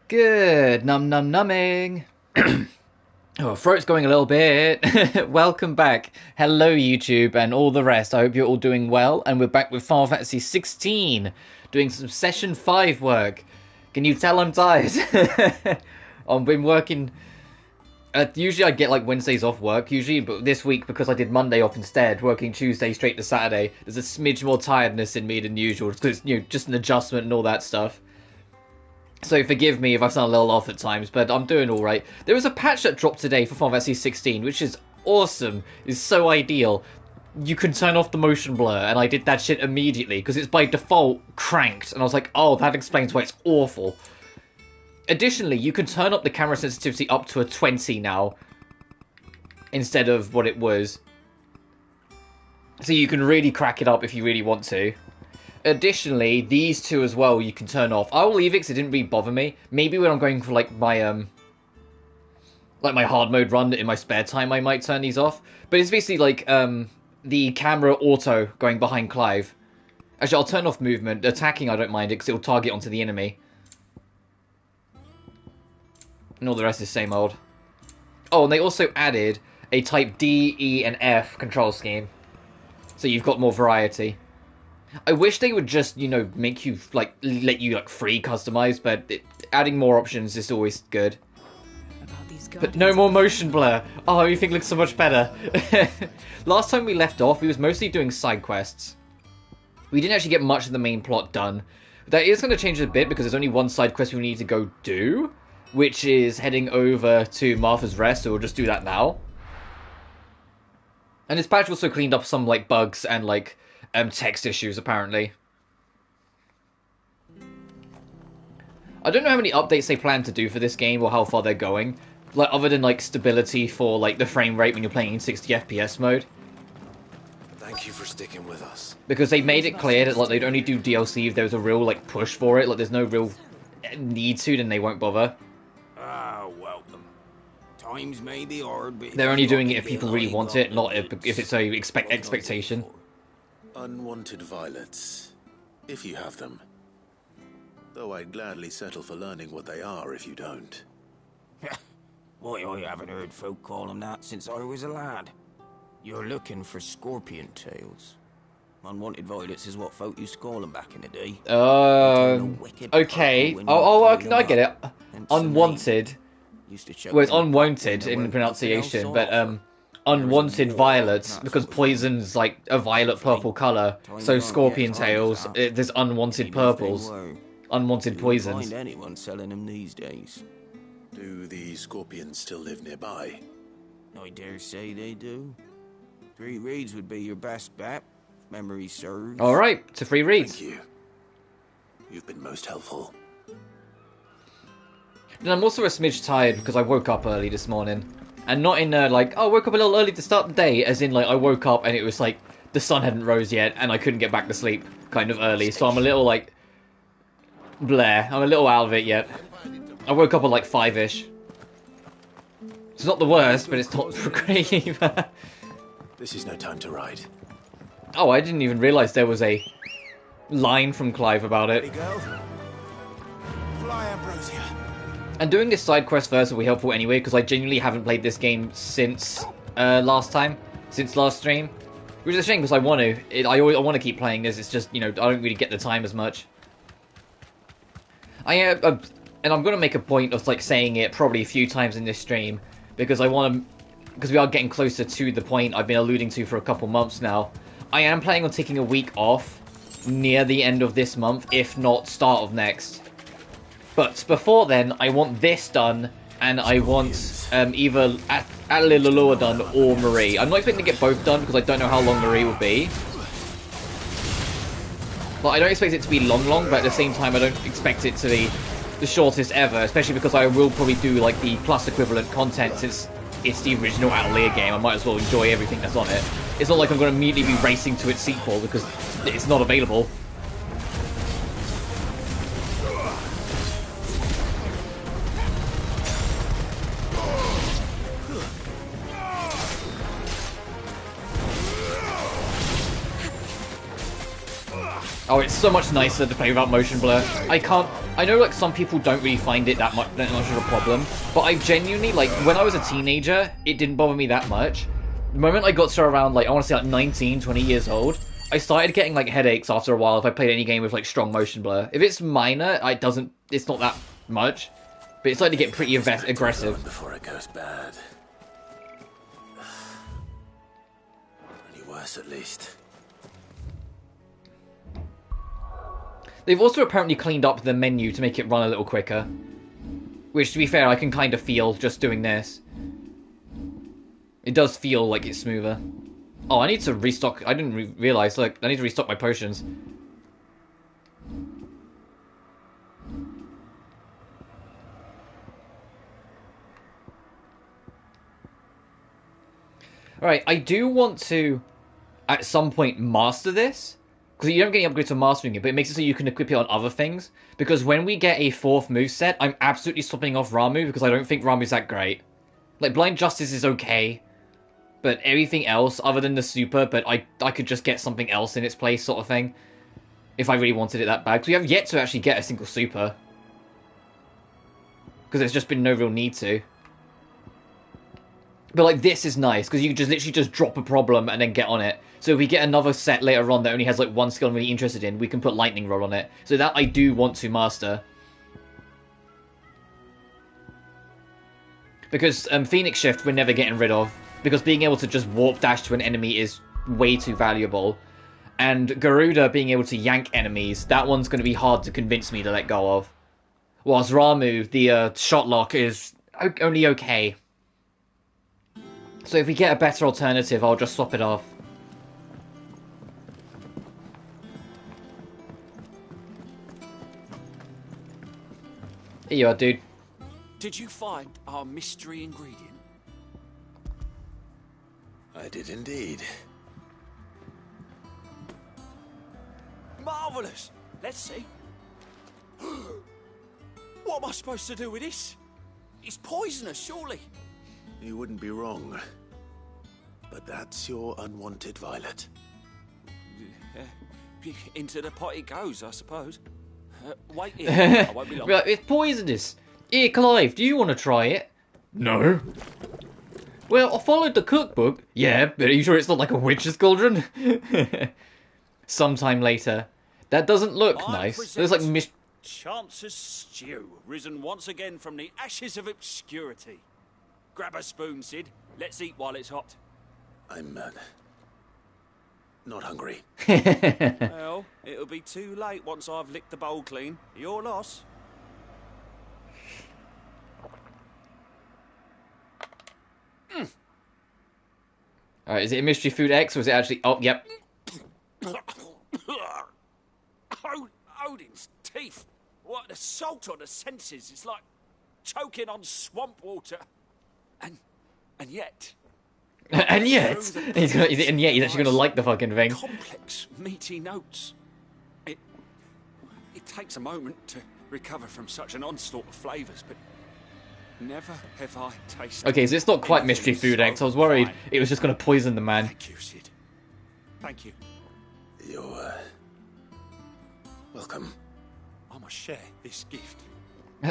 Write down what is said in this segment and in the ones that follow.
Good, numbing. Oh, throat's going a little bit. Welcome back. Hello, YouTube, and all the rest. I hope you're all doing well, and we're back with Final Fantasy 16, doing some Session 5 work. Can you tell I'm tired? I've been working... usually I get, like, Wednesdays off work, usually, but this week, because I did Monday off instead, working Tuesday straight to Saturday, there's a smidge more tiredness in me than usual, because, you know, just an adjustment and all that stuff. So forgive me if I sound a little off at times, but I'm doing alright. There was a patch that dropped today for Final Fantasy 16, which is awesome. It's so ideal. You can turn off the motion blur, and I did that shit immediately, because it's by default cranked, and I was like, oh, that explains why it's awful. Additionally, you can turn up the camera sensitivity up to a 20 now, instead of what it was. So you can really crack it up if you really want to. Additionally, these two as well you can turn off. I will leave it because it didn't really bother me. Maybe when I'm going for like my hard mode run in my spare time, I might turn these off. But it's basically like the camera auto going behind Clive. Actually, I'll turn off movement. Attacking, I don't mind it because it'll target onto the enemy. And all the rest is same old. Oh, and they also added a Type D, E, and F control scheme, so you've got more variety. I wish they would just, you know, make you, like, let you, like, free customize, but adding more options is always good. But no more motion blur! Oh, everything looks so much better! Last time we left off, we was mostly doing side quests. We didn't actually get much of the main plot done. That is going to change a bit, because there's only one side quest we need to go do, which is heading over to Martha's Rest, so we'll just do that now. And this patch also cleaned up some, like, bugs and, like, text issues, apparently. I don't know how many updates they plan to do for this game, or how far they're going. Like, other than, like, stability for, like, the frame rate when you're playing in 60 FPS mode. Thank you for sticking with us. Because they made it clear that, like, they'd only do DLC if there was a real, like, push for it. Like, there's no real need to, then they won't bother. Ah, welcome. Times may be hard, but they're only doing it if people really want it, not if it's a expectation. Unwanted violets, if you have them. Though I'd gladly settle for learning what they are if you don't. Why, I haven't heard folk call them that since I was a lad. You're looking for scorpion tails. Unwanted violets is what folk used to call them back in the day. Okay. I get it. Unwanted. Well, it's unwanted in pronunciation, but unwanted violets, because poison's like a violet purple colour, so scorpion tails, there's unwanted purples, unwanted poisons. Find anyone selling them these days. Do the scorpions still live nearby? I dare say they do. 3 reeds would be your best bet, if memory serves. Alright, it's a free read. Thank you. You've been most helpful. And I'm also a smidge tired because I woke up early this morning. And not in like, oh, I woke up a little early to start the day, as in, like, I woke up and it was, like, the sun hadn't rose yet, and I couldn't get back to sleep kind of early, so I'm a little, like, bleh. I'm a little out of it yet. I woke up at, like, 5-ish. It's not the worst, but it's not great either. This is no time to ride. Oh, I didn't even realise there was a line from Clive about it. Fly, Ambrosia. And doing this side quest first will be helpful anyway, because I genuinely haven't played this game since last stream. Which is a shame, because I want to. I want to keep playing this, it's just, you know, I don't really get the time as much. And I'm going to make a point of, like, saying it probably a few times in this stream, because I want to, because we are getting closer to the point I've been alluding to for a couple months now. I am planning on taking a week off near the end of this month, if not start of next. But before then, I want this done, and I want either Atelilalua done or Marie. I'm not expecting to get both done, because I don't know how long Marie will be. But I don't expect it to be long, but at the same time, I don't expect it to be the shortest ever, especially because I will probably do, like, the plus equivalent content, since it's the original Atelier game. I might as well enjoy everything that's on it. It's not like I'm going to immediately be racing to its sequel, because it's not available. Oh, it's so much nicer to play without motion blur. I can't... I know, like, some people don't really find it that much of a problem, but I genuinely, like, when I was a teenager, it didn't bother me that much. The moment I got to around, like, I want to say, like, 19, 20 years old, I started getting, like, headaches after a while if I played any game with, like, strong motion blur. If it's minor, it's not that much, but it's starting to get pretty aggressive. Before it goes bad. Any worse, at least. They've also apparently cleaned up the menu to make it run a little quicker. Which, to be fair, I can kind of feel just doing this. It does feel like it's smoother. Oh, I need to restock. I didn't realize. Look, I need to restock my potions. Alright, I do want to, at some point, master this. Because you don't get any upgrades for mastering it, but it makes it so you can equip it on other things. Because when we get a 4th moveset, I'm absolutely stopping off Ramu, because I don't think Ramu's that great. Like, Blind Justice is okay, but everything else, other than the super, but I could just get something else in its place, sort of thing. If I really wanted it that bad. Because we have yet to actually get a single super. Because there's just been no real need to. But, like, this is nice, because you can just literally just drop a problem and then get on it. So if we get another set later on that only has, like, one skill I'm really interested in, we can put Lightning Roll on it. So that I do want to master. Because Phoenix Shift we're never getting rid of. Because being able to just warp dash to an enemy is way too valuable. And Garuda being able to yank enemies, that one's going to be hard to convince me to let go of. Whilst Ramu, the shot lock, is only okay. So if we get a better alternative, I'll just swap it off. Here you are, dude. Did you find our mystery ingredient? I did indeed. Marvellous! Let's see. What am I supposed to do with this? It's poisonous, surely. You wouldn't be wrong. But that's your unwanted violet. Into the pot it goes, I suppose. Wait here, I won't be long. It's poisonous. Here, Clive, do you want to try it? No. Well, I followed the cookbook. Yeah, but are you sure it's not like a witch's cauldron? Sometime later. That doesn't look nice. It looks like Chance's stew, risen once again from the ashes of obscurity. Grab a spoon, Sid. Let's eat while it's hot. I'm not hungry. Well, it'll be too late once I've licked the bowl clean. Your loss. Alright, is it a Mystery Food X or is it actually... Oh, yep. Odin's teeth. What, the salt on the senses? It's like choking on swamp water. And yet... and yet he's actually gonna like the fucking thing. Complex, meaty notes. It takes a moment to recover from such an onslaught of flavours, but never have I tasted... Okay, so it's not quite Mystery Food X. I was worried it was just gonna poison the man. Thank you, Sid. Thank you. You're welcome. I must share this gift.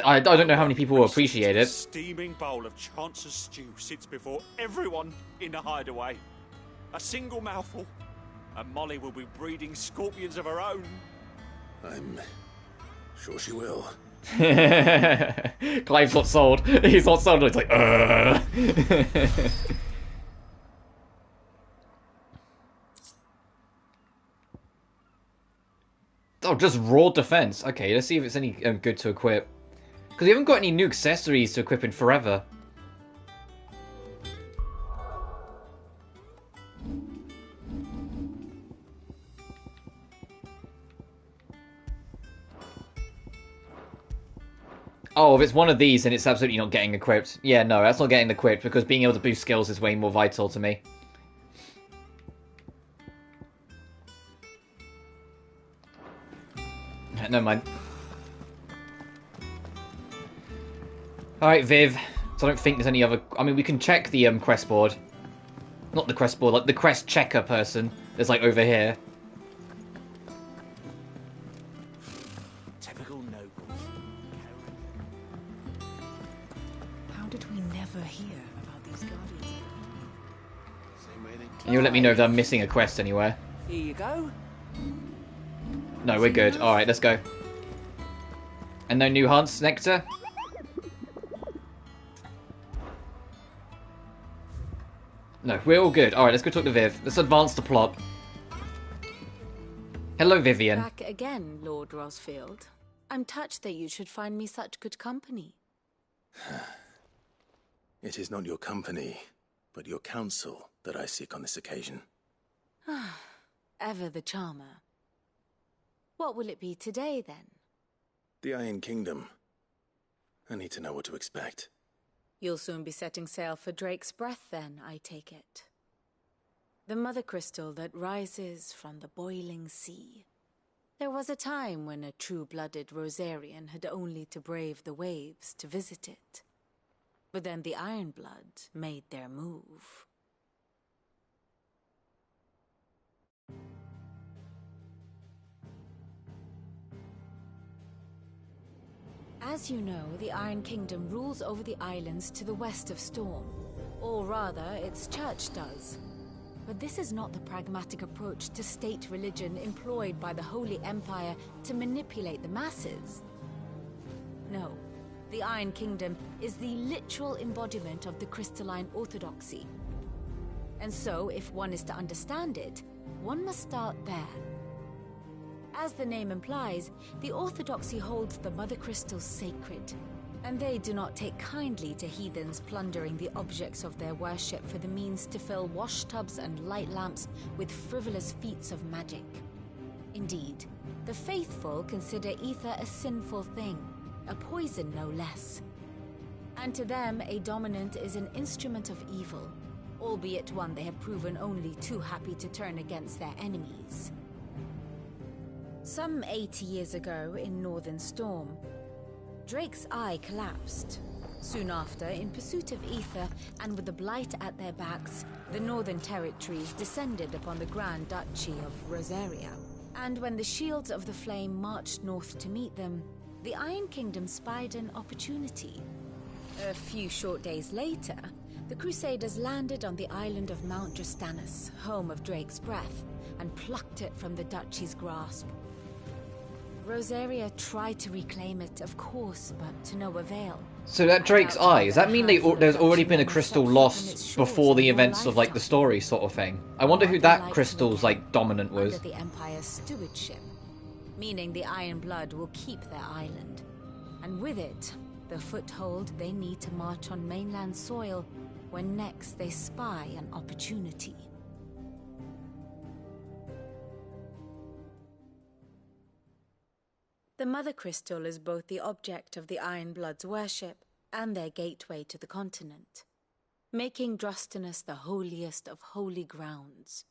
I don't know how many people will appreciate A it. steaming bowl of Chance's stew sits before everyone in the hideaway. A single mouthful, and Molly will be breeding scorpions of her own. I'm sure she will. Clive's not sold. He's not sold. He's like, Oh, just raw defense. Okay, let's see if it's any good to equip. Because we haven't got any new accessories to equip in forever. Oh, if it's one of these, then it's absolutely not getting equipped. Yeah, no, that's not getting equipped, because being able to boost skills is way more vital to me. Never mind. Alright, Viv. So I don't think there's any other... I mean, we can check the quest board. Not the quest board, like the quest checker person. There's like over here. Typical nobles. How did we never hear about these guardians? And you'll let me know if I'm missing a quest anywhere. Here you go. No, we're good. Alright, let's go. And no new hunts, Nectar? No, we're all good. Alright, let's go talk to Viv. Let's advance the plot. Hello, Vivian. Back again, Lord Rosfield. I'm touched that you should find me such good company. It is not your company, but your counsel that I seek on this occasion. Ever the charmer. What will it be today, then? The Iron Kingdom. I need to know what to expect. You'll soon be setting sail for Drake's Breath, then, I take it. The mother crystal that rises from the boiling sea. There was a time when a true-blooded Rosarian had only to brave the waves to visit it. But then the Ironblood made their move. As you know, the Iron Kingdom rules over the islands to the west of Storm. Or rather, its church does. But this is not the pragmatic approach to state religion employed by the Holy Empire to manipulate the masses. No, the Iron Kingdom is the literal embodiment of the crystalline orthodoxy. And so, if one is to understand it, one must start there. As the name implies, the orthodoxy holds the mother crystals sacred, and they do not take kindly to heathens plundering the objects of their worship for the means to fill washtubs and light lamps with frivolous feats of magic. Indeed, the faithful consider ether a sinful thing, a poison no less. And to them, a dominant is an instrument of evil, albeit one they have proven only too happy to turn against their enemies. Some 80 years ago, in Northern Storm, Drake's eye collapsed. Soon after, in pursuit of ether, and with the blight at their backs, the Northern Territories descended upon the Grand Duchy of Rosaria. And when the Shields of the Flame marched north to meet them, the Iron Kingdom spied an opportunity. A few short days later, the Crusaders landed on the island of Mount Justanus, home of Drake's Breath, and plucked it from the Duchy's grasp. Rosaria tried to reclaim it, of course, but to no avail. So that Drake's eye, does that mean there's already been a crystal lost before the events of, like, the story sort of thing? I wonder who that crystal's, like, dominant was. Under the Empire's stewardship, meaning the Iron Blood will keep their island. And with it, the foothold they need to march on mainland soil when next they spy an opportunity. The Mother Crystal is both the object of the Iron Blood's worship and their gateway to the continent, making Drustinus the holiest of holy grounds,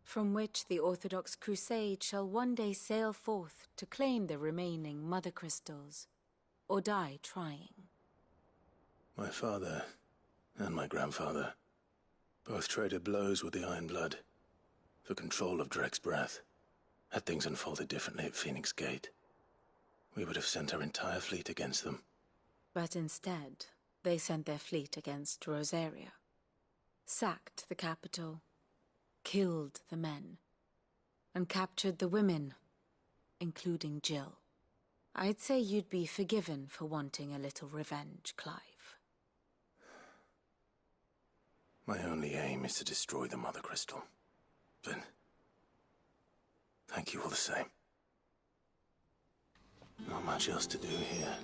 from which the Orthodox Crusade shall one day sail forth to claim the remaining Mother Crystals, or die trying. My father and my grandfather both traded blows with the Iron Blood for control of Drake's Breath. Had things unfolded differently at Phoenix Gate, we would have sent our entire fleet against them. But instead, they sent their fleet against Rosaria, sacked the capital, killed the men, and captured the women, including Jill. I'd say you'd be forgiven for wanting a little revenge, Clive. My only aim is to destroy the Mother Crystal. But thank you all the same. Not much else to do here.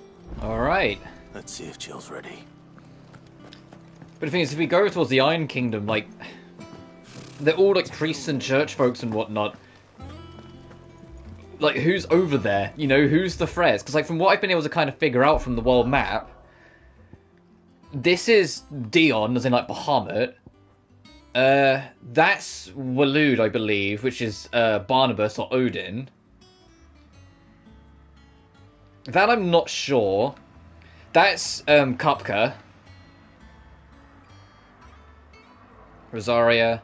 Alright. Let's see if Jill's ready. But the thing is, if we go towards the Iron Kingdom, like, they're all, like, priests and church folks and whatnot. Like, who's over there? You know, who's the threats? Because, like, from what I've been able to kind of figure out from the world map, this is Dion, as in, like, Bahamut. That's Waloed, I believe, which is Barnabas or Odin. That I'm not sure. That's Kupka. Rosaria.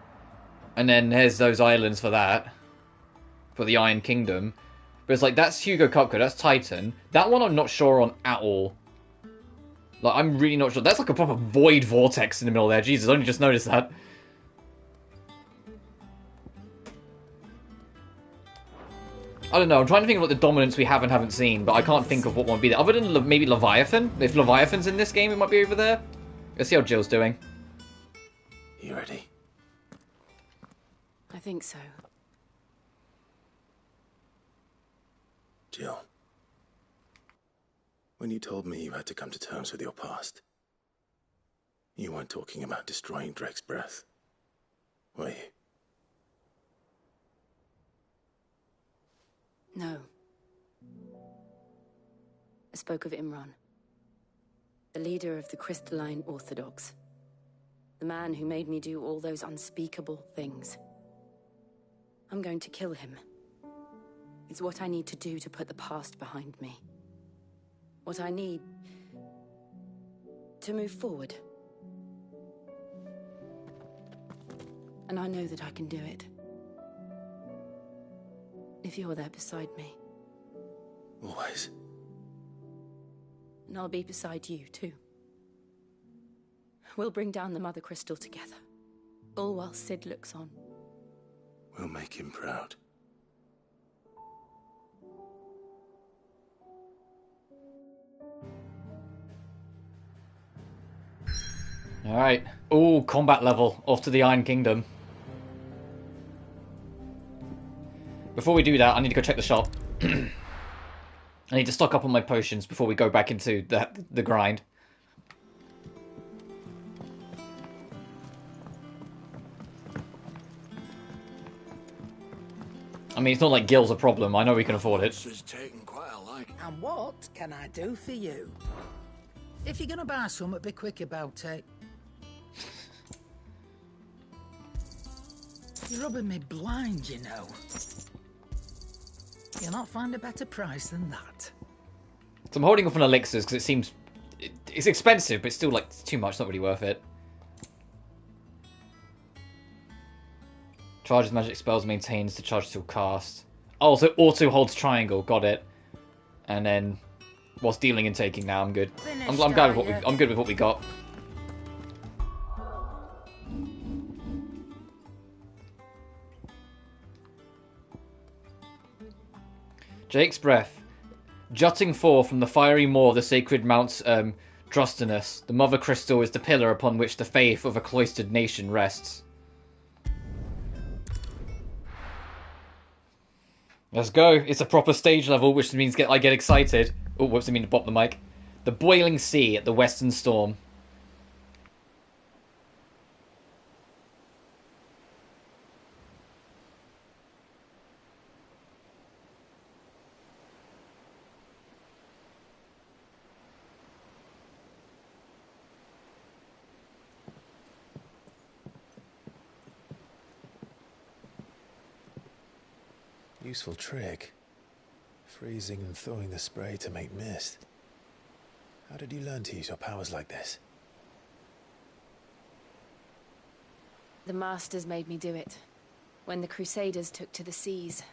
And then there's those islands for that. For the Iron Kingdom. But it's like, that's Hugo Kupka, that's Titan. That one I'm not sure on at all. Like, I'm really not sure. That's like a proper void vortex in the middle there. Jesus, I only just noticed that. I don't know, I'm trying to think of what the dominants we have and haven't seen, but I can't think of what one would be there. Other than maybe Leviathan? If Leviathan's in this game, it might be over there. Let's see how Jill's doing. You ready? I think so. Jill. When you told me you had to come to terms with your past, you weren't talking about destroying Drake's breath, were you? No. I spoke of Imran, the leader of the Crystalline Orthodox. The man who made me do all those unspeakable things. I'm going to kill him. It's what I need to do to put the past behind me. What I need to move forward. And I know that I can do it. If you're there beside me. Always. And I'll be beside you, too. We'll bring down the Mother Crystal together. All while Sid looks on. We'll make him proud. Alright. Ooh, combat level. Off to the Iron Kingdom. Before we do that, I need to go check the shop. I need to stock up on my potions before we go back into the grind. I mean, it's not like Gil's a problem. I know we can afford it. This is taking quite a like. And what can I do for you? If you're gonna buy something, be quick about it. You're rubbing me blind, you know. You'll not find a better price than that. So I'm holding off on elixirs because it seems... It's expensive, but it's still, like, it's too much. Not really worth it. Charges magic spells, maintains the charge till cast. Oh, so auto holds triangle. Got it. And then, whilst dealing and taking now, I'm good. I'm glad with what I'm good with what we got. Jake's breath. Jutting forth from the fiery maw of the sacred Mount Drustinus, the Mother Crystal is the pillar upon which the faith of a cloistered nation rests. Let's go. It's a proper stage level, which means I get excited. Oh, whoops, I mean to pop the mic. The boiling sea at the Western Storm. Useful trick. Freezing and thawing the spray to make mist. How did you learn to use your powers like this? The Masters made me do it. When the Crusaders took to the seas,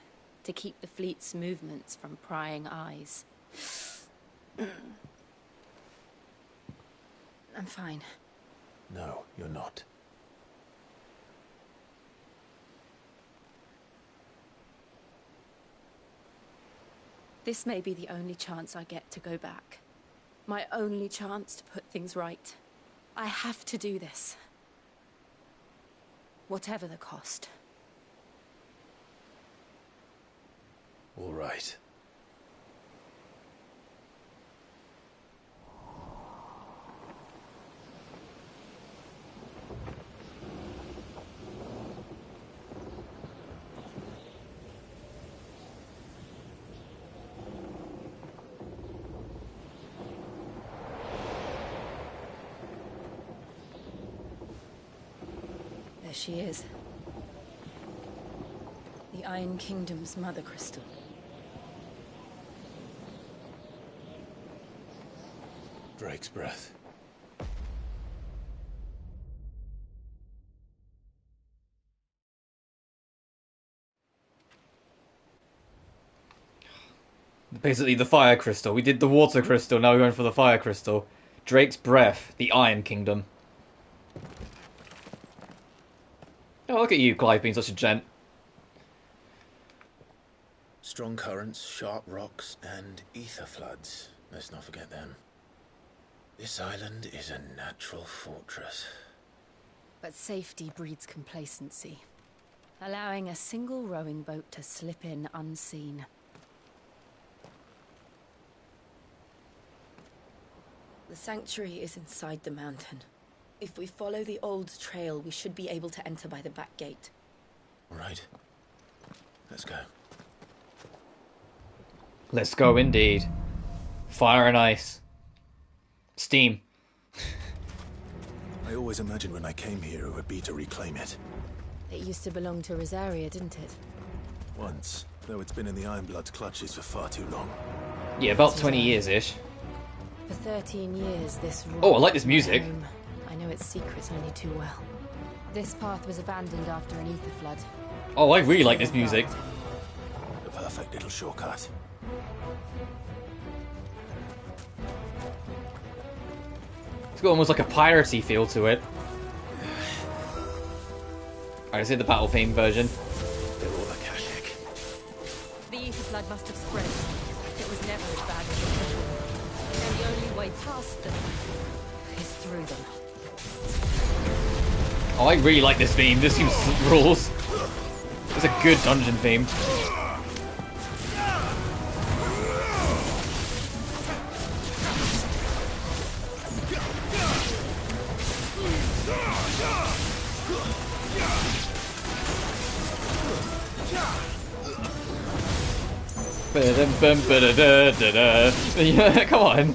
to keep the fleet's movements from prying eyes. I'm fine. No, you're not. This may be the only chance I get to go back. My only chance to put things right. I have to do this. Whatever the cost. All right. There she is. The Iron Kingdom's Mother Crystal. Drake's breath. Basically the fire crystal. We did the water crystal, now we're going for the fire crystal. Drake's Breath, the Iron Kingdom. Oh, look at you, Clive, being such a gent. Strong currents, sharp rocks, and ether floods. Let's not forget them. This island is a natural fortress. But safety breeds complacency, allowing a single rowing boat to slip in unseen. The sanctuary is inside the mountain. If we follow the old trail, we should be able to enter by the back gate. All right. Let's go. Let's go indeed. Fire and ice. Steam. I always imagined when I came here it would be to reclaim it. It used to belong to Rosaria, didn't it? Once, though it's been in the Ironblood's clutches for far too long. Yeah, about 20 years-ish. For 13 years, this Oh, I like this music. home. I know its secrets only too well. This path was abandoned after an ether flood. Oh, I really like this music. The perfect little shortcut. It's got almost like a piracy feel to it. Alright, let's hit the battle theme version. They're all a Kashik. The ether flood must have spread. It was never as bad as it was. And the only way past them is through them. Oh, I really like this theme. This seems rules. It's a good dungeon theme. Yeah, come on.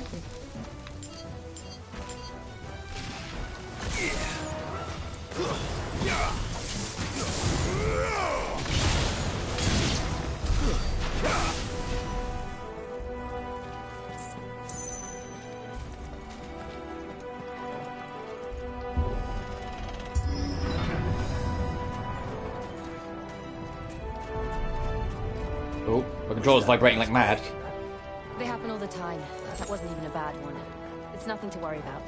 Oh, my controller's vibrating like mad. They happen all the time. That wasn't even a bad one. It's nothing to worry about.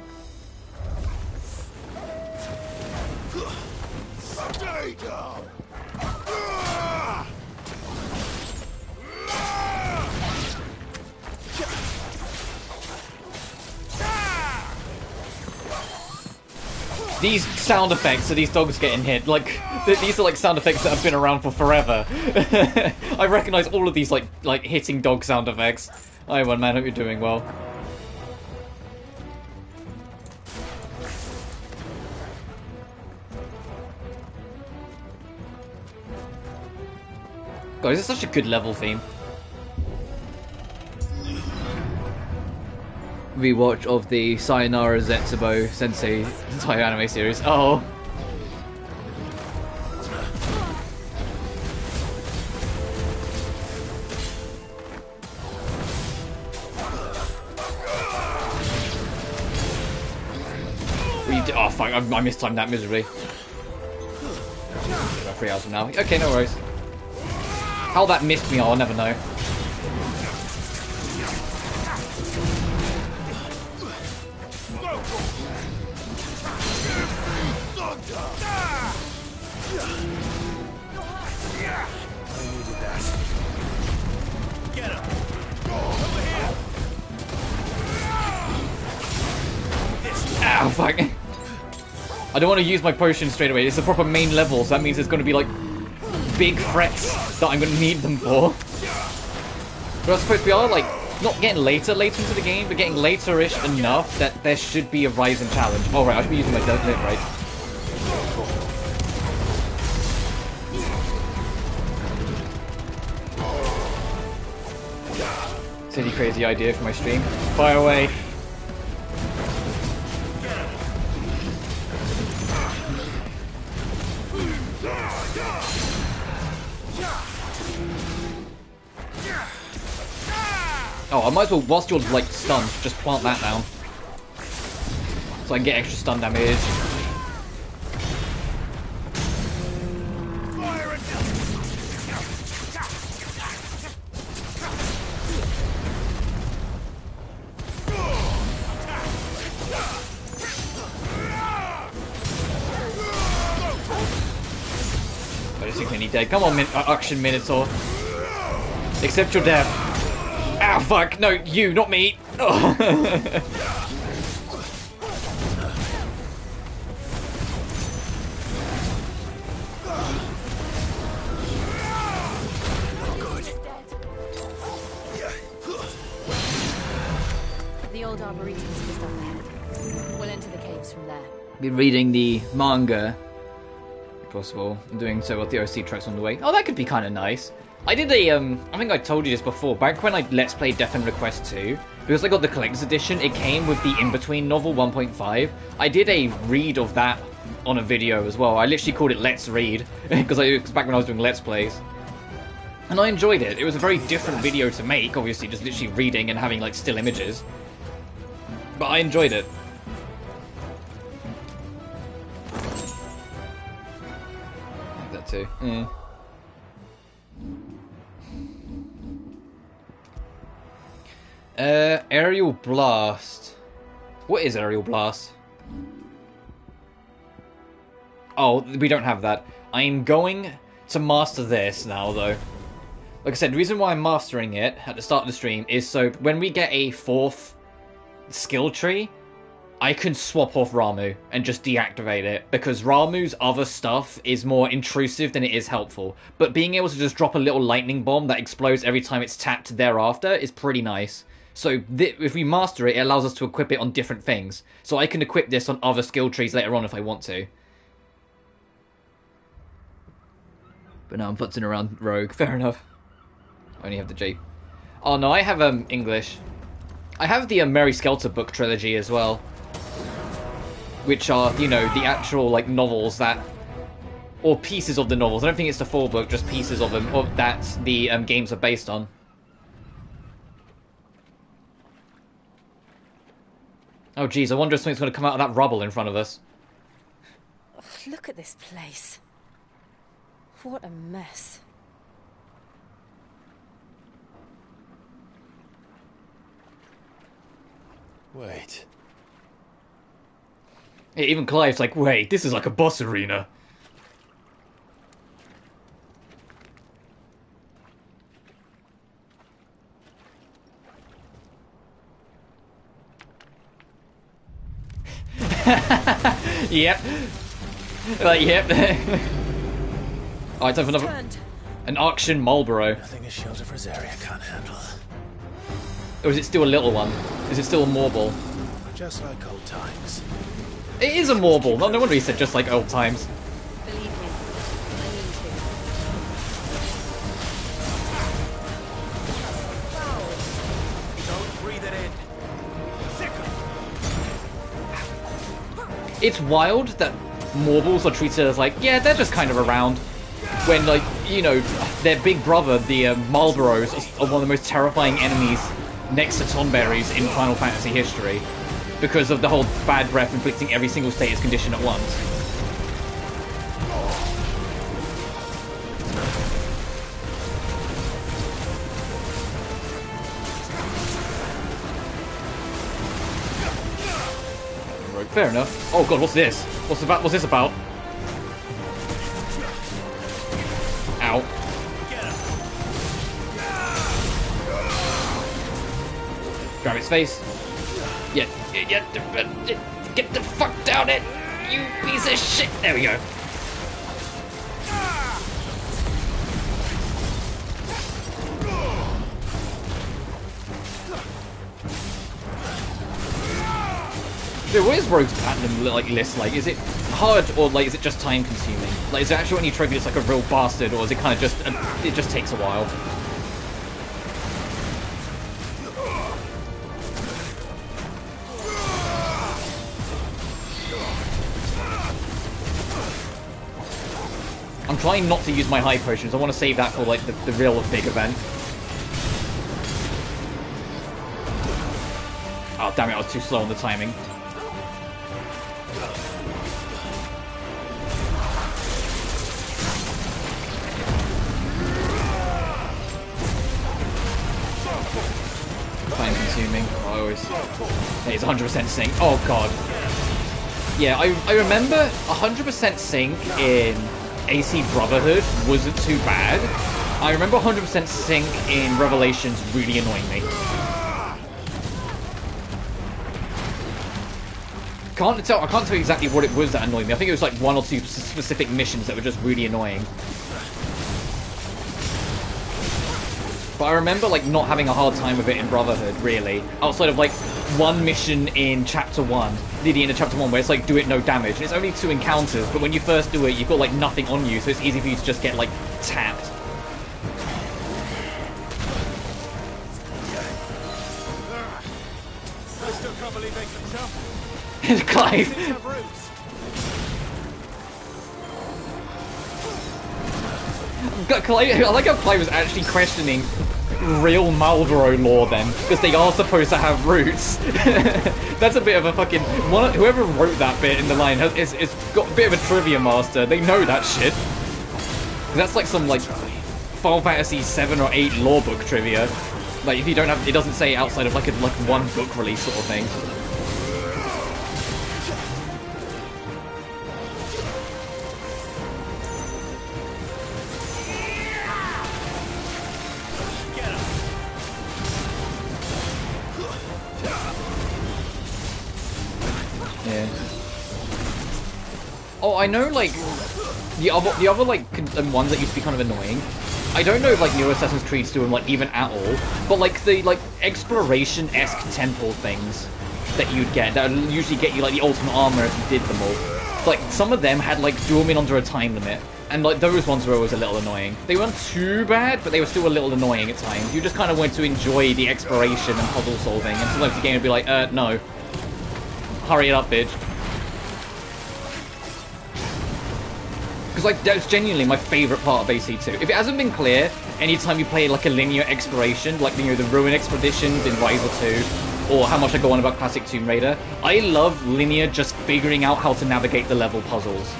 These sound effects of these dogs getting hit, like, these are like sound effects that have been around for forever. I recognize all of these like hitting dog sound effects. Hi, one man, hope you're doing well. Guys, it's such a good level theme. Rewatch of the Sayonara Zetsubo Sensei entire anime series. Oh. Oh fuck, I mistimed that miserably. About 3 hours from now. Okay, no worries. How that missed me, I'll never know. Ow, fuck. I don't want to use my potion straight away. It's a proper main level, so that means there's going to be, like, big threats that I'm going to need them for. But I suppose we are, like, not getting later into the game, but getting later-ish enough that there should be a rising challenge. Oh, right, I should be using my deadlift, right? Silly crazy idea for my stream. Fire away. Oh, I might as well, whilst you're like stunned, just plant that down. So I can get extra stun damage. you're clearly dead. Come on, Action Minotaur. Accept your death. Ah, fuck. No, you, not me. Oh. The old arboretum is just up ahead. We'll enter the caves from there. Been reading the manga, if possible, and doing so with the OC tracks on the way. Oh, that could be kind of nice. I did a, I think I told you this before, back when I Let's Play Death and Request 2, because I got the Collector's Edition, it came with the in-between novel 1.5. I did a read of that on a video as well. I literally called it Let's Read, because it was back when I was doing Let's Plays. And I enjoyed it. It was a very different video to make, obviously, just literally reading and having, like, still images. But I enjoyed it. Like that too. Yeah. Aerial Blast. What is Aerial Blast? Oh, we don't have that. I'm going to master this now, though. Like I said, the reason why I'm mastering it at the start of the stream is so when we get a 4th skill tree, I can swap off Ramu and just deactivate it, because Ramu's other stuff is more intrusive than it is helpful. But being able to just drop a little lightning bomb that explodes every time it's tapped thereafter is pretty nice. So if we master it, it allows us to equip it on different things. So I can equip this on other skill trees later on if I want to. But now I'm putzing around Rogue. Fair enough. I only have the J. Oh no, I have English. I have the Mary Skelter book trilogy as well. Which are, you know, the actual, like, novels that... Or pieces of the novels. I don't think it's the full book, just pieces of them that the games are based on. Oh, geez, I wonder if something's going to come out of that rubble in front of us. Ugh, look at this place. What a mess. Wait. Yeah, even Clive's like, wait, this is like a boss arena. Yep. Like, yep. Alright, time for another... An auction Marlboro. Nothing a shelter for Zarya can't handle. Or is it still a little one? Is it still a Morble? Just like old times. It is a Morble. No wonder he said just like old times. Believe me, I mean Don't breathe it in. It's wild that Morbles are treated as like, yeah, they're just kind of around. When, like, you know, their big brother, the Marlboros, are one of the most terrifying enemies next to Tonberries in Final Fantasy history. Because of the whole bad breath inflicting every single status condition at once. Right, fair enough. Oh god, what's this? What's this about? Ow. Grab its face. Yeah, get the fuck down it, you piece of shit. There we go. Dude, what is Rogue's platinum like list like? Is it hard or like is it just time consuming? Like is it actually when you trigger it's like a real bastard, or is it kind of just it just takes a while? I'm trying not to use my high potions. I want to save that for like the real big event. Oh damn it! I was too slow on the timing. Time consuming. Oh, I always. It's 100% sync. Oh god. Yeah, I remember 100% sync in AC Brotherhood wasn't too bad. I remember 100% Sync in Revelations really annoying me. I can't tell you exactly what it was that annoyed me. I think it was like one or two specific missions that were just really annoying. But I remember like not having a hard time with it in Brotherhood, really. Outside of like one mission in Chapter 1, near the end of Chapter 1, where it's like do it no damage. And it's only 2 encounters, but when you first do it, you've got like nothing on you, so it's easy for you to just get like tapped. I still can't believe they can jump. Clive. I like how Clive was actually questioning real Marlboro lore then, because they are supposed to have roots. That's a bit of a fucking... whoever wrote that bit in the line has got a bit of a trivia master. They know that shit. That's like some like Final Fantasy 7 or 8 lore book trivia. Like if you don't have... It doesn't say outside of like one book release sort of thing. Oh, I know, like, the other like, ones that used to be kind of annoying. I don't know if, like, new Assassin's Creed do them, like, even at all. But, like, the, like, exploration-esque temple things that you'd get, that would usually get you, like, the ultimate armor if you did them all. Like, some of them had, like, do them in under a time limit. And, like, those ones were always a little annoying. They weren't too bad, but they were still a little annoying at times. You just kind of went to enjoy the exploration and puzzle solving, and sometimes the game would be like, no. Hurry it up, bitch. Because, like, that's genuinely my favourite part of AC2. If it hasn't been clear, anytime you play, like, a linear exploration, like, you know, the Ruin Expeditions in Rival 2, or how much I go on about classic Tomb Raider, I love linear just figuring out how to navigate the level puzzles.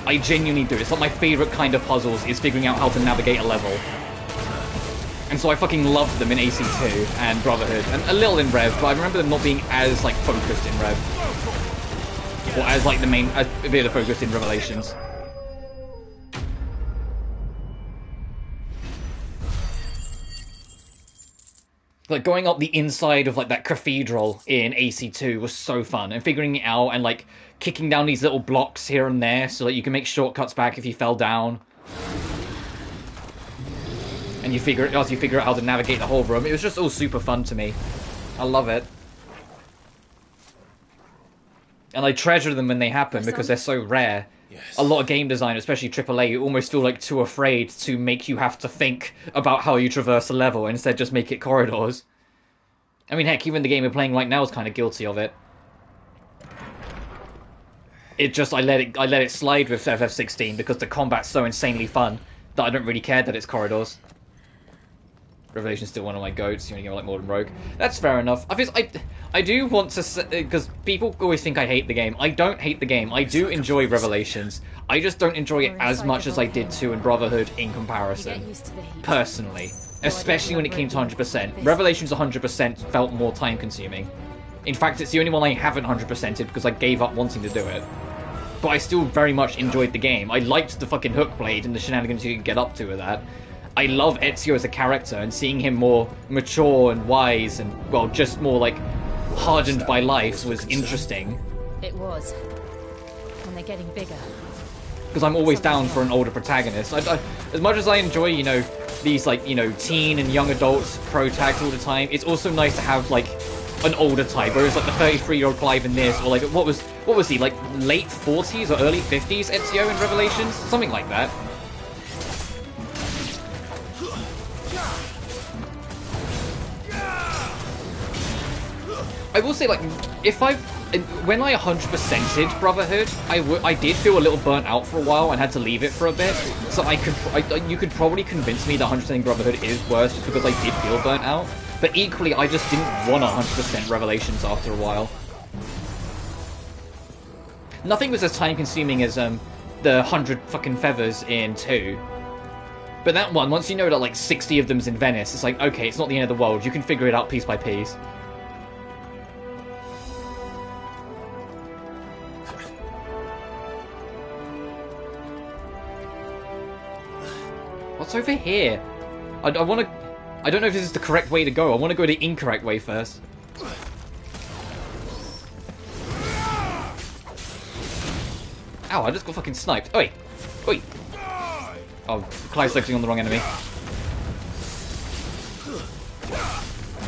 I genuinely do. It's like my favourite kind of puzzles is figuring out how to navigate a level. And so I fucking loved them in AC2 and Brotherhood, and a little in Rev, but I remember them not being as, like, focused in Rev. Or as, like, as a bit of focus in Revelations. Like, going up the inside of, like, that cathedral in AC2 was so fun. And figuring it out and, like, kicking down these little blocks here and there so that you can make shortcuts back if you fell down. And you figure out how to navigate the whole room. It was just all super fun to me. I love it. And I treasure them when they happen because they're so rare. Yes. A lot of game design, especially AAA, almost feel like too afraid to make you have to think about how you traverse a level, and instead just make it corridors. I mean, heck, even the game we're playing right now is kind of guilty of it. I let it slide with FF16 because the combat's so insanely fun that I don't really care that it's corridors. Revelation's still one of my goats. You only like more than Rogue. That's fair enough. I do want to say, because people always think I hate the game. I don't hate the game. I do enjoy Revelations. I just don't enjoy it as much as I did 2 in Brotherhood in comparison. Personally. Especially when it came to 100%. Revelations 100% felt more time consuming. In fact, it's the only one I haven't 100%ed because I gave up wanting to do it. But I still very much enjoyed the game. I liked the fucking hook blade and the shenanigans you could get up to with that. I love Ezio as a character, and seeing him more mature and wise and, well, just more, like, hardened by life was interesting. It was. And they're getting bigger. Because I'm always down for an older protagonist. As much as I enjoy, you know, these, like, you know, teen and young adults pro tags all the time, it's also nice to have, like, an older type, whereas, like, the 33-year-old Clive in this, or, like, what was he, like, late 40s or early 50s Ezio in Revelations? Something like that. I will say, like, when I 100%ed Brotherhood, I did feel a little burnt out for a while and had to leave it for a bit. So you could probably convince me that 100%ing Brotherhood is worse just because I did feel burnt out. But equally, I just didn't want 100% Revelations after a while. Nothing was as time-consuming as the 100 fucking feathers in 2. But that one, once you know that like 60 of them's in Venice, it's like, okay, it's not the end of the world. You can figure it out piece by piece. What's over here? I want to... I don't know if this is the correct way to go. I want to go the incorrect way first. Ow, I just got fucking sniped. Oi! Oi! Oh, Clyde's selecting on the wrong enemy.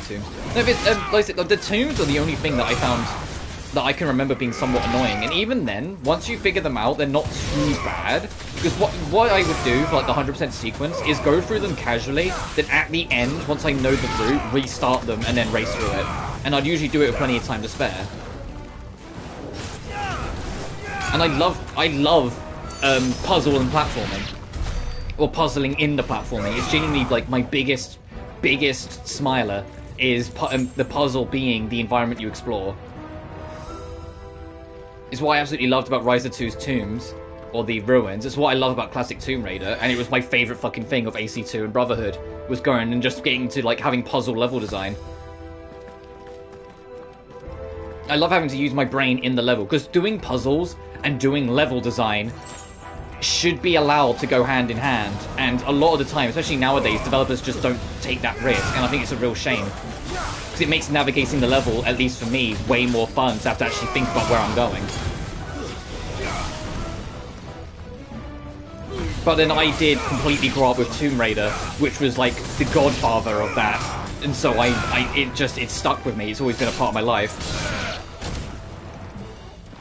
No, but, like I said, the tombs are the only thing that I found that I can remember being somewhat annoying. And even then, once you figure them out, they're not too bad. Because what I would do for like the 100% sequence is go through them casually, then at the end, once I know the route, restart them and then race through it. And I'd usually do it with plenty of time to spare. And I love puzzle and platforming. Or puzzling in the platforming. It's genuinely like my biggest smiler is the puzzle being the environment you explore. It's what I absolutely loved about Rise of 2's Tombs, or the Ruins. It's what I love about classic Tomb Raider, and it was my favourite fucking thing of AC2 and Brotherhood, was going and just getting to like having puzzle level design. I love having to use my brain in the level, because doing puzzles and doing level design should be allowed to go hand in hand, and a lot of the time, especially nowadays, developers just don't take that risk, and I think it's a real shame. Because it makes navigating the level, at least for me, way more fun to have to actually think about where I'm going. But then I did completely grow up with Tomb Raider, which was like the godfather of that, and so it stuck with me. It's always been a part of my life.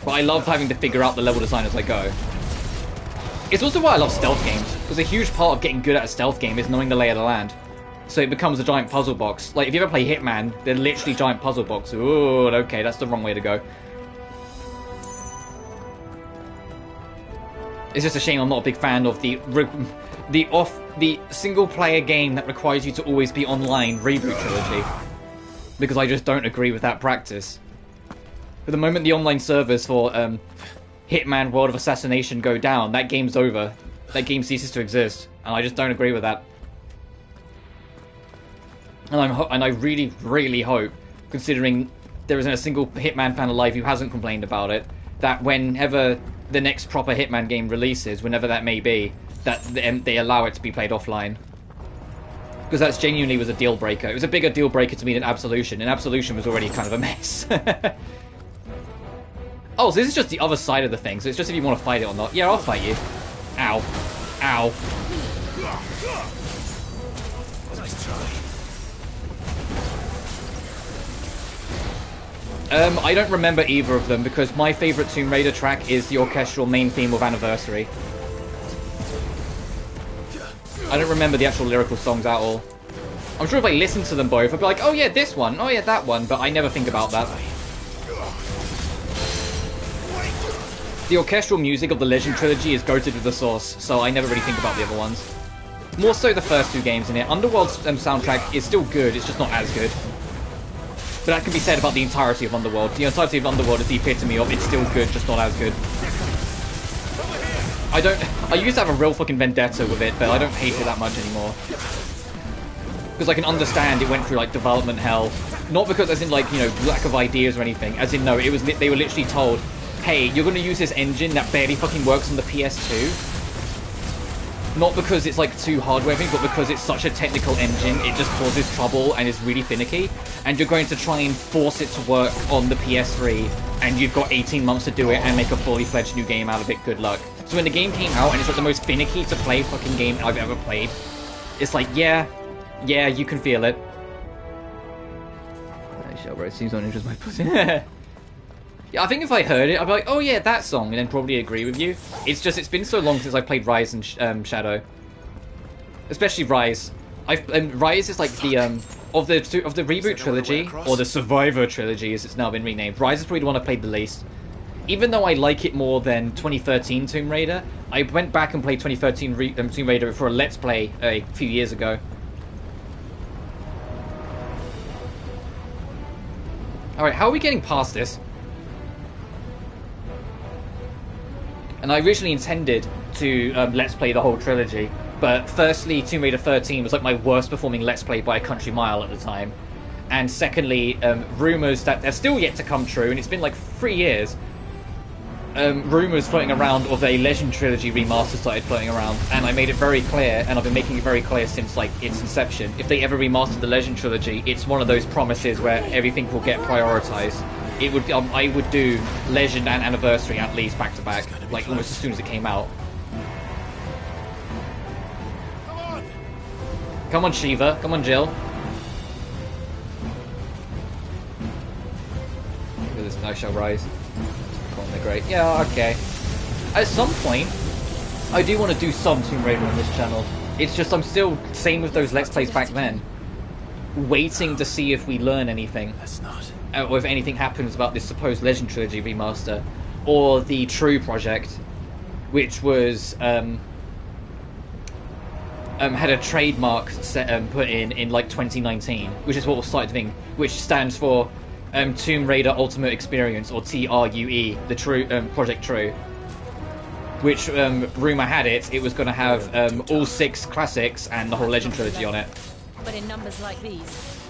But I love having to figure out the level design as I go. It's also why I love stealth games, because a huge part of getting good at a stealth game is knowing the lay of the land. So it becomes a giant puzzle box. Like, if you ever play Hitman, they're literally giant puzzle boxes. Ooh, okay, that's the wrong way to go. It's just a shame I'm not a big fan of the single-player game that requires you to always be online reboot trilogy. Because I just don't agree with that practice. But the moment the online servers for Hitman World of Assassination go down, that game's over. That game ceases to exist, and I just don't agree with that. And I really, really hope, considering there isn't a single Hitman fan alive who hasn't complained about it, that whenever the next proper Hitman game releases, whenever that may be, that they allow it to be played offline. Because that genuinely was a deal breaker. It was a bigger deal breaker to me than Absolution, and Absolution was already kind of a mess. Oh, so this is just the other side of the thing, so it's just if you want to fight it or not. Yeah, I'll fight you. Ow. Ow. Nice try. I don't remember either of them, because my favourite Tomb Raider track is the orchestral main theme of Anniversary. I don't remember the actual lyrical songs at all. I'm sure if I listened to them both, I'd be like, oh yeah, this one, oh yeah, that one, but I never think about that. The orchestral music of the Legend trilogy is goated with the Source, so I never really think about the other ones. More so the first two games in it. Underworld's soundtrack is still good, it's just not as good. But that can be said about the entirety of Underworld. The entirety of Underworld is the epitome of it's still good, just not as good. I used to have a real fucking vendetta with it, but I don't hate it that much anymore. Because I can understand it went through like development hell. Not because as in like, you know, lack of ideas or anything. As in no, it was they were literally told, hey, you're going to use this engine that barely fucking works on the PS2. Not because it's like too hardware-y, but because it's such a technical engine, it just causes trouble and is really finicky. And you're going to try and force it to work on the PS3, and you've got 18 months to do it and make a fully fledged new game out of it. Good luck. So when the game came out and it's like the most finicky to play fucking game I've ever played, it's like, yeah, you can feel it. It seems uninteresting my pussy. Yeah, I think if I heard it, I'd be like, oh yeah, that song, and then probably agree with you. It's just, it's been so long since I played Rise and Shadow. Especially Rise. Rise is like the, of the reboot trilogy, or the Survivor trilogy as it's now been renamed, Rise is probably the one I played the least. Even though I like it more than 2013 Tomb Raider, I went back and played 2013 Tomb Raider for a Let's Play a few years ago. Alright, how are we getting past this? And I originally intended to Let's Play the whole trilogy, but firstly, Tomb Raider 13 was like my worst performing Let's Play by a country mile at the time. And secondly, rumours that they're still yet to come true, and it's been like 3 years, rumours floating around of a Legend Trilogy remaster started floating around, and I made it very clear, and I've been making it very clear since like its inception. If they ever remastered the Legend Trilogy, it's one of those promises where everything will get prioritised. It would, I would do Legend and Anniversary at least back to back, like almost as soon as it came out. Come on, Shiva. Come on, Jill. Look at this, I shall rise. They're great. Yeah, okay. At some point, I do want to do some Tomb Raider on this channel. It's just I'm still, same with those Let's Plays back then, waiting to see if we learn anything. That's not. Or if anything happens about this supposed Legend Trilogy remaster. Or the True project, which was, had a trademark set, put in like 2019, which is what was started thing, which stands for Tomb Raider Ultimate Experience, or TRUE, the True Project True. Which rumor had it was going to have all 6 classics and the whole Legend Trilogy on it. But in numbers like these.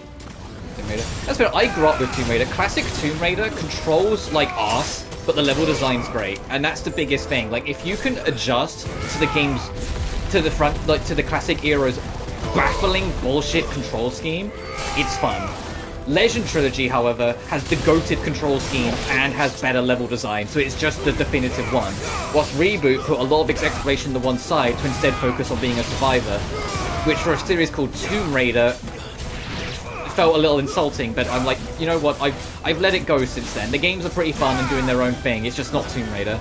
Tomb Raider. That's fair. I grew up with Tomb Raider. Classic Tomb Raider controls like arse, but the level design's great, and that's the biggest thing. Like if you can adjust to the game's to the front, like to the classic era's baffling bullshit control scheme, it's fun. Legend Trilogy, however, has the goated control scheme and has better level design, so it's just the definitive one. Whilst Reboot put a lot of its exploration to one side to instead focus on being a survivor, which for a series called Tomb Raider felt a little insulting, but I'm like, you know what, I've let it go since then. The games are pretty fun and doing their own thing, it's just not Tomb Raider.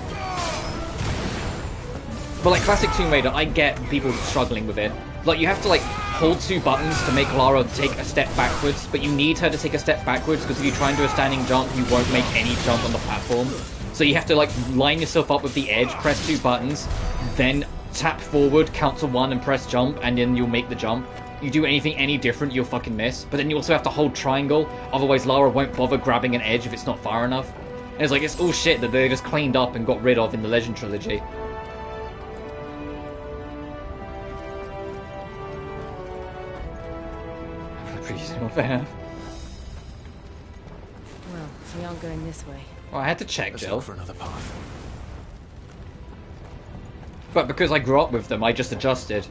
But like classic Tomb Raider, I get people struggling with it. Like you have to like hold 2 buttons to make Lara take a step backwards, but you need her to take a step backwards because if you try and do a standing jump, you won't make any jump on the platform. So you have to like line yourself up with the edge, press 2 buttons, then tap forward, count to 1 and press jump, and then you'll make the jump. You do anything any different, you'll fucking miss. But then you also have to hold triangle, otherwise Lara won't bother grabbing an edge if it's not far enough. And it's like, it's all shit that they just cleaned up and got rid of in the Legend Trilogy. Fair enough. Well, we aren't going this way. Well, I had to check, Let's Jill. look for another path. But because I grew up with them, I just adjusted.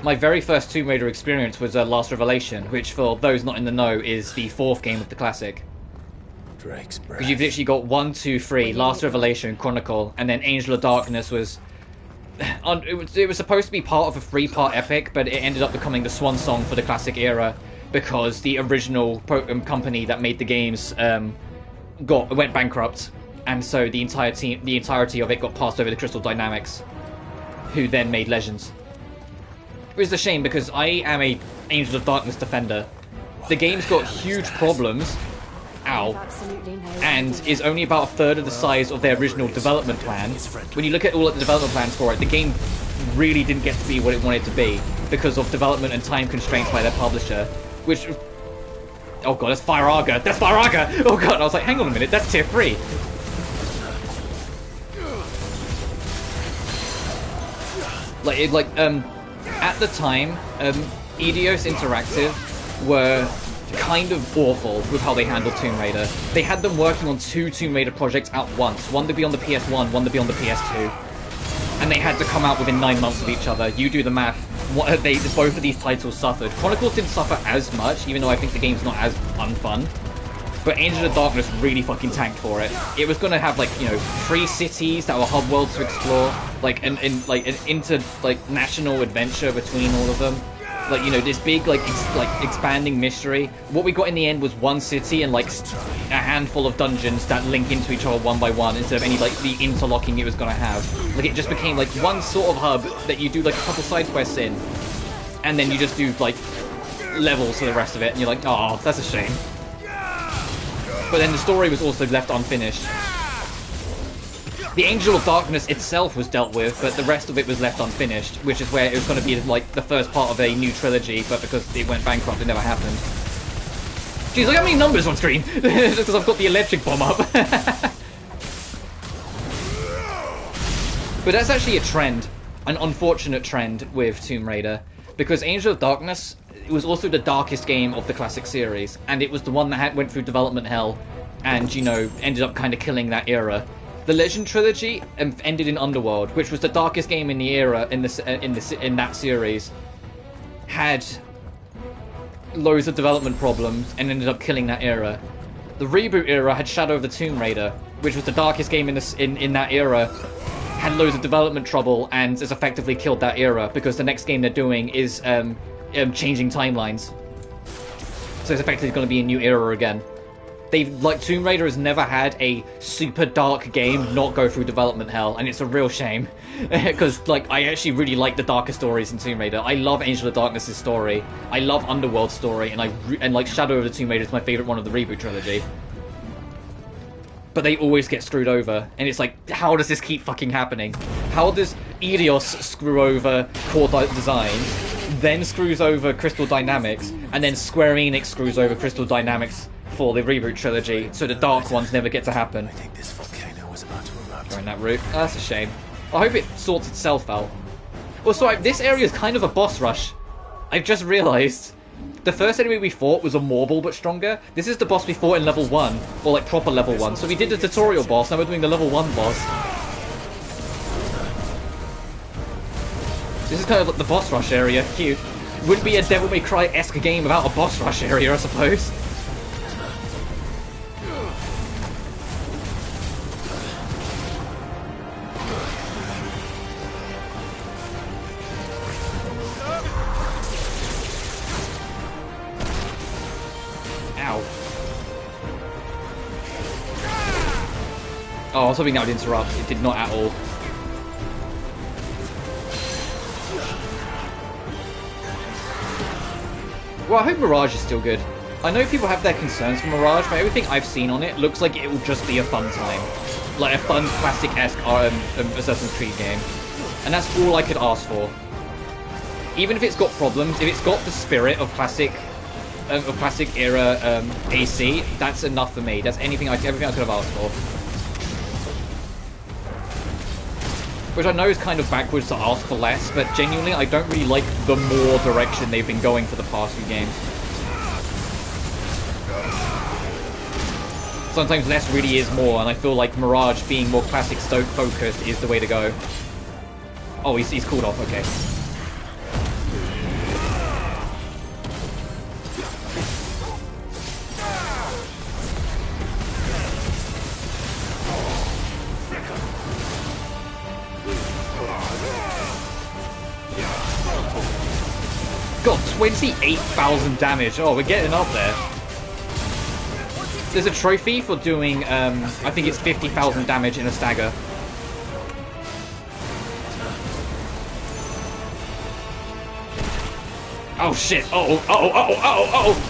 My very first Tomb Raider experience was Last Revelation, which for those not in the know is the 4th game of the classic. Drake's breath. Because you've literally got 1, 2, 3, Last Revelation, Chronicle, and then Angel of Darkness was... it was supposed to be part of a 3-part epic, but it ended up becoming the swan song for the classic era, because the original company that made the games went bankrupt, and so the entirety of it got passed over to Crystal Dynamics, who then made Legends. It was a shame because I am a Angel of Darkness defender. The game's got huge problems, and is only about a third of the size of their original development plan. When you look at all of the development plans for it, the game really didn't get to be what it wanted to be because of development and time constraints by their publisher. Which... oh god, that's Firaga! That's Firaga! Oh god, I was like, hang on a minute, that's tier 3! At the time, Eidos Interactive were kind of awful with how they handled Tomb Raider. They had them working on 2 Tomb Raider projects at once, one to be on the PS1, one to be on the PS2. And they had to come out within 9 months of each other. You do the math. Both of these titles suffered. Chronicles didn't suffer as much, even though I think the game's not as unfun. But Angel of Darkness really fucking tanked for it. It was gonna have, like, you know, 3 cities that were hub worlds to explore, like, an national adventure between all of them. Like, you know, this big, expanding mystery. What we got in the end was 1 city and, like, a handful of dungeons that link into each other one by one instead of any, like, the interlocking it was gonna have. Like, it just became, like, one sort of hub that you do, like, a couple side quests in, and then you just do, like, levels for the rest of it, and you're like, oh, that's a shame. But then the story was also left unfinished. The Angel of Darkness itself was dealt with, but the rest of it was left unfinished, which is where it was going to be like the first part of a new trilogy, but because it went bankrupt, it never happened. Jeez, look how many numbers on screen! Just because I've got the electric bomb up. But that's actually a trend, an unfortunate trend with Tomb Raider, because Angel of Darkness was also the darkest game of the classic series, and it was the one that went through development hell, and, you know, ended up kind of killing that era. The Legend trilogy ended in Underworld, which was the darkest game in the era in that series. Had loads of development problems and ended up killing that era. The reboot era had Shadow of the Tomb Raider, which was the darkest game in that era. Had loads of development trouble and has effectively killed that era because the next game they're doing is changing timelines. So it's effectively going to be a new era again. Tomb Raider has never had a super dark game not go through development hell, and it's a real shame because I actually really like the darker stories in Tomb Raider. I love Angel of Darkness' story. I love Underworld's story, and Shadow of the Tomb Raider is my favorite one of the reboot trilogy. But they always get screwed over, and it's like, how does this keep fucking happening? How does Eidos screw over Core Design, then screws over Crystal Dynamics, and then Square Enix screws over Crystal Dynamics for the reboot trilogy, so the dark ones never get to happen? I think this volcano was about to erupt. Going that route. Oh, that's a shame. I hope it sorts itself out. Also, this area is kind of a boss rush. I've just realised. The first enemy we fought was a Morble, but stronger. This is the boss we fought in level 1, or proper level 1. So we did the tutorial boss, now we're doing the level 1 boss. This is kind of like the boss rush area. Cute. Wouldn't be a Devil May Cry-esque game without a boss rush area, I suppose. Oh, I was hoping that would interrupt. It did not at all. Well, I hope Mirage is still good. I know people have their concerns for Mirage, but everything I've seen on it looks like it will just be a fun time. Like a fun, classic-esque Assassin's Creed game. And that's all I could ask for. Even if it's got problems, if it's got the spirit of classic era AC, that's enough for me. That's everything I could have asked for. Which I know is kind of backwards to ask for less, but genuinely I don't really like the more direction they've been going for the past few games. Sometimes less really is more, and I feel like Mirage being more classic Stoke focused is the way to go. Oh, he's cooled off, okay. Got 28,000 damage. Oh, we're getting up there. There's a trophy for doing, I think it's 50,000 damage in a stagger. Oh shit! Oh! Ah!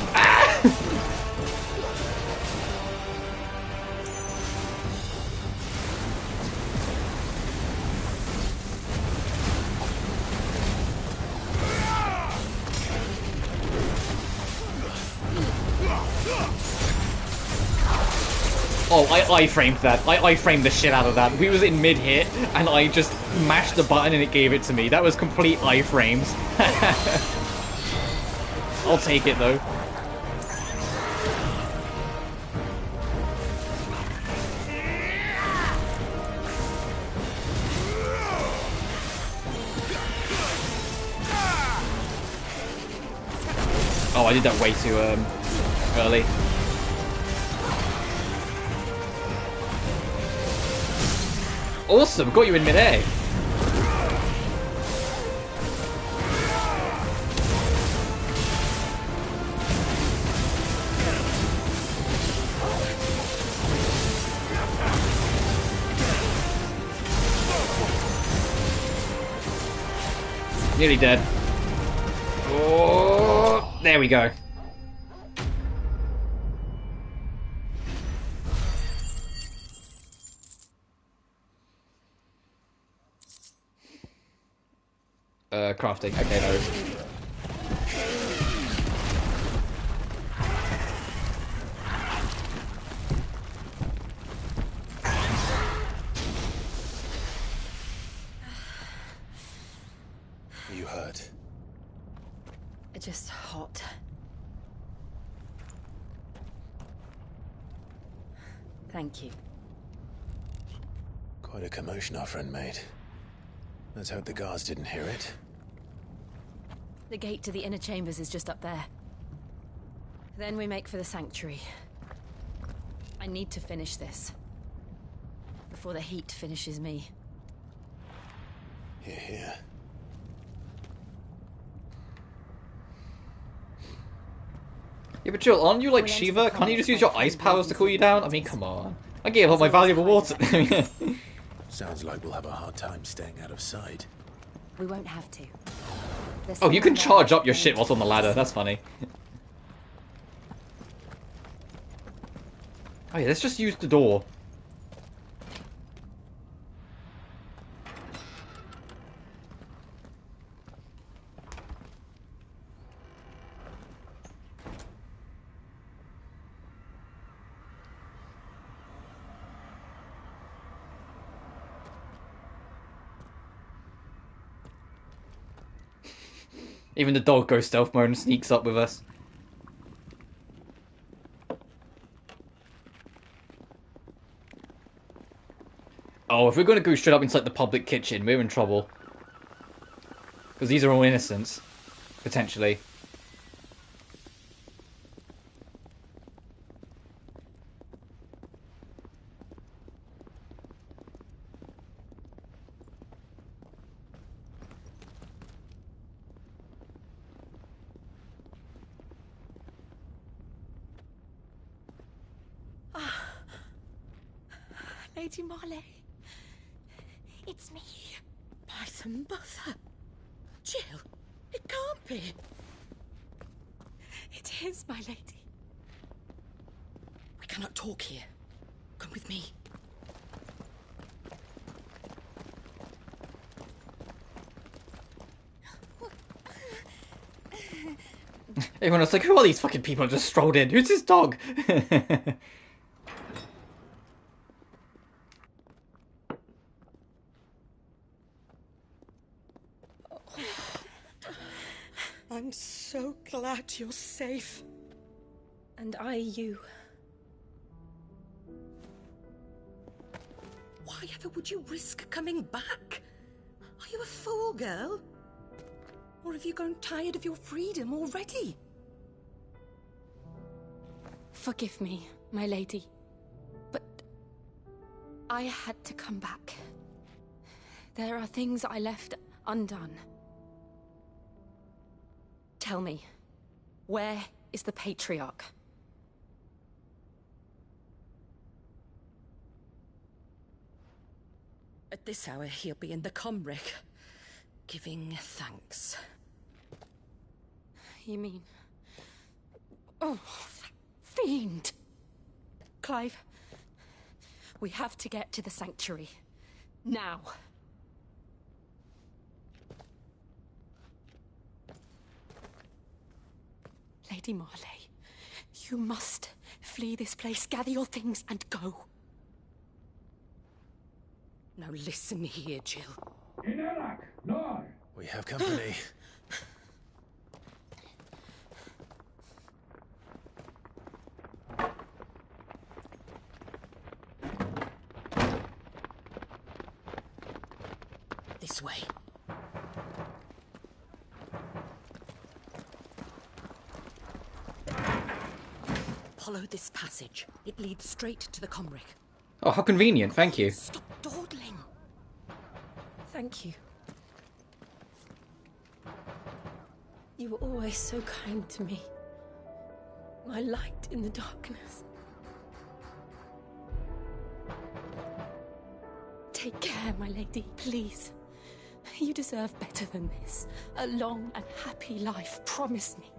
Oh, I framed that. I framed the shit out of that. We was in mid-hit, and I just mashed the button and it gave it to me. That was complete iframes. I'll take it, though. Oh, I did that way too early. Awesome, got you in mid-air. Nearly dead. Oh, there we go. Crafting. Okay, no. You hurt? Just hot. Thank you. Quite a commotion our friend made. Let's hope the guards didn't hear it. The gate to the inner chambers is just up there. Then we make for the sanctuary. I need to finish this. Before the heat finishes me. Here, here. Yeah, but Jill, aren't you like Shiva? Can't you just use your ice powers to cool you down? I mean, come on. I gave up my valuable water. Sounds like we'll have a hard time staying out of sight. We won't have to. Oh, you can charge up your shit whilst on the ladder. That's funny. Oh yeah, let's just use the door. Even the dog goes stealth mode and sneaks up with us. Oh, if we're going to go straight up inside the public kitchen, we're in trouble. Because these are all innocents. Potentially. Lady Marley. It's me. By the mother. Jill, it can't be. It is, my lady. We cannot talk here. Come with me. Everyone was like, who are these fucking people just strolled in? Who's this dog? I'm so glad you're safe. And you. Why ever would you risk coming back? Are you a fool, girl? Or have you grown tired of your freedom already? Forgive me, my lady. But I had to come back. There are things I left undone. Tell me, where is the Patriarch? At this hour, he'll be in the Comric, giving thanks. You mean... Oh, that fiend! Clive, we have to get to the sanctuary. Now. Lady Marley, you must flee this place, gather your things, and go. Now listen here, Jill. We have company. This way. Follow this passage. It leads straight to the Comric. Oh, how convenient. Thank you. Stop dawdling. Thank you. You were always so kind to me. My light in the darkness. Take care, my lady, please. You deserve better than this. A long and happy life, promise me.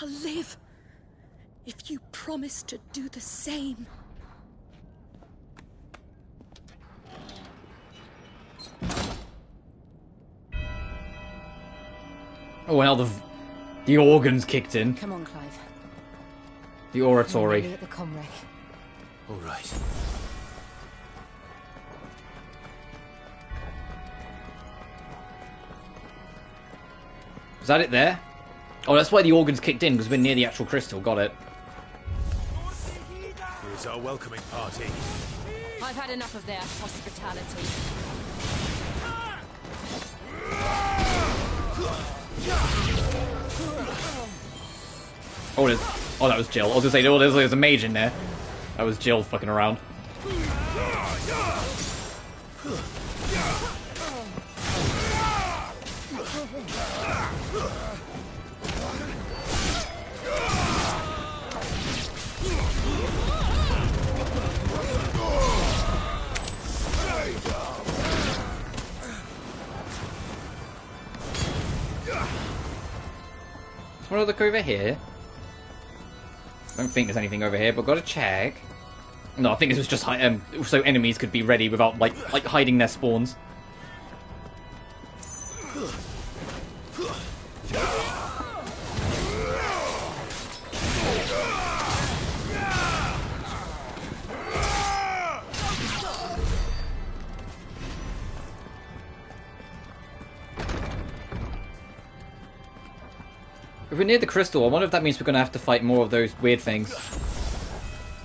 I'll live if you promise to do the same. Oh, well, the organs kicked in. Come on, Clive. The oratory. We're at the Comric. All right. Is that it there? Oh, that's why the organs kicked in, because we're near the actual crystal. Got it. Here's our welcoming party. I've had enough of their hospitality. Oh, that was Jill. I was gonna say, oh, there's a mage in there. That was Jill fucking around. What other over here? I don't think there's anything over here, but gotta check. No, I think this was just so enemies could be ready without like hiding their spawns. If we're near the crystal, I wonder if that means we're going to have to fight more of those weird things.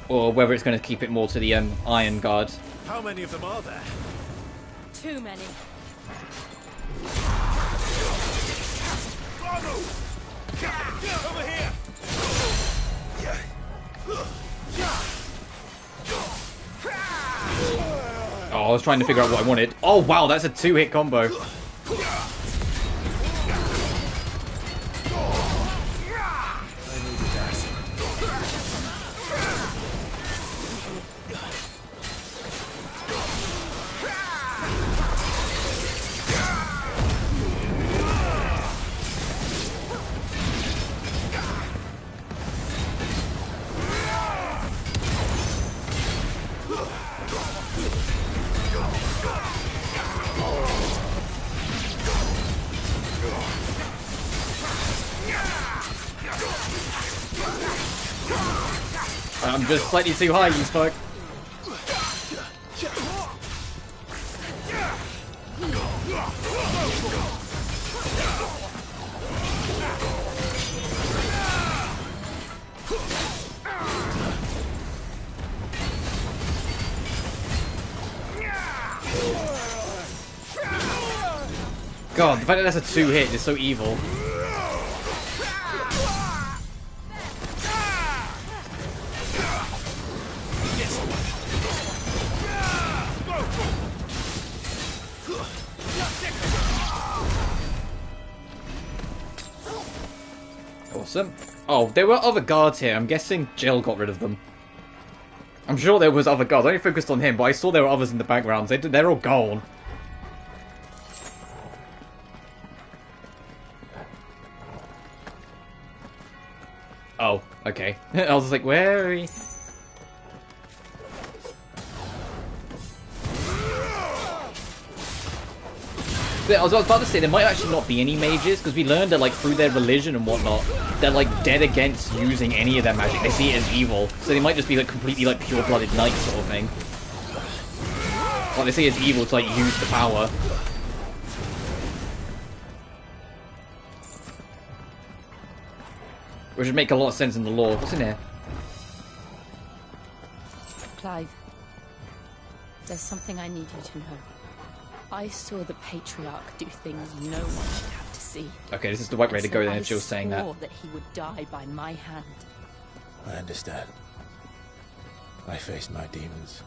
Or whether it's going to keep it more to the iron guards. How many of them are there? Too many. Over here! Oh, I was trying to figure out what I wanted. Oh wow, that's a 2-hit combo. I'm just slightly too high, you fuck. God, the fact that that's a 2-hit is so evil. Awesome. Oh, there were other guards here. I'm guessing Jill got rid of them. I'm sure there was other guards. I only focused on him, but I saw there were others in the background. They're all gone. Oh, okay. I was like, where are we? I was about to say, there might actually not be any mages, because we learned that, like, through their religion and whatnot, they're, like, dead against using any of their magic. They see it as evil. So they might just be, like, completely, like, pure-blooded knights sort of thing. Like, they see it as evil to, like, use the power. Which would make a lot of sense in the lore. What's in here? Clive, there's something I need you to know. I saw the Patriarch do things no one should have to see. Okay, this is the right way to go then if Jill's saying that. that he would die by my hand. I understand. I faced my demons.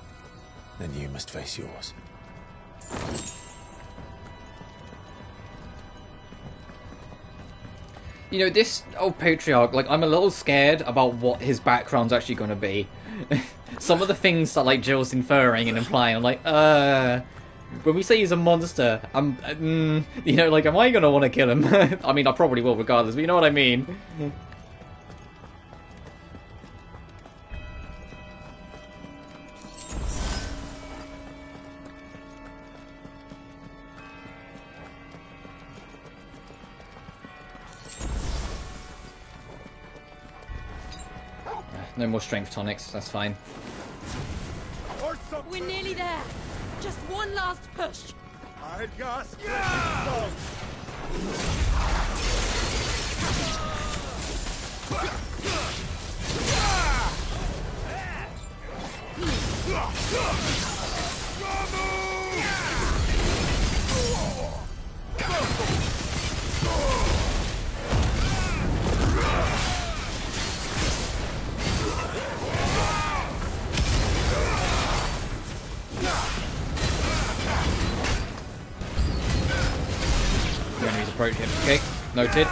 Then you must face yours. You know, this old Patriarch, like, I'm a little scared about what his background's actually going to be. Some of the things that, like, Jill's inferring and implying, I'm like, when we say he's a monster, you know, like, am I going to want to kill him? I mean, I probably will regardless, but you know what I mean? No more strength tonics, that's fine. We're nearly there. Just one last push. The enemy's approaching. Okay, noted.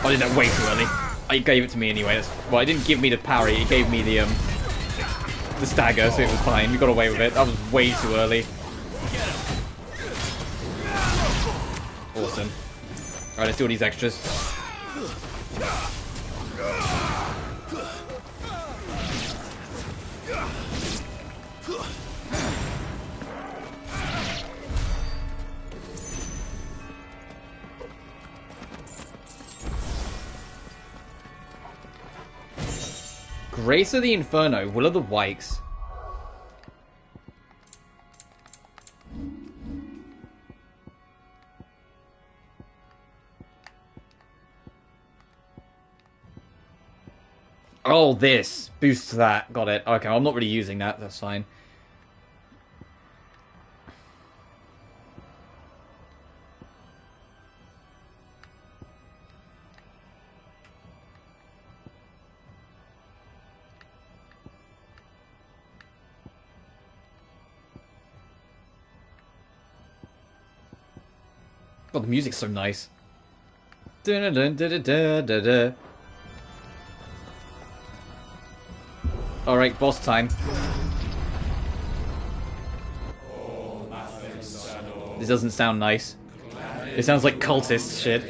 I did that way too early. He gave it to me anyway. Well, it didn't give me the parry. It gave me the stagger, so it was fine. We got away with it. That was way too early. Awesome. Alright, let's do all these extras. Grace of the Inferno, Will of the Wikes. Oh, this boosts that. Got it. Okay, I'm not really using that. That's fine. God, the music's so nice. Dun dun dun dun dun dun dun. Alright, boss time. This doesn't sound nice. It sounds like cultist shit.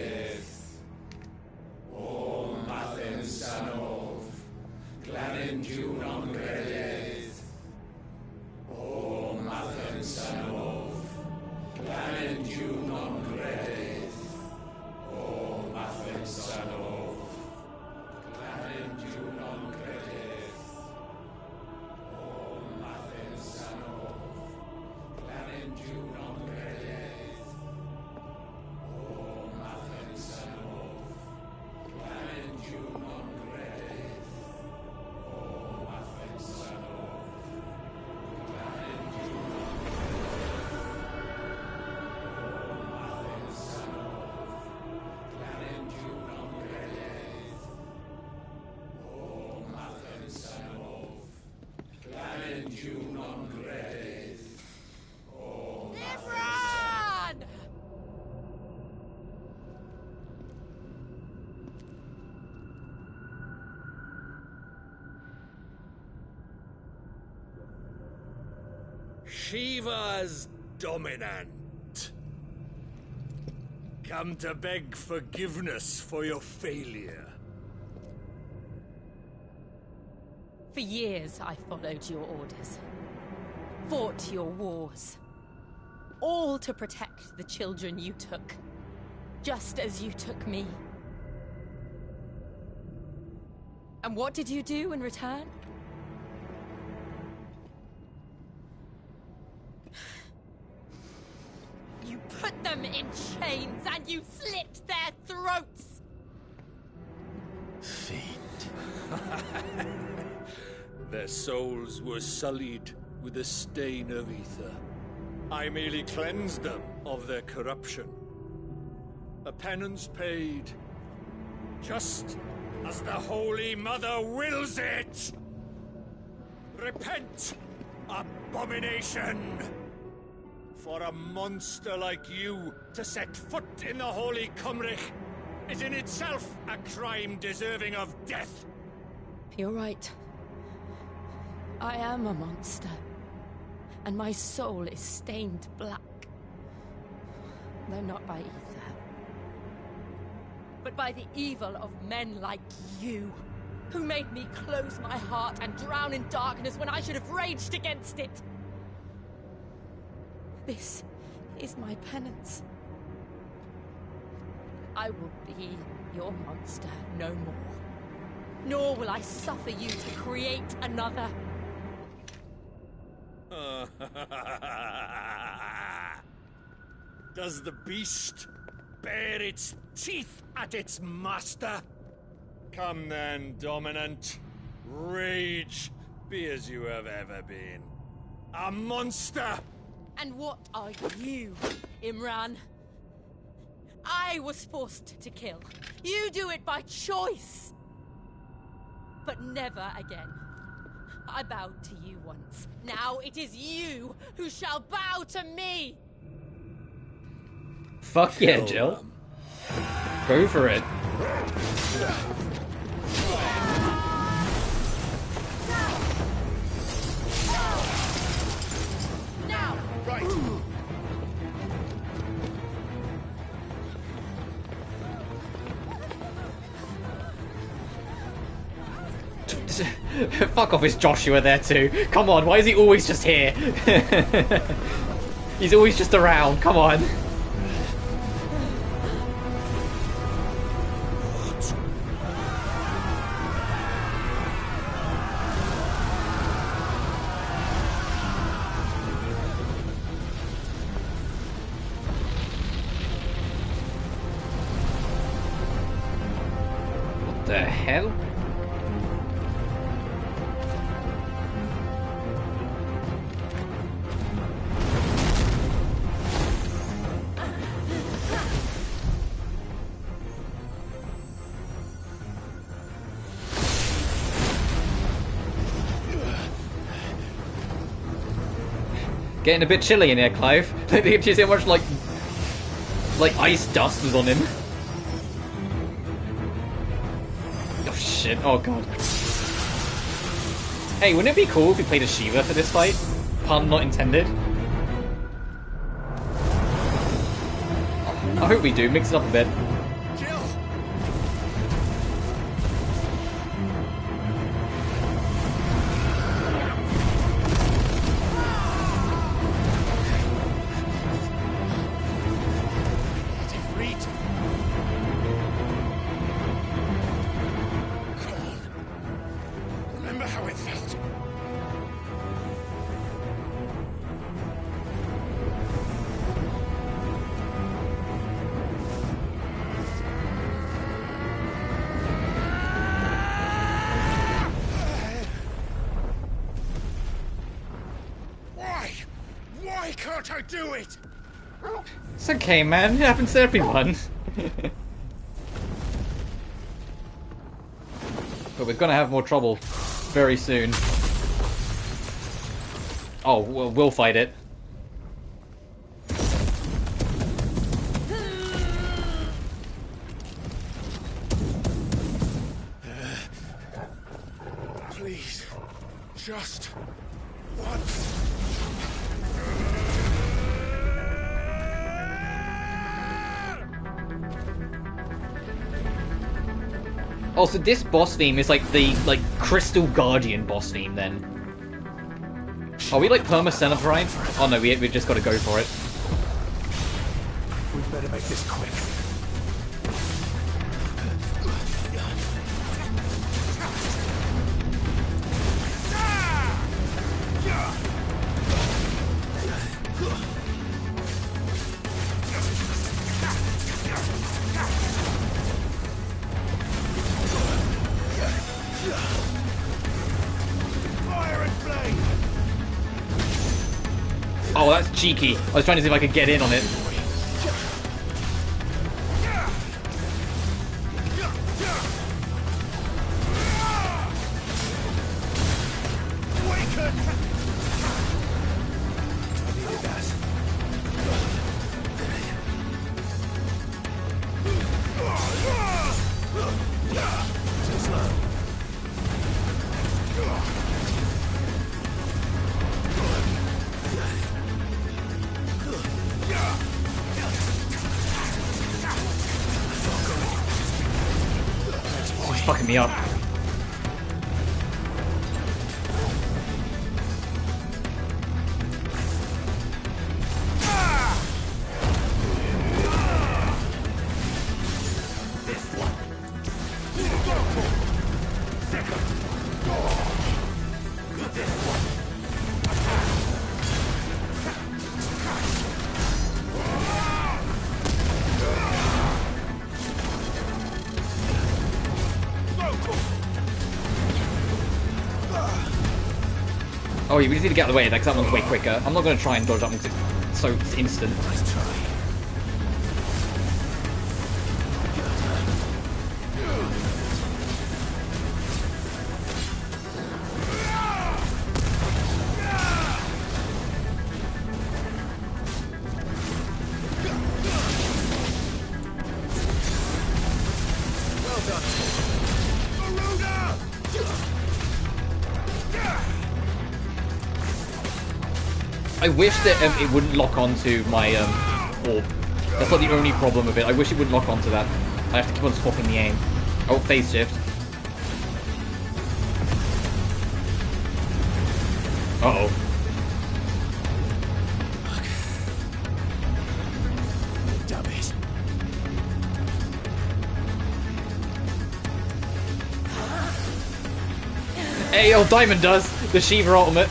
Shiva's dominant. Come to beg forgiveness for your failure. For years, I followed your orders. Fought your wars. All to protect the children you took. Just as you took me. And what did you do in return? You put them in chains and you slit their throats! Fiend. Their souls were sullied with a stain of ether. I merely cleansed them of their corruption. A penance paid, just as the Holy Mother wills it! Repent, abomination! For a monster like you to set foot in the Holy Cymric is in itself a crime deserving of death. You're right. I am a monster. And my soul is stained black. Though not by ether. But by the evil of men like you, who made me close my heart and drown in darkness when I should have raged against it. This is my penance. I will be your monster no more. Nor will I suffer you to create another. Does the beast bare its teeth at its master? Come then, Dominant. Rage, be as you have ever been. A monster! And what are you, Imran? I was forced to kill. You do it by choice. But never again. I bowed to you once. Now it is you who shall bow to me! Fuck yeah, Jill. Go for it. Now! Right. Fuck off, it's Joshua there too. Come on, why is he always just here? He's always just around, come on. What the hell? Getting a bit chilly in here, Clive. Did you see how much like ice dust was on him? Oh shit! Oh god. Hey, wouldn't it be cool if we played a Shiva for this fight? Pun not intended. I hope we do. Mix it up a bit. Why can't I do it? It's okay, man. It happens to everyone. But we're gonna have more trouble very soon. Oh, we'll fight it. Please, just once. Also, this boss theme is like the Crystal Guardian boss theme. Then are we like perma Celebrite? Oh no, we've just got to go for it. We'd better make this quick. Oh, that's cheeky. I was trying to see if I could get in on it. It's fucking me up. Oh, we just need to get out of the way, because that one's way quicker. I'm not going to try and dodge that one because it's instant. Let's try. I wish that it wouldn't lock onto my orb. That's not the only problem with it. I wish it wouldn't lock onto that. I have to keep on swapping the aim. Oh, phase shift. Uh-oh. Damn it. Hey, old Diamond does! The Shiva ultimate.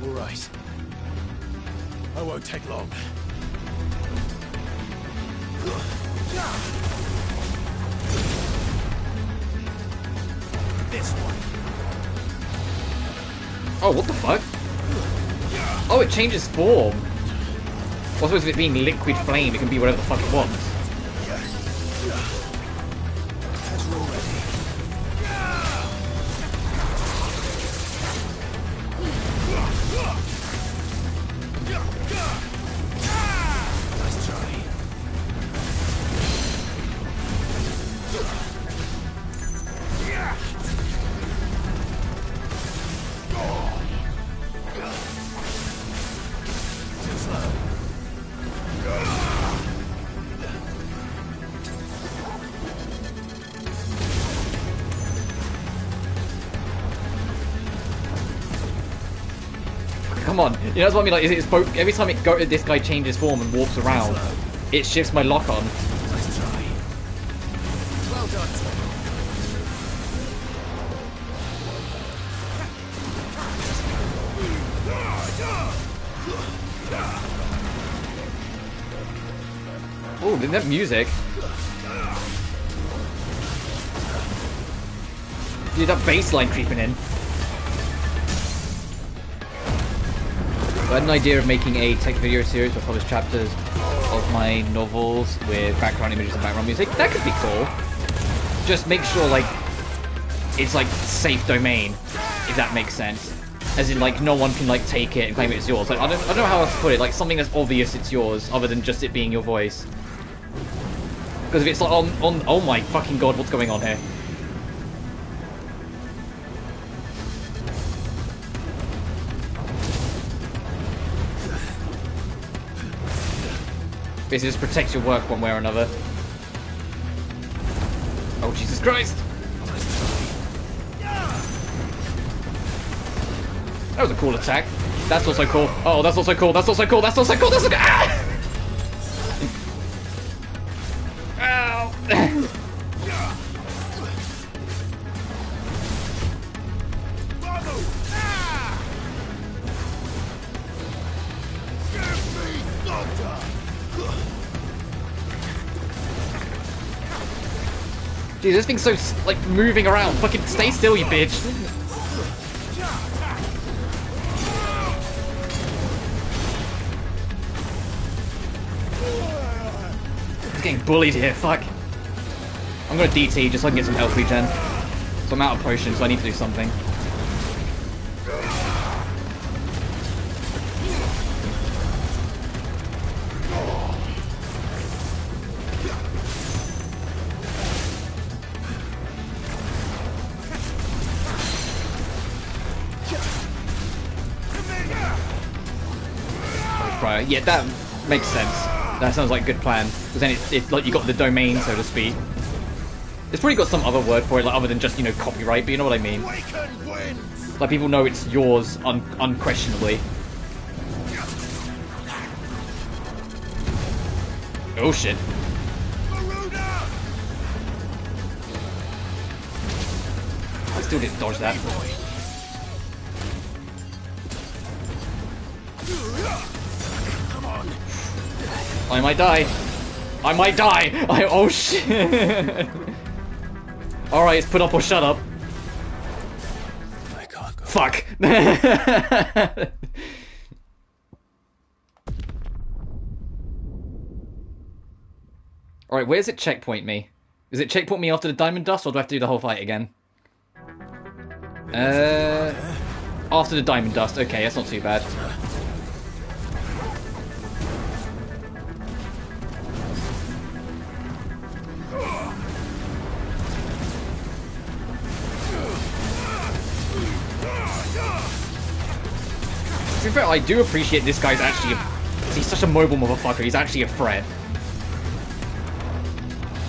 All right. I won't take long. This one. Oh, what the fuck? Oh, it changes form. Well, I suppose with it being liquid flame, it can be whatever the fuck it wants. As we're ready. Nice try. Too slow. Come on, you know that's what I mean. Like, it's both, every time this guy changes form and walks around, it shifts my lock on. Nice try. Well done. Oh, didn't have music. Dude, that bass line creeping in. I had an idea of making a tech video series for published chapters of my novels with background images and background music. That could be cool. Just make sure, like, it's like safe domain, if that makes sense. As in, like, no one can like take it and claim it's yours. Like, I don't know how else to put it. Like, something that's obvious it's yours, other than just it being your voice. Because if it's like on oh my fucking god, what's going on here? Basically just protect your work one way or another. Oh Jesus Christ! That was a cool attack. That's also cool. Oh, that's also cool. That's also cool. That's also cool. That's also cool. Ah! Ow! Jeez, this thing's so, like, moving around. Fucking stay still, you bitch. I'm getting bullied here, fuck. I'm gonna DT just so I can get some health regen. So I'm out of potions, so I need to do something. Right, yeah, that makes sense. That sounds like a good plan. Because then it's like you got the domain, so to speak. It's probably got some other word for it, like other than just, you know, copyright, but you know what I mean. Like people know it's yours unquestionably. Oh shit. I still didn't dodge that. I might die. I might die! Oh shit! Alright, it's put up or shut up. I can't go. Fuck! Alright, where's it checkpoint me? Is it checkpoint me after the diamond dust, or do I have to do the whole fight again? After the diamond dust. Okay, that's not too bad. To be fair, I do appreciate this guy's actually he's such a mobile motherfucker, he's actually a threat.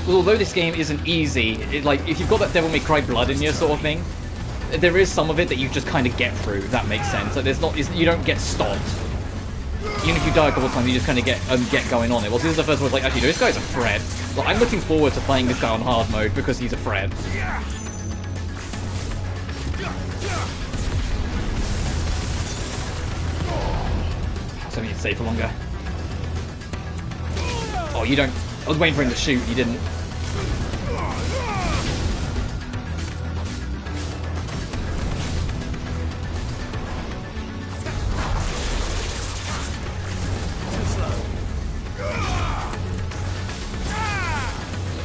Although this game isn't easy, like, if you've got that Devil May Cry blood in you sort of thing, there is some of it that you just kind of get through, if that makes sense. Like, you don't get stopped. Even if you die a couple of times, you just kind of get going on it. Well, this is the first one, like, actually, no, this guy's a threat. Like, I'm looking forward to playing this guy on hard mode because he's a threat. So I need to stay for longer. Oh, you don't... I was waiting for him to shoot, you didn't.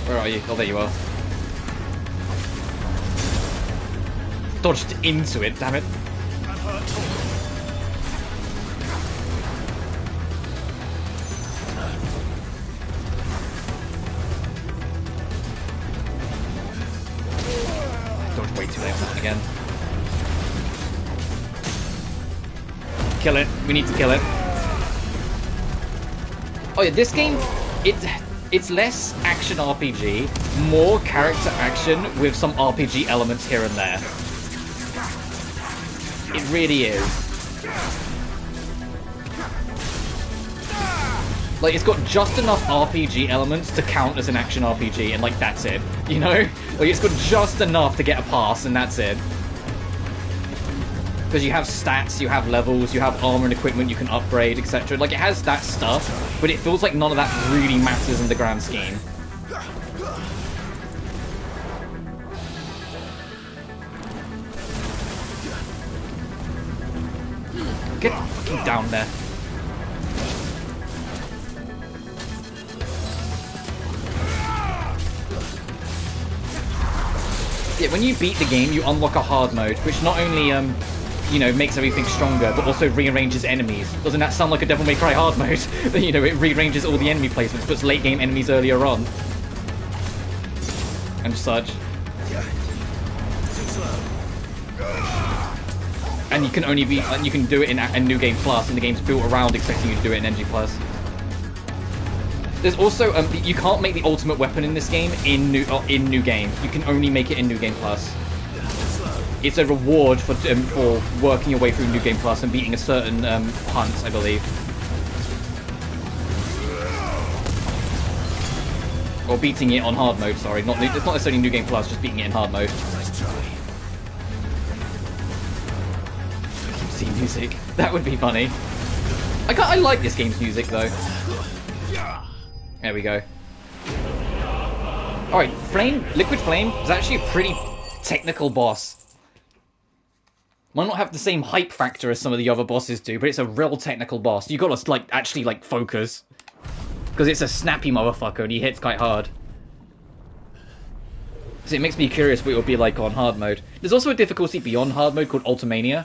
Where are you? Oh, there you are. Dodged into it, damn it. Dodged way too late on that one again. Kill it. We need to kill it. Oh yeah, this game, it's less action RPG, more character action with some RPG elements here and there. It really is. Like, it's got just enough RPG elements to count as an action RPG, and like, that's it. You know? Like, it's got just enough to get a pass, and that's it. Because you have stats, you have levels, you have armor and equipment you can upgrade, etc. Like, it has that stuff, but it feels like none of that really matters in the grand scheme. Get fucking down there. Yeah, when you beat the game, you unlock a hard mode, which not only, you know, makes everything stronger, but also rearranges enemies. Doesn't that sound like a Devil May Cry hard mode? You know, it rearranges all the enemy placements, puts late game enemies earlier on. And such. And you can only be, you can do it in New Game Plus, and the game's built around expecting you to do it in NG Plus. There's also, you can't make the ultimate weapon in this game in New Game. You can only make it in New Game Plus. It's a reward for working your way through New Game Plus and beating a certain hunt, I believe. Or beating it on hard mode, sorry. It's not necessarily New Game Plus, just beating it in hard mode. See music. That would be funny. I like this game's music, though. There we go. Alright, Liquid Flame is actually a pretty technical boss. Might not have the same hype factor as some of the other bosses do, but it's a real technical boss. You gotta, like, actually, like, focus. Because it's a snappy motherfucker and he hits quite hard. So it makes me curious what it will be like on hard mode. There's also a difficulty beyond hard mode called Ultimania,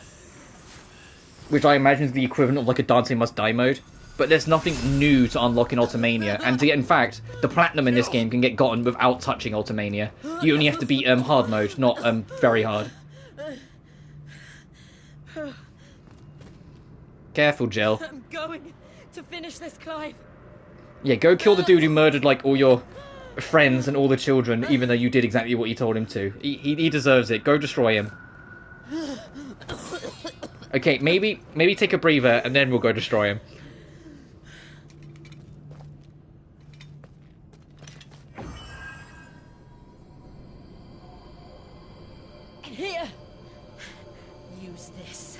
which I imagine is the equivalent of, like, a Dante Must Die mode. But there's nothing new to unlock in Ultimania, and to get, in fact, the platinum in this game can get gotten without touching Ultimania. You only have to beat hard mode, not very hard. Careful, Jill. I'm going to finish this climb. Yeah, go kill the dude who murdered, like, all your friends and all the children, even though you did exactly what you told him to. He deserves it. Go destroy him. Okay, maybe take a breather, and then we'll go destroy him. Here. Use this.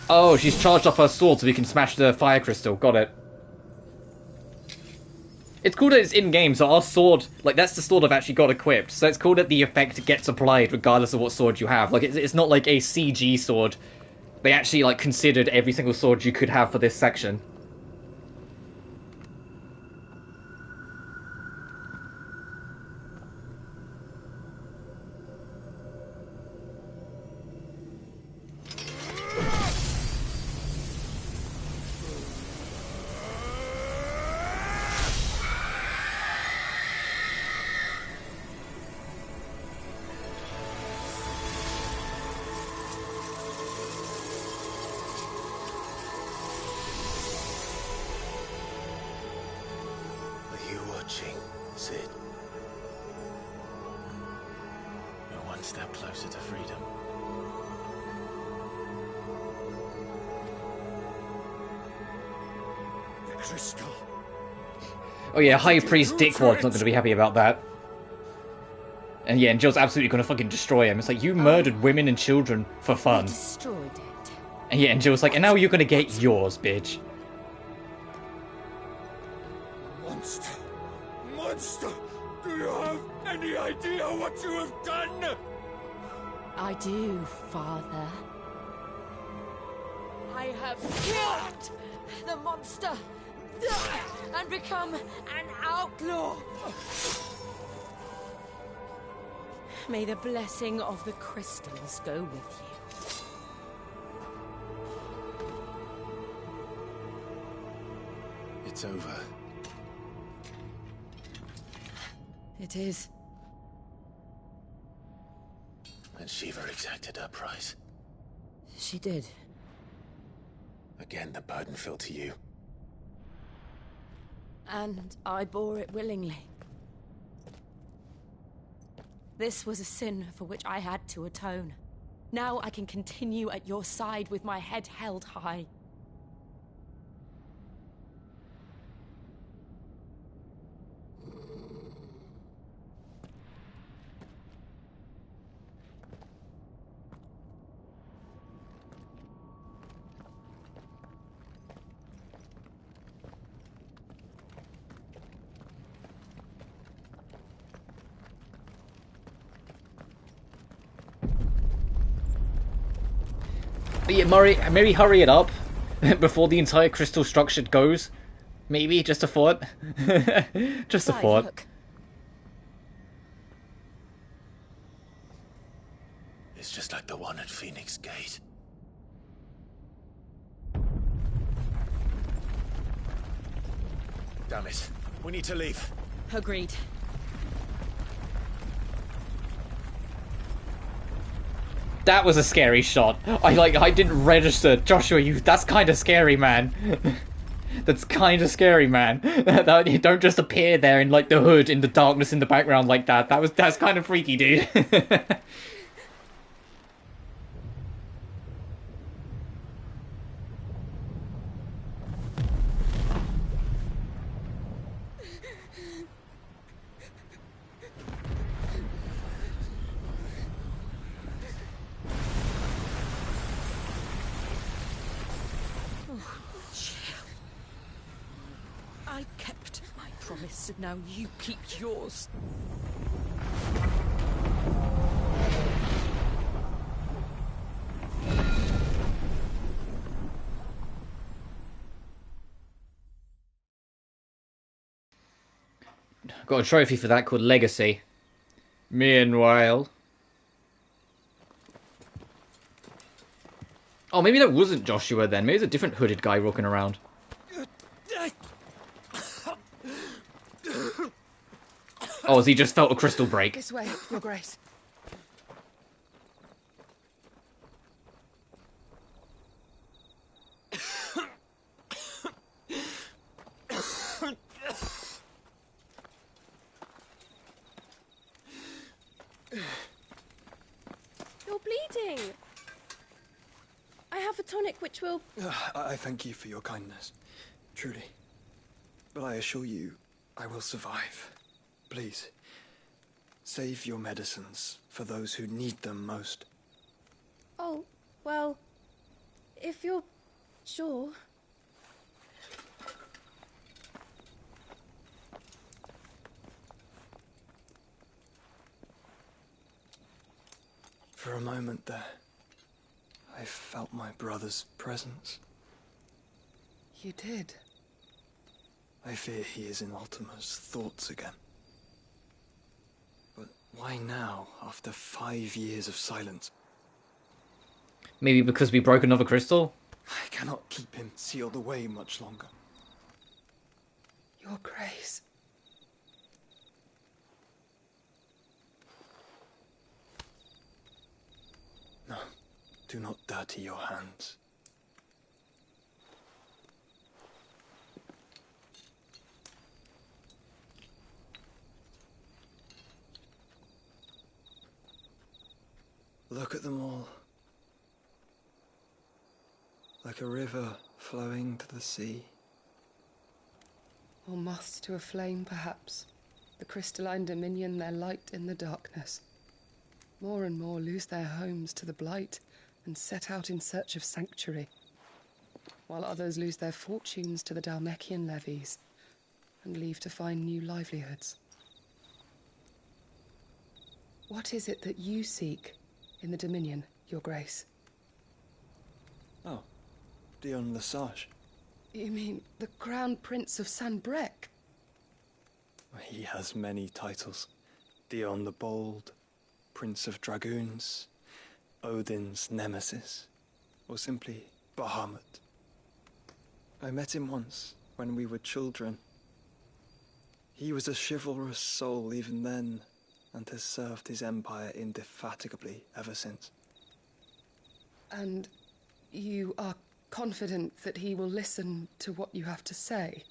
Oh, she's charged up her sword so we can smash the fire crystal. Got it. It's cool that it's in-game, so our sword, like, that's the sword I've actually got equipped. So it's cool that the effect gets applied regardless of what sword you have. Like, it's not like a CG sword. They actually, like, considered every single sword you could have for this section. Are you watching, Sid? You're one step closer to freedom. The crystal. Oh yeah, High Priest Dickwad's not going to be happy about that. And yeah, and Jill's absolutely going to fucking destroy him. It's like, you murdered women and children for fun. They destroyed it. And yeah, and Jill's like, and now you're going to get yours, bitch. Monster! Monster! Do you have any idea what you have done? I do, Father. I have killed the monster and become an outlaw. May the blessing of the crystals go with you. It's over. It is. And Shiva exacted her price. She did. Again, the burden fell to you. And I bore it willingly. This was a sin for which I had to atone. Now I can continue at your side with my head held high. But yeah, maybe hurry it up before the entire crystal structure goes. Maybe, just a thought. Just a thought. Look. It's just like the one at Phoenix Gate. Damn it. We need to leave. Agreed. That was a scary shot. I didn't register. Joshua, that's kind of scary, man. That's kind of scary, man. You don't just appear there in like the hood in the darkness in the background like that. That's kind of freaky, dude. I kept my promise, and now you keep yours. Got a trophy for that called Legacy. Meanwhile... Oh, maybe that wasn't Joshua then. Maybe it's a different hooded guy walking around. Oh, has he just felt a crystal break? This way, Your Grace. You're bleeding. I have a tonic which will... I thank you for your kindness, truly. But I assure you, I will survive. Please, save your medicines for those who need them most. Oh, well... If you're sure. For a moment there, I felt my brother's presence. You did? I fear he is in Ultima's thoughts again. But why now, after 5 years of silence? Maybe because we broke another crystal? I cannot keep him sealed away much longer. Your Grace. No, do not dirty your hands. Look at them all. Like a river flowing to the sea. Or moths to a flame, perhaps. The crystalline dominion, their light in the darkness. More and more lose their homes to the blight and set out in search of sanctuary, while others lose their fortunes to the Dalmekian levies and leave to find new livelihoods. What is it that you seek in the Dominion, Your Grace? Oh, Dion Lesage. You mean the Crown Prince of Sanbrec? He has many titles. Dion the Bold, Prince of Dragoons, Odin's Nemesis, or simply Bahamut. I met him once, when we were children. He was a chivalrous soul even then, and has served his empire indefatigably ever since. And you are confident that he will listen to what you have to say?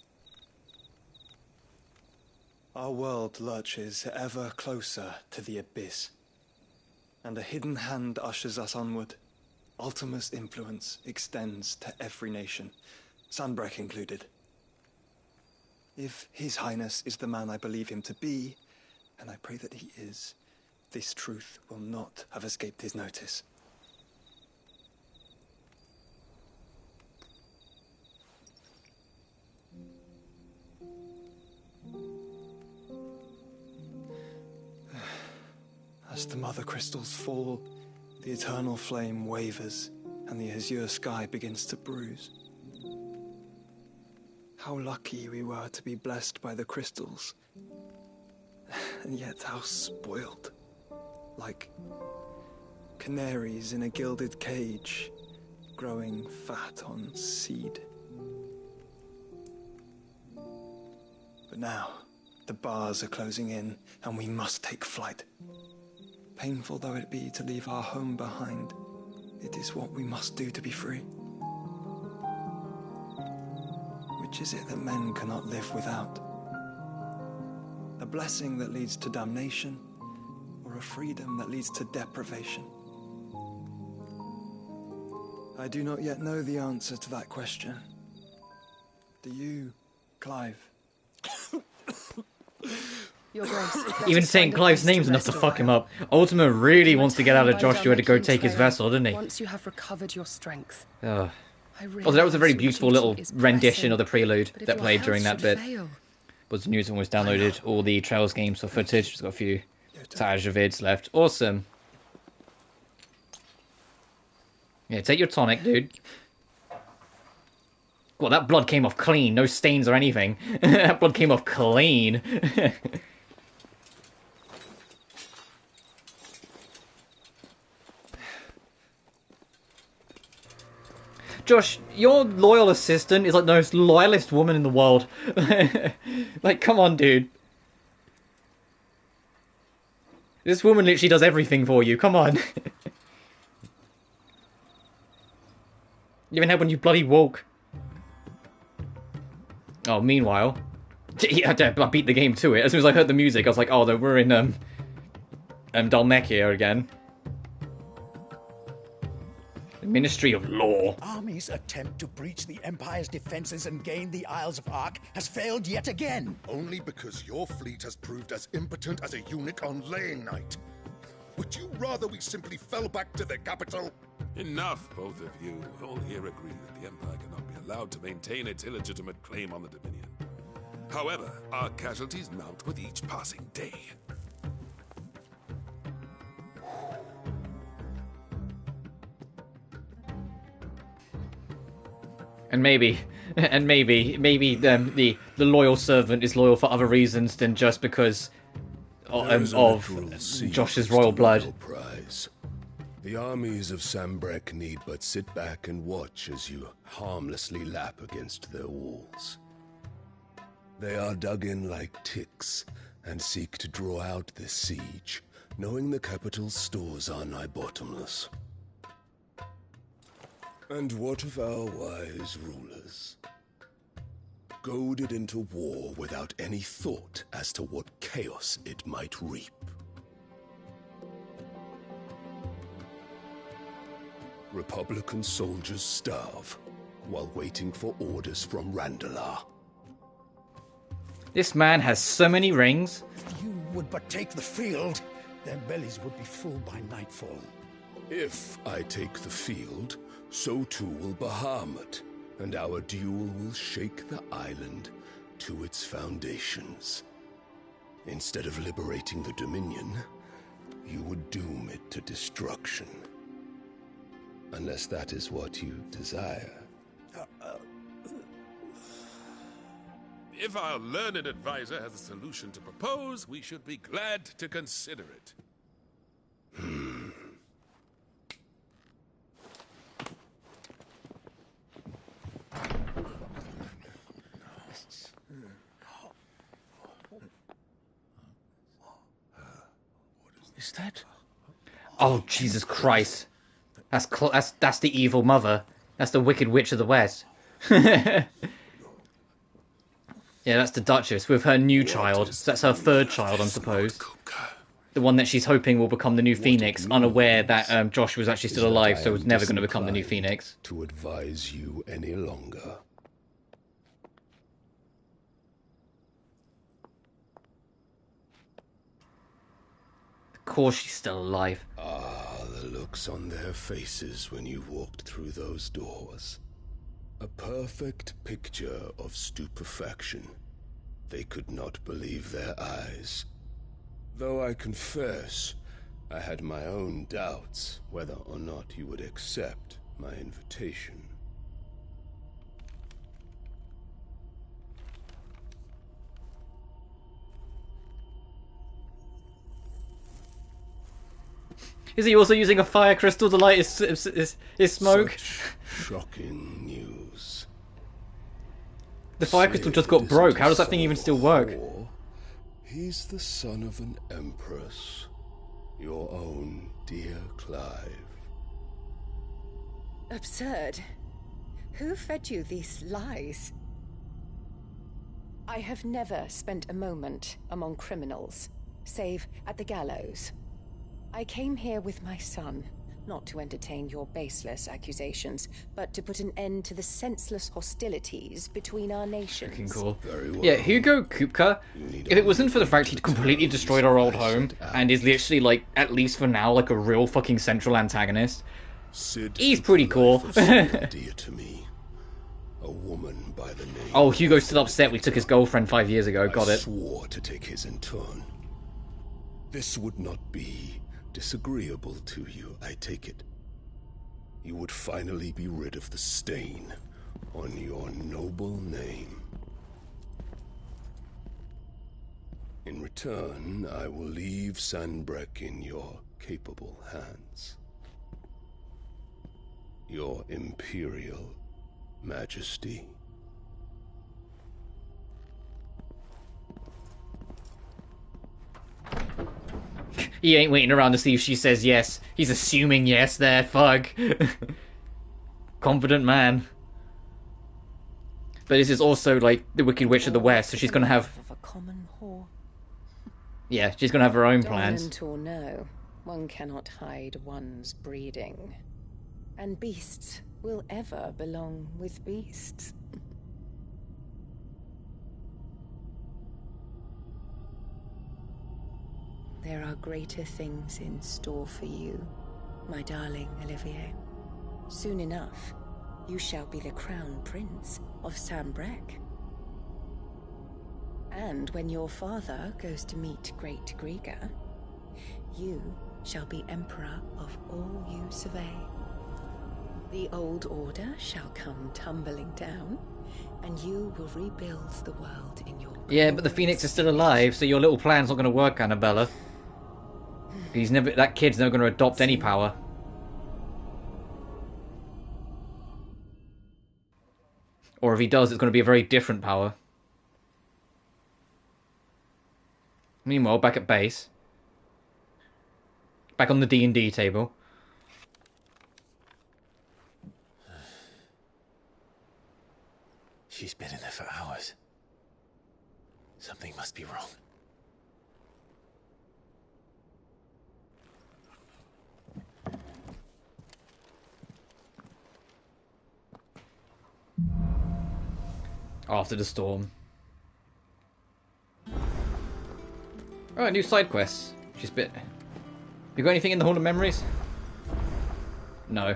Our world lurches ever closer to the abyss, and a hidden hand ushers us onward. Ultima's influence extends to every nation, Sanbrec included. If His Highness is the man I believe him to be, and I pray that he is, this truth will not have escaped his notice. As the mother crystals fall, the eternal flame wavers, and the azure sky begins to bruise. How lucky we were to be blessed by the crystals, and yet how spoiled. Like canaries in a gilded cage, growing fat on seed. But now, the bars are closing in, and we must take flight. Painful though it be to leave our home behind, it is what we must do to be free. Which is it that men cannot live without? A blessing that leads to damnation, or a freedom that leads to deprivation? I do not yet know the answer to that question. Do you, Clive? Your Grace. Even saying Clive's name's enough to fuck him up. Ultima really wants to get out of Joshua to go take his vessel, doesn't he? Once you have recovered your strength. Ugh. Although that was a very beautiful little rendition of the prelude that played during that bit. Was the news almost downloaded all the Trails games for footage. Just got a few Taj vids left. Awesome. Yeah, take your tonic, dude. Well, that blood came off clean. No stains or anything. That blood came off clean. Josh, your loyal assistant is like the most loyalist woman in the world. Like, come on, dude. This woman literally does everything for you. Come on. Even help when you bloody walk. Oh, meanwhile... Yeah, I beat the game to it. As soon as I heard the music, I was like, oh, we're in, Dalmekia again. Ministry of Law. Army's attempt to breach the Empire's defenses and gain the Isles of Ark has failed yet again. Only because your fleet has proved as impotent as a eunuch on laying night. Would you rather we simply fell back to the capital? Enough, both of you. All here agree that the Empire cannot be allowed to maintain its illegitimate claim on the Dominion. However, our casualties mount with each passing day. And maybe the loyal servant is loyal for other reasons than just because of Josh's royal blood. Prize. The armies of Sambrek need but sit back and watch as you harmlessly lap against their walls. They are dug in like ticks and seek to draw out this siege, knowing the capital's stores are nigh bottomless. And what of our wise rulers? Goaded into war without any thought as to what chaos it might reap. Republican soldiers starve while waiting for orders from Randalar. This man has so many rings. If you would but take the field, their bellies would be full by nightfall. If I take the field, so too will Bahamut, and our duel will shake the island to its foundations. Instead of liberating the Dominion, you would doom it to destruction. Unless that is what you desire. If our learned advisor has a solution to propose, we should be glad to consider it. Is that? Oh, Jesus Christ. That's the evil mother. That's the Wicked Witch of the West. Yeah, that's the Duchess with her new child. So that's her third child, I suppose. The one that she's hoping will become the new Phoenix, unaware that Josh was actually still alive, so was never going to become the new Phoenix. To advise you any longer. Of course she's still alive. Ah, the looks on their faces when you walked through those doors. A perfect picture of stupefaction. They could not believe their eyes. Though I confess, I had my own doubts whether or not you would accept my invitation. Is he also using a fire crystal to light his smoke? Such shocking news. The fire crystal just got broke. How does that thing even still work? He's the son of an empress. Your own dear Clive. Absurd. Who fed you these lies? I have never spent a moment among criminals, save at the gallows. I came here with my son, not to entertain your baseless accusations, but to put an end to the senseless hostilities between our nations. Fucking cool. Very well. Yeah, Hugo Kupka, if it wasn't for the fact he'd completely destroyed our old home, and is literally, like, at least for now, like a real fucking central antagonist, he's pretty cool. Dear to me, a woman by the name. Oh, Hugo's still upset we took his girlfriend 5 years ago, got I it. swore to take his in turn. This would not be disagreeable to you, I take it. You would finally be rid of the stain on your noble name. In return, I will leave Sanbrek in your capable hands. Your Imperial Majesty. He ain't waiting around to see if she says yes. He's assuming yes there, fuck. Confident man. But this is also, like, the Wicked Witch of the West, so she's gonna have... A common whore. Yeah, she's gonna have her own plans. Dominant or no, one cannot hide one's breeding. And beasts will ever belong with beasts. There are greater things in store for you, my darling Olivier. Soon enough, you shall be the crown prince of Sambrek. And when your father goes to meet Great Grieger, you shall be emperor of all you survey. The old order shall come tumbling down, and you will rebuild the world in your... Yeah, but the Phoenix is still alive, so your little plan's not going to work, Annabella. That kid's never going to adopt any power. Or if he does, it's going to be a very different power. Meanwhile, back at base. Back on the D&D table. She's been in there for hours. Something must be wrong. After the storm. Oh, new side quests. She's bit. You got anything in the Hall of Memories? No.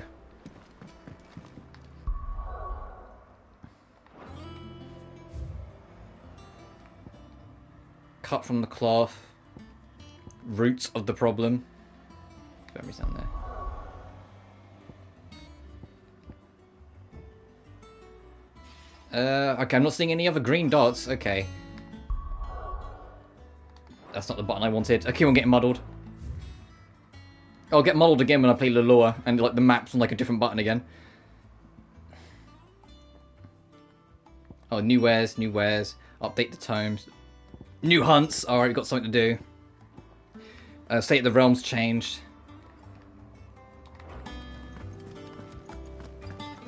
Cut from the cloth. Roots of the problem. Memories down there. Okay, I'm not seeing any other green dots. Okay. That's not the button I wanted. I keep on getting muddled. I'll get muddled again when I play Lelua, and like the map's on like a different button again. Oh, new wares, new wares. Update the tomes. New hunts. Alright, we've got something to do. State of the Realm's changed.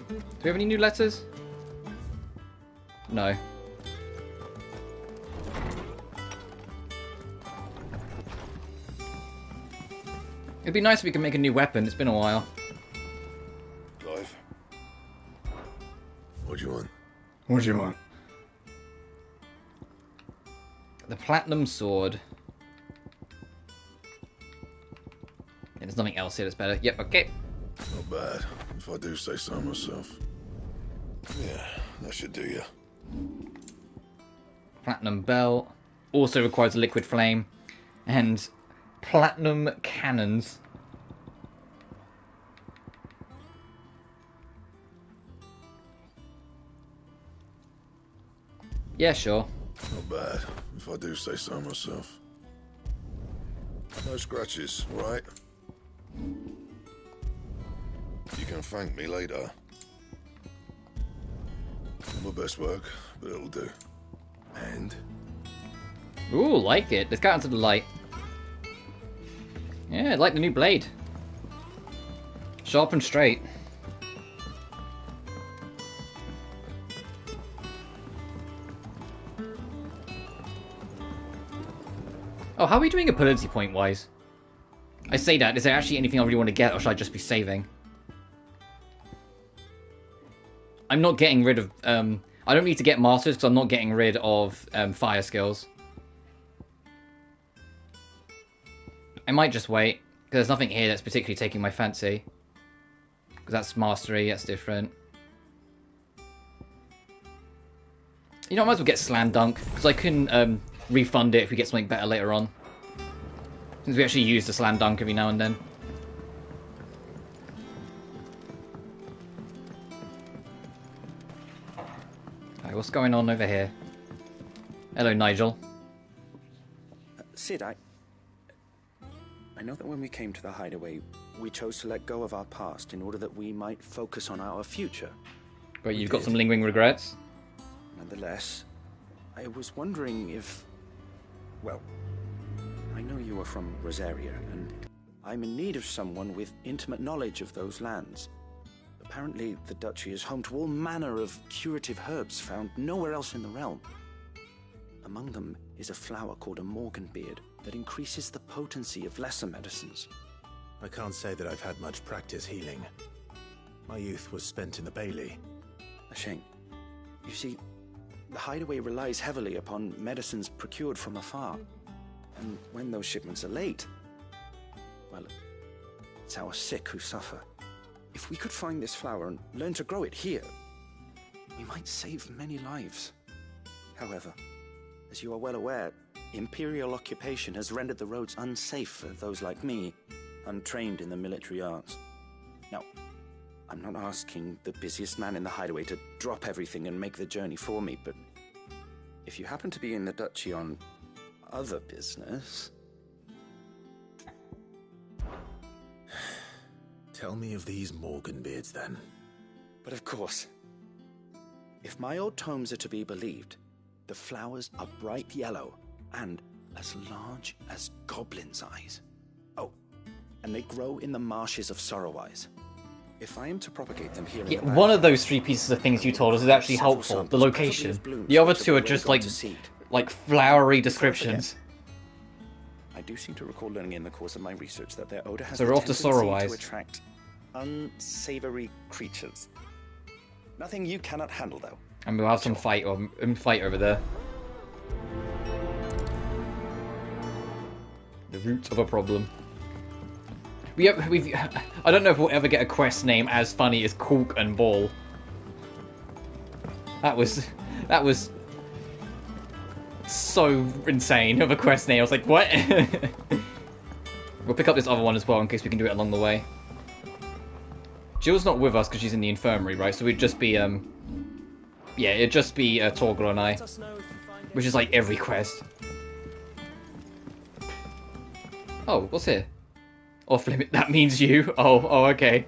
Do we have any new letters? No. It'd be nice if we could make a new weapon. It's been a while. Clive? What do you want? What do you want? The platinum sword. Yeah, there's nothing else here that's better. Yep, okay. Not bad, if I do say so myself. Yeah, that should do you. Platinum belt. Also requires a liquid flame. And platinum cannons. Yeah, sure. Not bad, if I do say so myself. No scratches, right? You can thank me later. My best work, but it'll do. And? Ooh, like it. Let's get into the light. Yeah, I like the new blade. Sharp and straight. Oh, how are we doing ability point wise? I say that, is there actually anything I really want to get, or should I just be saving? I'm not getting rid of, I don't need to get masters because I'm not getting rid of fire skills. I might just wait, because there's nothing here that's particularly taking my fancy. Because that's mastery, that's different. You know, I might as well get Slam Dunk, because I can refund it if we get something better later on. Since we actually use the Slam Dunk every now and then. Alright, what's going on over here? Hello, Nigel. Sid, I know that when we came to the hideaway, we chose to let go of our past in order that we might focus on our future. But you've got some lingering regrets? Nonetheless, I was wondering if... Well, I know you are from Rosaria, and I'm in need of someone with intimate knowledge of those lands. Apparently, the duchy is home to all manner of curative herbs found nowhere else in the realm. Among them is a flower called a morganbeard that increases the potency of lesser medicines. I can't say that I've had much practice healing. My youth was spent in the Bailey. A shame. You see, the hideaway relies heavily upon medicines procured from afar. And when those shipments are late, well, it's our sick who suffer. If we could find this flower and learn to grow it here, we might save many lives. However, as you are well aware, Imperial occupation has rendered the roads unsafe for those like me, untrained in the military arts. Now, I'm not asking the busiest man in the hideaway to drop everything and make the journey for me, but if you happen to be in the duchy on other business... Tell me of these Morganbeards, then. But of course, if my old tomes are to be believed, the flowers are bright yellow and as large as goblins' eyes. Oh, and they grow in the marshes of Sorrowise. If I am to propagate them here in Yeah, the one of those 3 pieces of things you told us is actually helpful. The location. The other 2 are just like flowery descriptions. I do seem to recall learning in the course of my research that their odor has So the we're off to tendency Sorrowise. to attract unsavory creatures. Nothing you cannot handle, though. And we'll have some fight over there. The root of a problem. I don't know if we'll ever get a quest name as funny as Cork and Ball. That was so insane of a quest name. I was like, what? We'll pick up this other one as well in case we can do it along the way. Jill's not with us because she's in the infirmary, right? So we'd just be, yeah, it'd just be Torgal and I. Which is like every quest. Oh, what's here? Off limit, that means you. Oh, okay.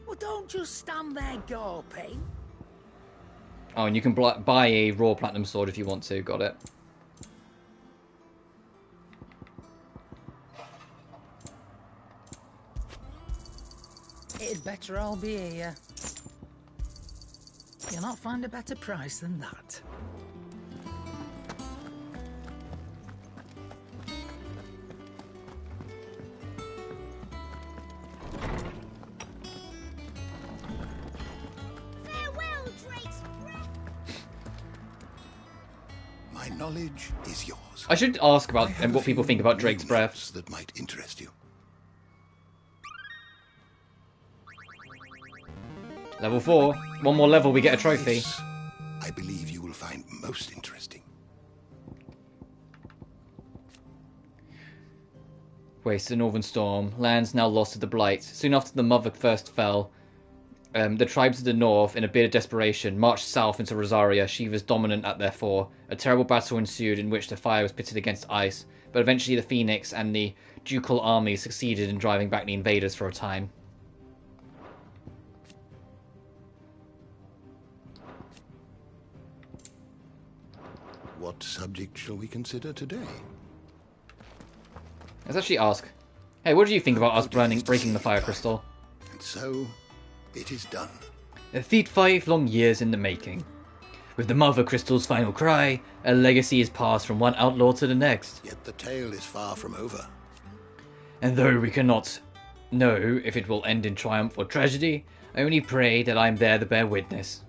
Well, don't just stand there gawping. Oh, and you can buy a raw platinum sword if you want to. Got it. It'd better all be here. You'll not find a better price than that. My knowledge is yours. I should ask about what people think about Drake's Breath. That might interest you. Level 4. One more level, we get a trophy. I believe you will find most interesting. Waste the Northern Storm. Lands now lost to the Blight. Soon after the Mother first fell, the tribes of the north, in a bit of desperation, marched south into Rosaria, Shiva's dominant at their fore. A terrible battle ensued in which the fire was pitted against ice, but eventually the Phoenix and the ducal army succeeded in driving back the invaders for a time. What subject shall we consider today? Let's actually ask. Hey, what do you think about us breaking the fire crystal? And so, it is done. A feat 5 long years in the making. With the Mother Crystal's final cry, a legacy is passed from one outlaw to the next. Yet the tale is far from over. And though we cannot know if it will end in triumph or tragedy, I only pray that I am there to bear witness.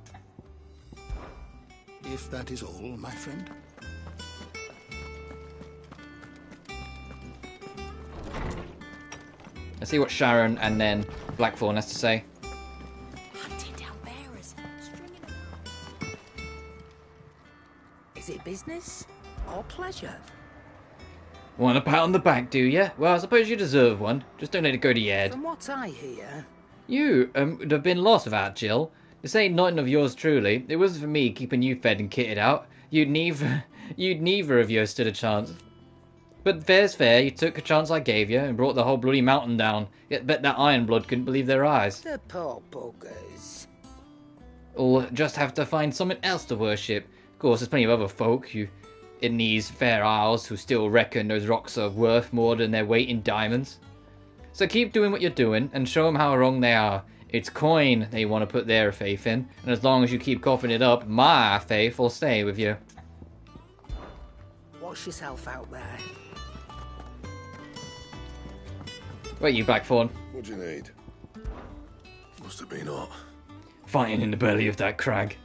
If that is all, my friend. Let's see what Sharon and then Blackthorn has to say. Hunting down bearers, stringing them up. Is it business or pleasure? Want a pat on the back, do you? Well, I suppose you deserve one. Just don't let it go to your head. From what I hear, You would have been lost without Jill. This ain't nothing of yours truly. It wasn't for me keeping you fed and kitted out. You'd neither of you stood a chance. But fair's fair, you took a chance I gave you and brought the whole bloody mountain down. Yet bet that Ironblood couldn't believe their eyes. the poor buggers. Or just have to find something else to worship. Of course, there's plenty of other folk who, in these fair isles, who still reckon those rocks are worth more than their weight in diamonds. So keep doing what you're doing and show them how wrong they are. It's coin they want to put their faith in, and as long as you keep coughing it up, my faith will stay with you. Watch yourself out there. Wait, you Blackthorn. What do you need? Must have been hot. Fighting in the belly of that crag.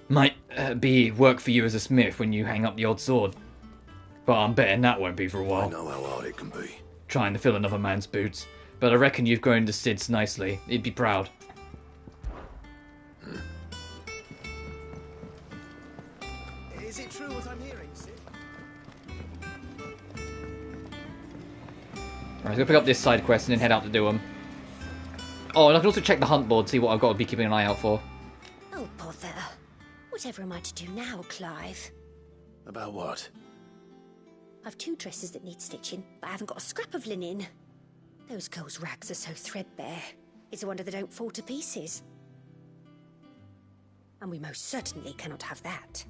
Might be work for you as a smith when you hang up the old sword. But I'm betting that won't be for a while. I know how hard it can be. trying to fill another man's boots, but I reckon you've grown the SIDS nicely. He'd be proud. Is it true what I'm hearing, Sid? Alright, let's go pick up this side quest and then head out to do them. Oh, and I can also check the hunt board, see what I've got to be keeping an eye out for. Oh, bother. Whatever am I to do now, Clive? About what? I've 2 dresses that need stitching, but I haven't got a scrap of linen. Those girls' rags are so threadbare. It's a wonder they don't fall to pieces. And we most certainly cannot have that.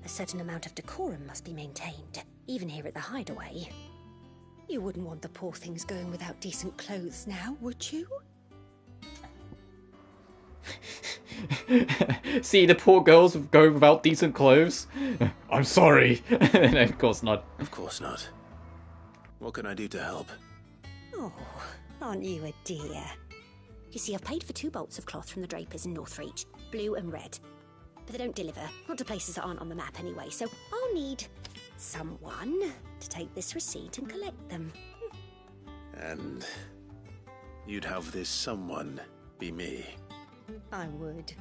A certain amount of decorum must be maintained, even here at the hideaway. You wouldn't want the poor things going without decent clothes now, would you? See, the poor girls go without decent clothes? I'm sorry. No, of course not. Of course not. What can I do to help? Oh, aren't you a dear? You see, I've paid for 2 bolts of cloth from the drapers in Northreach, blue and red. But they don't deliver, not to places that aren't on the map anyway, so I'll need someone to take this receipt and collect them. And you'd have this someone be me. I would.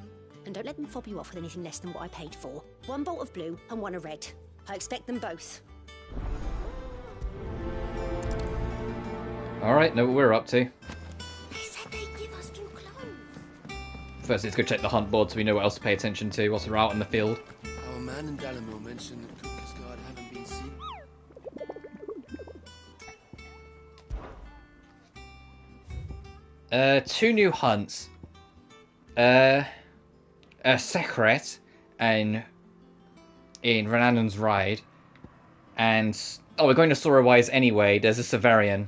And don't let them fob you off with anything less than what I paid for. 1 bolt of blue and 1 of red. I expect them both. Alright, know what we're up to. They said they'd give us 2 clothes. First, let's go check the hunt board so we know what else to pay attention to whilst we're out in the field. Our man in Dalamo mentioned that Tokisaki haven't been seen. 2 new hunts. A Secret in Renanon's Ride. And, oh, we're going to Sorrowwise anyway. There's a Severian.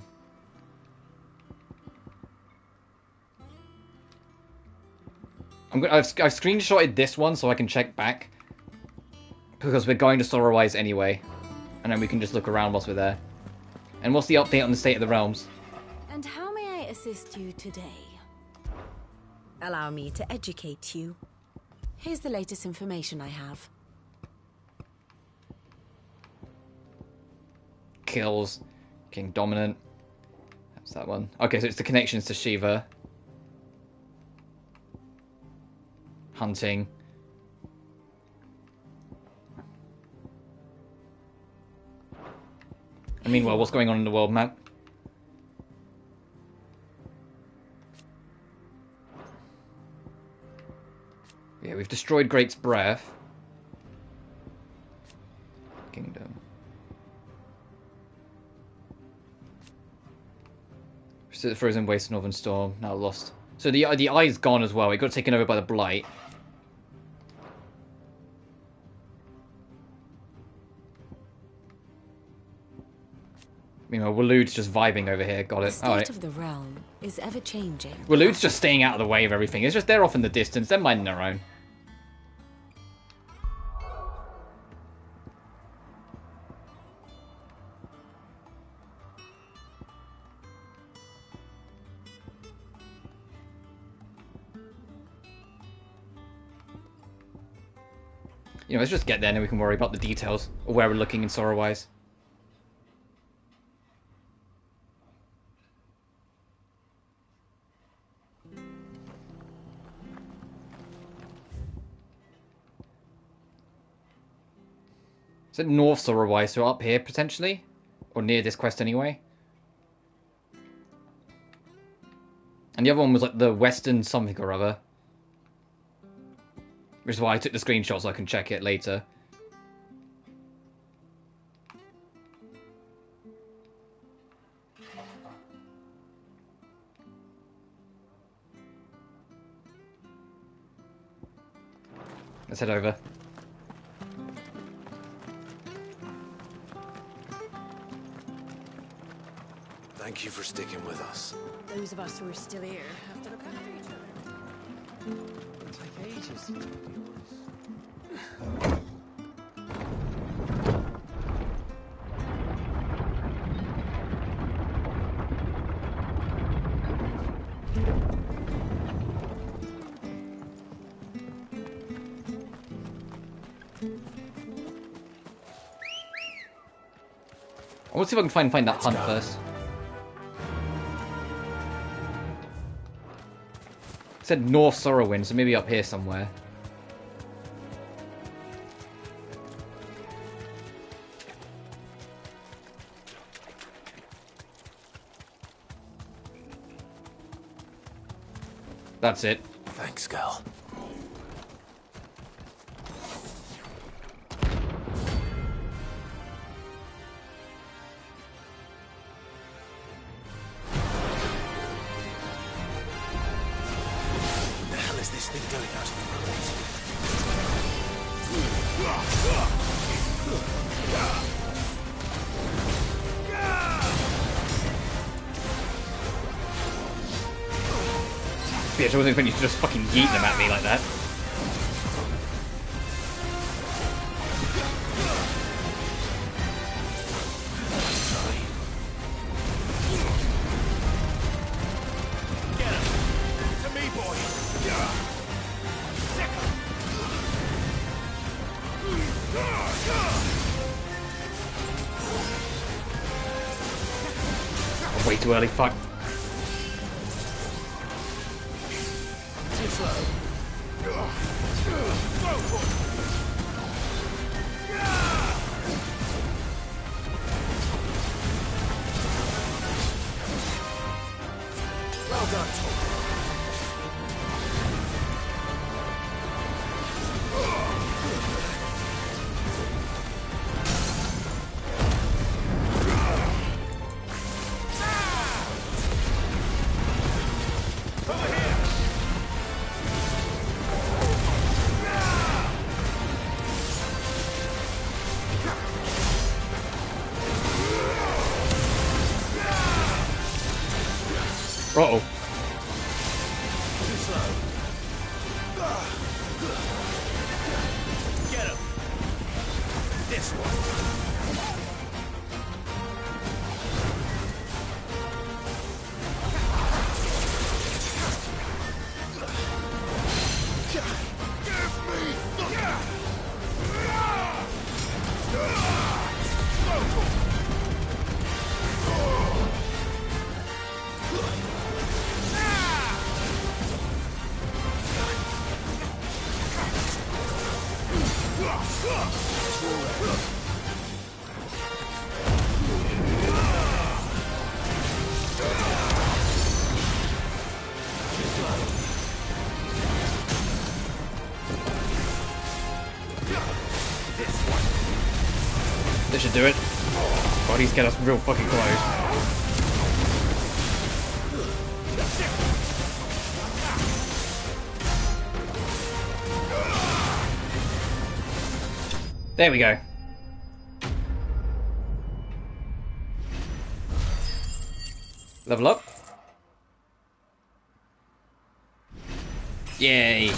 I've screenshotted this one so I can check back. Because we're going to Sorrowwise anyway. And then we can just look around whilst we're there. And what's the update on the state of the realms? And how may I assist you today? Allow me to educate you. Here's the latest information I have. Kills. King Dominant. That's that one. Okay, so it's the connections to Shiva. Hunting. And meanwhile, what's going on in the world map? Yeah, we've destroyed Great's Breath. Kingdom. The Frozen Waste, Northern Storm, now lost. So the eye's gone as well. It got taken over by the Blight. Meanwhile, Walood's just vibing over here. Got it. The state of the realm is ever changing. Walood's just staying out of the way of everything. It's just they're off in the distance. They're minding their own. You know, let's just get there and then we can worry about the details of where we're looking in Sorrowwise. Is it North Sorrowwise, so up here potentially? Or near this quest anyway? And the other one was like the Western something or other. Which is why I took the screenshot so I can check it later. Let's head over. Thank you for sticking with us. Those of us who are still here have to look after each other. It'll take ages to be honest. I want to see if I can find that hunt first. said North Sorrowwind, so maybe up here somewhere. That's it. Thanks, girl. The hell is this thing doing out of the Bitch, I wasn't expecting you to just fucking yeet them at me like that. Way too early, fuck. Well done, Tom. Uh-oh. Too slow. Get him. This one. This should do it. God, he's getting us real fucking close. There we go. Level up. Yay.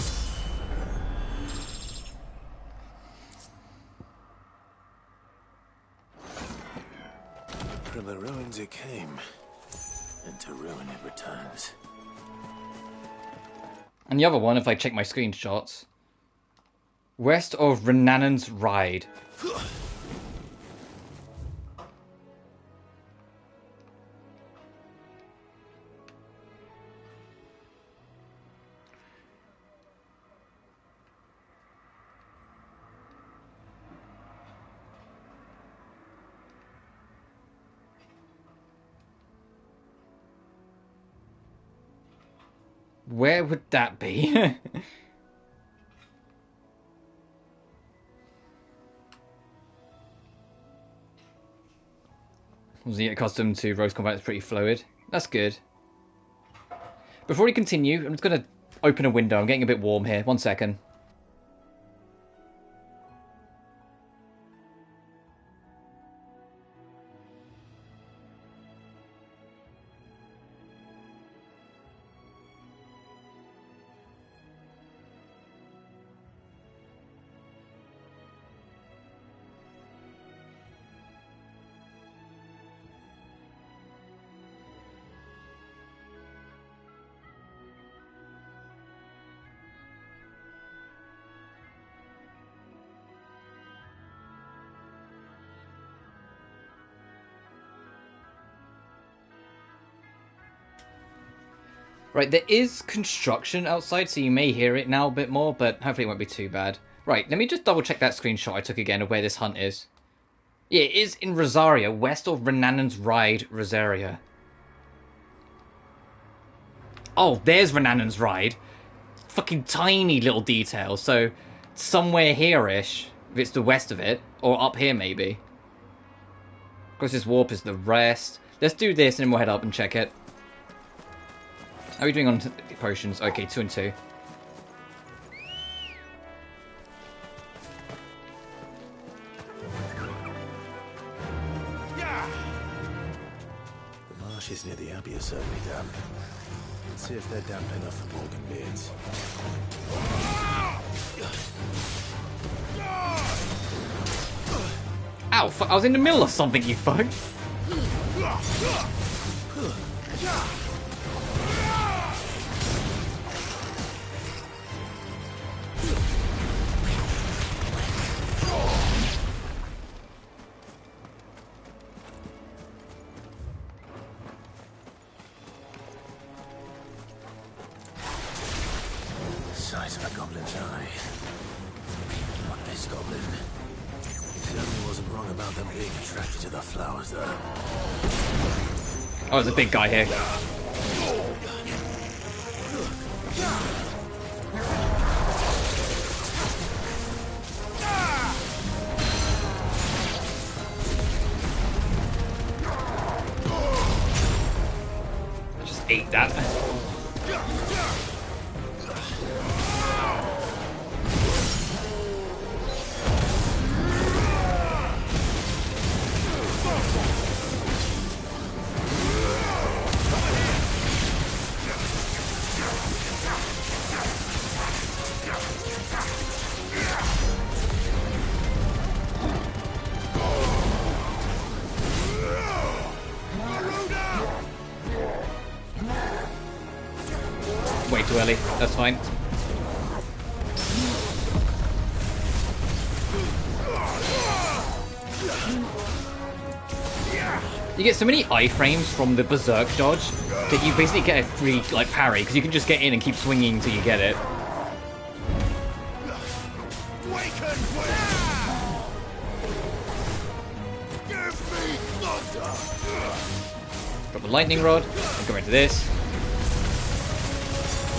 From the ruins it came, and to ruin it returns. And the other one, if I check my screenshots, west of Renanon's Ride. Where would that be? Was he accustomed to Rose Combat? It's pretty fluid. That's good. Before we continue, I'm just going to open a window. I'm getting a bit warm here. 1 second. Right, there is construction outside, so you may hear it now a bit more, but hopefully it won't be too bad. Right, let me just double check that screenshot I took again of where this hunt is. Yeah, it is in Rosaria, west of Renanon's Ride, Rosaria. Oh, there's Renanon's Ride. Fucking tiny little detail, so somewhere here-ish, if it's the west of it, or up here maybe. Closest warp is the rest. Let's do this and then we'll head up and check it. How are we doing on potions? Okay, 2 and 2. The marshes near the Abbey are certainly damp. Let's see if they're damp enough for Morgan beards. Ow, fuck, I was in the middle of something, you fuck. Size of a goblin's eye. Not this goblin. Certainly wasn't wrong about them being attracted to the flowers, though. Oh, there's a big guy here. I just ate that. Way too early, that's fine. You get so many iframes from the Berserk dodge that you basically get a free like parry, because you can just get in and keep swinging until you get it. Drop the lightning rod, and go into this.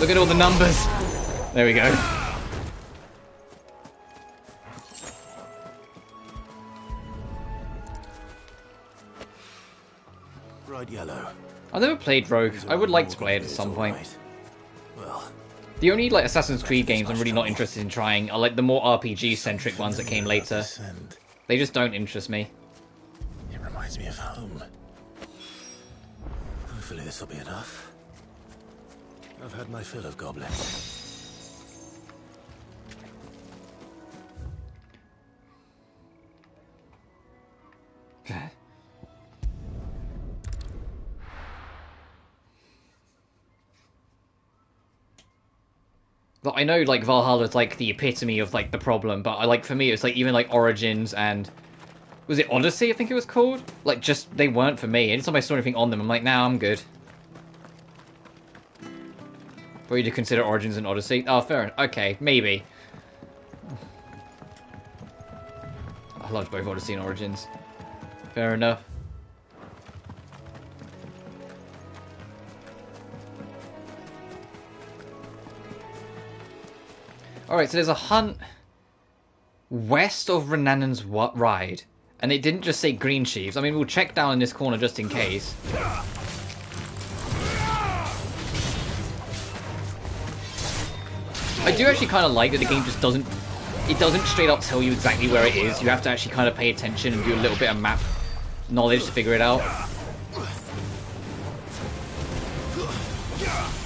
Look at all the numbers. There we go. Bright yellow. I've never played Rogue. I would like to play it at some point. Well, The only like Assassin's Creed games I'm really not interested in trying are like the more RPG-centric ones that came later. They just don't interest me. it reminds me of home. Hopefully this will be enough. I've had my fill of goblins. But I know like Valhalla's like the epitome of like the problem, but I like for me it's like even like Origins and was it Odyssey I think it was called? Like just they weren't for me. Anytime I saw anything on them I'm like, nah, I'm good. For you to consider Origins and Odyssey? Oh, fair enough. Okay, maybe. I loved both Odyssey and Origins. Fair enough. Alright, so there's a hunt west of Renanon's Ride. And it didn't just say Green Sheaves. I mean, we'll check down in this corner just in case. I do actually kind of like that the game just doesn't... It doesn't straight up tell you exactly where it is. You have to actually kind of pay attention and do a little bit of map knowledge to figure it out.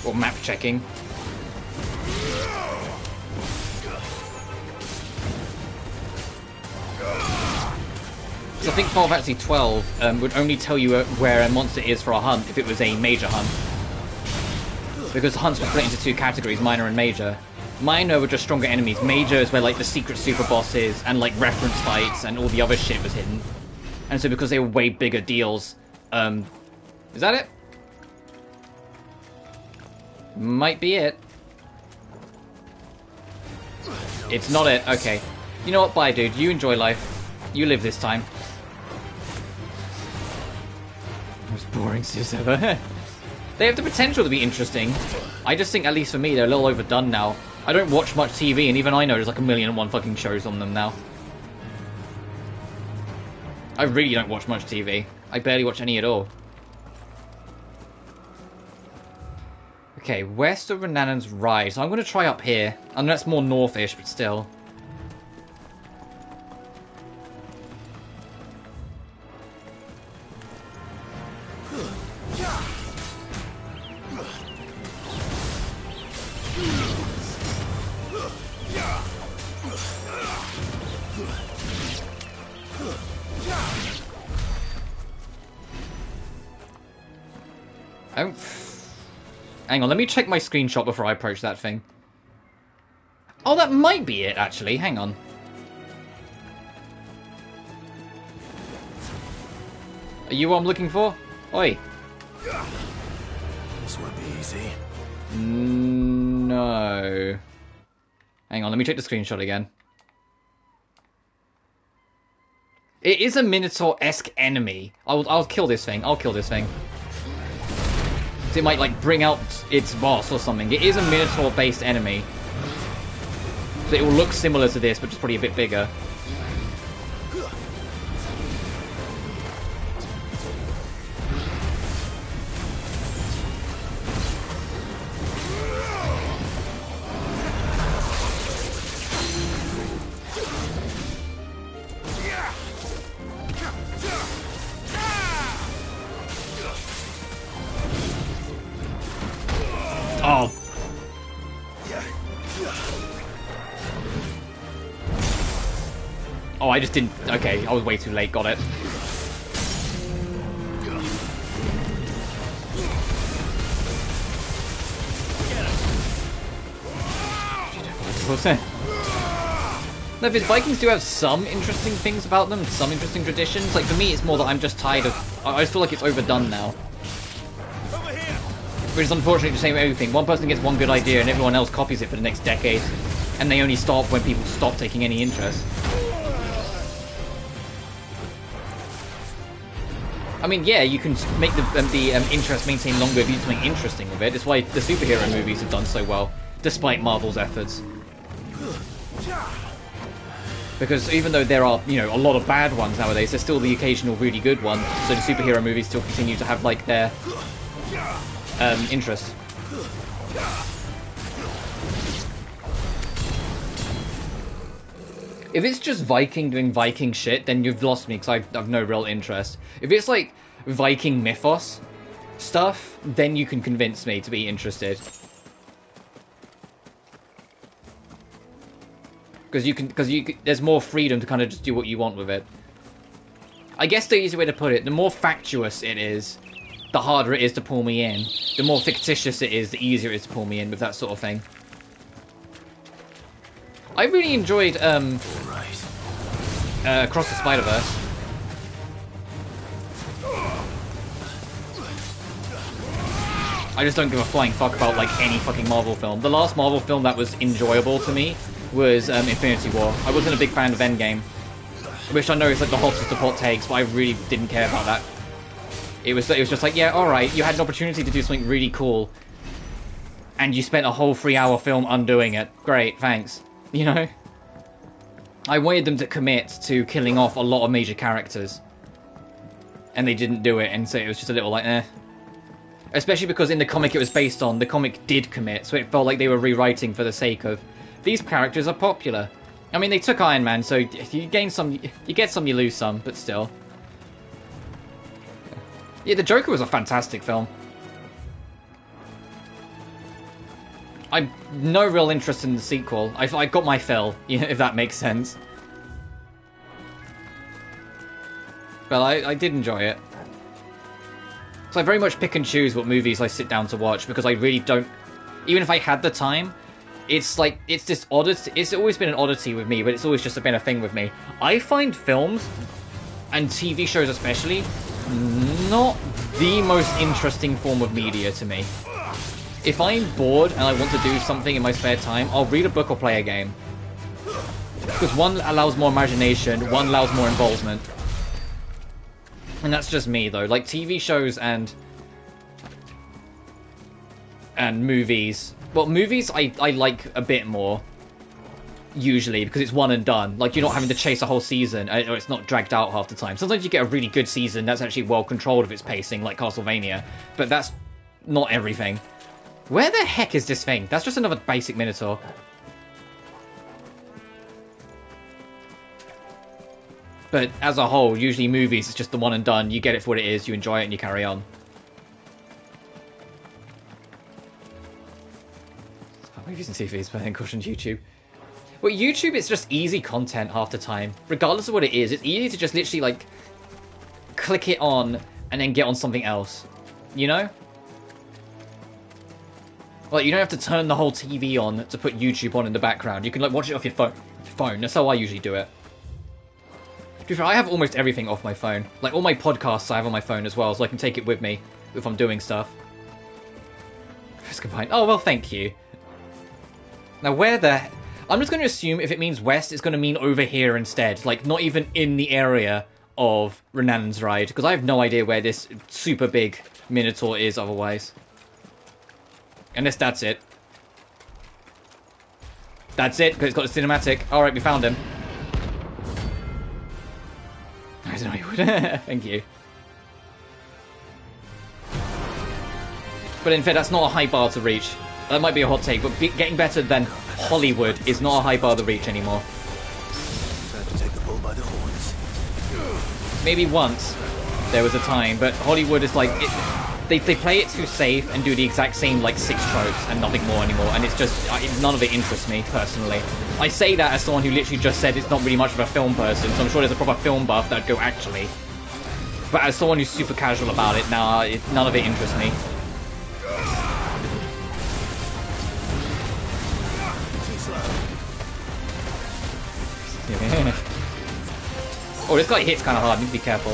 Or map checking. So I think Final Fantasy 12 would only tell you where a monster is for a hunt if it was a major hunt. Because the hunts were split into two categories, minor and major. Minor were just stronger enemies. Major is where like the secret super bosses and like reference fights and all the other shit was hidden. And so because they were way bigger deals, is that it? Might be it. It's not it. Okay. You know what? Bye, dude. You enjoy life. You live this time. Most boring series ever. They have the potential to be interesting. I just think, at least for me, they're a little overdone now. I don't watch much TV, and even I know there's like 1,000,001 fucking shows on them now. I really don't watch much TV. I barely watch any at all. Okay, west of Renanon's Rise. So I'm going to try up here. I know that's more northish, but still. Oh. Hang on, let me check my screenshot before I approach that thing. Oh, that might be it, actually. Hang on. Are you what I'm looking for? Oi. This won't be easy. No. Hang on, let me check the screenshot again. It is a Minotaur-esque enemy. I'll kill this thing. I'll kill this thing. It might, like, bring out its boss or something. It is a Minotaur-based enemy. So it will look similar to this, but just probably a bit bigger. Oh. Oh, I just didn't... Okay, I was way too late. Got it. What's that? No, because Vikings do have some interesting things about them, some interesting traditions. Like, for me, it's more that I'm just tired of... I just feel like it's overdone now. Which is unfortunately the same with everything. One person gets one good idea and everyone else copies it for the next decade. And they only stop when people stop taking any interest. I mean, yeah, you can make the interest maintain longer if you do something interesting with it. It's why the superhero movies have done so well, despite Marvel's efforts. Because even though there are, you know, a lot of bad ones nowadays, there's still the occasional really good one. So the superhero movies still continue to have, like, their... interest. If it's just Viking doing Viking shit, then you've lost me because I've no real interest. If it's like Viking mythos stuff, then you can convince me to be interested. Because there's more freedom to kind of just do what you want with it. I guess the easy way to put it, the more factious it is, the harder it is to pull me in. The more fictitious it is, the easier it is to pull me in with that sort of thing. I really enjoyed Across the Spider-Verse. I just don't give a flying fuck about, like, any fucking Marvel film. The last Marvel film that was enjoyable to me was Infinity War. I wasn't a big fan of Endgame, which I know is like the hottest of hot takes, but I really didn't care about that. It was just like, yeah, alright, you had an opportunity to do something really cool, and you spent a whole 3-hour film undoing it. Great, thanks. You know? I wanted them to commit to killing off a lot of major characters, and they didn't do it, and so it was just a little like, eh. Especially because in the comic it was based on, the comic did commit, so it felt like they were rewriting for the sake of, these characters are popular. I mean, they took Iron Man, so you gain some, you get some, you lose some, but still. Yeah, The Joker was a fantastic film. I've no real interest in the sequel. I got my fill, if that makes sense. But I did enjoy it. So I very much pick and choose what movies I sit down to watch, because I really don't... Even if I had the time, it's like, it's this oddity. It's always been an oddity with me, but it's always just been a thing with me. I find films, and TV shows especially, not the most interesting form of media to me. If I'm bored and I want to do something in my spare time, I'll read a book or play a game. Because one allows more imagination, one allows more involvement. And that's just me, though. Like, TV shows and movies. Well, movies I like a bit more, usually, because it's one and done. Like, you're not having to chase a whole season, or it's not dragged out half the time. Sometimes you get a really good season that's actually well controlled of its pacing, like Castlevania. But that's not everything. Where the heck is this thing? That's just another basic Minotaur. But as a whole, usually movies, it's just the one and done. You get it for what it is, you enjoy it, and you carry on. Movies and TVs, but then caution YouTube. Well, YouTube, it's just easy content half the time. Regardless of what it is, it's easy to just literally, like, click it on and then get on something else. You know? Like, you don't have to turn the whole TV on to put YouTube on in the background. You can, like, watch it off your phone. That's how I usually do it. To be fair, I have almost everything off my phone. Like, all my podcasts I have on my phone as well, so I can take it with me if I'm doing stuff. Oh, well, thank you. Now, where the... I'm just going to assume if it means west, it's going to mean over here instead. Like, not even in the area of Renan's Ride, because I have no idea where this super big Minotaur is otherwise. Unless that's it. That's it, because it's got a cinematic. Alright, we found him. I don't know you would. Thank you. But in fact, that's not a high bar to reach. That might be a hot take, but getting better than Hollywood is not a high bar to reach anymore. Time to take the bull by the horns. Maybe once there was a time, but Hollywood is like... They play it too safe and do the exact same, like, 6 tropes and nothing more anymore, and it's just... none of it interests me, personally. I say that as someone who literally just said it's not really much of a film person, so I'm sure there's a proper film buff that'd go, actually. But as someone who's super casual about it, nah, none of it interests me. Oh, this guy hits kind of hard, need to be careful.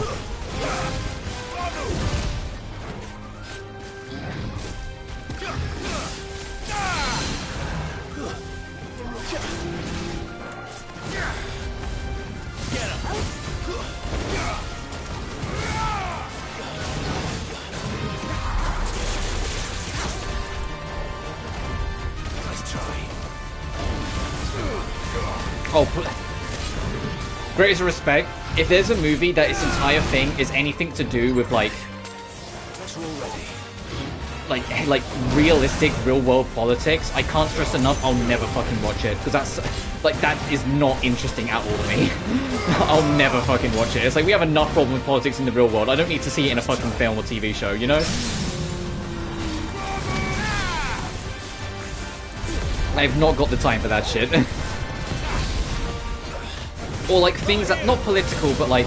Oh, greatest respect. If there's a movie that its entire thing is anything to do with like realistic real world politics, I can't stress enough, I'll never fucking watch it, because that's like, that is not interesting at all to me. I'll never fucking watch it. It's like, we have enough problem with politics in the real world. I don't need to see it in a fucking film or TV show, you know? I've not got the time for that shit. Or like things that, not political, but like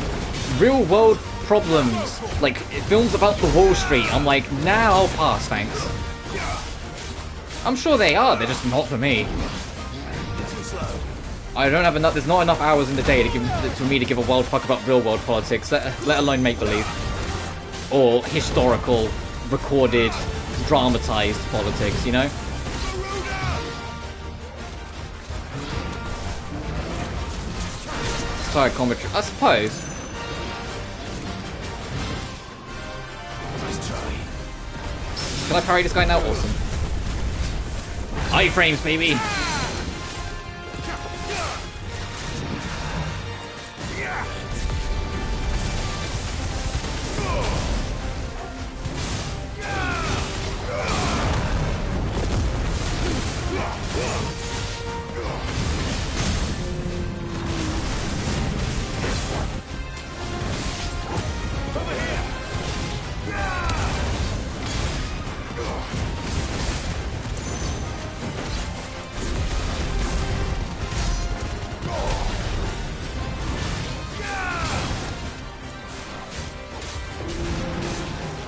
real world problems, like films about the Wall Street. I'm like, nah, I'll pass, thanks. I'm sure they are, they're just not for me. I don't have enough, there's not enough hours in the day for me to give a wild fuck about real world politics, let alone make-believe. Or historical, recorded, dramatized politics, you know? Sorry, commentary, I suppose. Can I parry this guy now? Awesome. Iframes, baby!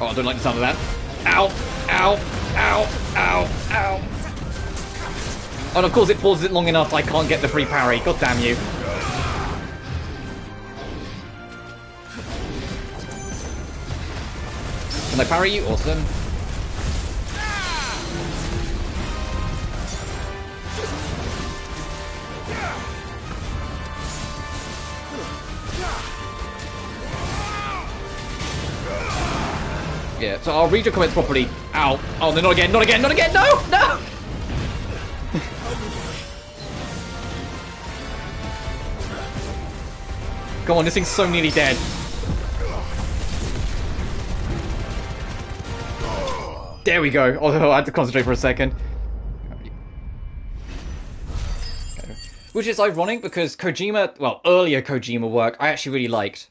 Oh, I don't like the sound of that. Ow! Ow! Ow! Ow! Ow! And of course it pauses it long enough I can't get the free parry. God damn you. Can I parry you? Awesome. Yeah, so I'll read your comments properly. Ow. Oh, no, not again, not again, not again. No, no! Come on, this thing's so nearly dead. There we go. Oh, I had to concentrate for a second. Which is ironic because Kojima, well, earlier Kojima work, I actually really liked.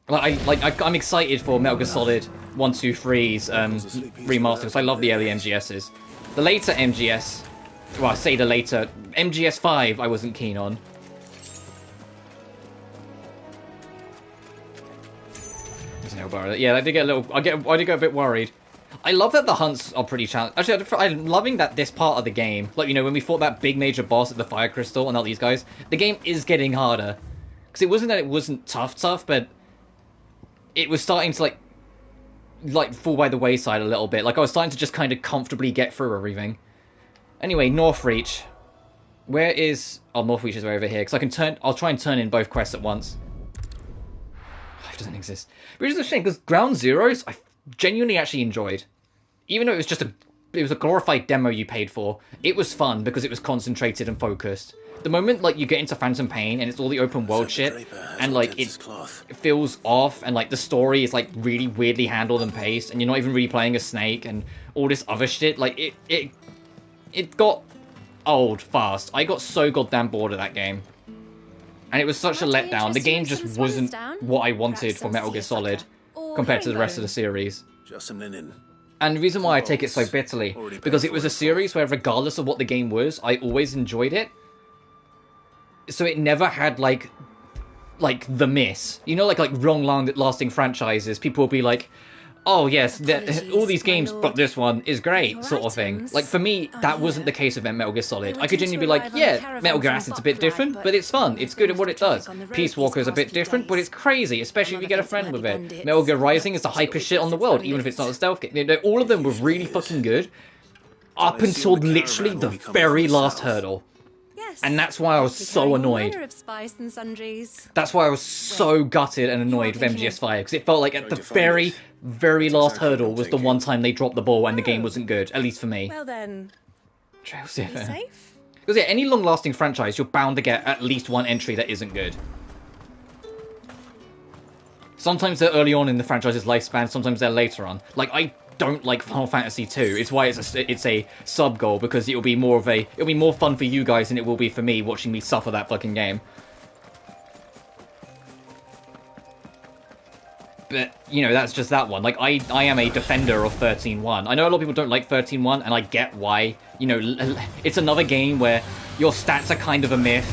I'm excited for Metal Gear Solid 1, 2, 3's remaster because I love the early MGSs. The later MGS, well, I say the later MGS 5, I wasn't keen on. Yeah, I did get a little. I did get a bit worried. I love that the hunts are pretty challenging. Actually, I'm loving that this part of the game, like, you know, when we fought that big major boss at the Fire Crystal and all these guys, the game is getting harder. Because it wasn't that it wasn't tough, but it was starting to, like fall by the wayside a little bit. Like, I was starting to just kind of comfortably get through everything. Anyway, Northreach. Where is... Oh, Northreach is over here, because I can turn... I'll try and turn in both quests at once. It doesn't exist. Which is a shame, because Ground Zeroes, I genuinely actually enjoyed. Even though it was just a glorified demo you paid for, it was fun because it was concentrated and focused. The moment, like, you get into Phantom Pain and it's all the open world shit, and, like, it feels off, and, like, the story is, like, really weirdly handled and paced, and you're not even really playing a Snake, and all this other shit, like, it got old fast. I got so goddamn bored of that game. And it was such a letdown. The game just wasn't what I wanted for Metal Gear Solid compared to the rest of the series. Just some linen. And the reason why I take it so bitterly, because it was a series where regardless of what the game was, I always enjoyed it. So it never had, like the miss. You know, like long-lasting franchises, people will be like, oh yes, all these games, but this one is great, sort of thing. Like, for me, that wasn't the case of Metal Gear Solid. I could genuinely be like, yeah, Metal Gear Acid's a bit different, but it's fun, it's good at what it does. Peace Walker's a bit different, but it's crazy, especially if you get a friend with it. Metal Gear Rising is the hypest shit on the world, even if it's not a stealth game. You know, all of them were really fucking good, up until literally the very last hurdle. And that's why I was so annoyed. That's why I was so gutted and annoyed with MGS5, because it felt like at the very, very last hurdle was the one time they dropped the ball and the game wasn't good, at least for me. Well then, be safe? Because yeah, any long-lasting franchise, you're bound to get at least one entry that isn't good. Sometimes they're early on in the franchise's lifespan, sometimes they're later on. Like, I don't like Final Fantasy 2. It's why it's a sub goal, because it'll be more fun for you guys than it will be for me watching me suffer that fucking game. But, you know, that's just that one. Like, I am a defender of 13.1. I know a lot of people don't like 13.1, and I get why. You know, it's another game where your stats are kind of a myth,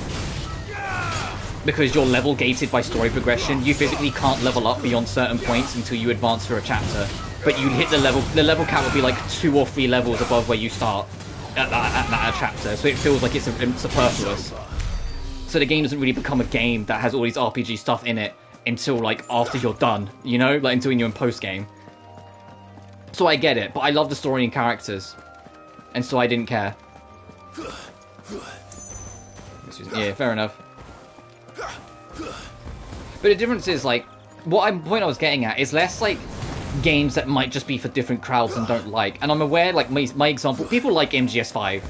because you're level gated by story progression. You physically can't level up beyond certain points until you advance through a chapter. But you hit the level cap will be like 2 or 3 levels above where you start at that chapter, so it feels like it's superfluous. So the game doesn't really become a game that has all these RPG stuff in it until, like, after you're done, you know? Like, until you're in post-game. So I get it, but I love the story and characters. And so I didn't care. Yeah, fair enough. But the difference is, like, point I was getting at is less, like, games that might just be for different crowds and don't like. And I'm aware, like, my example, people like MGS5.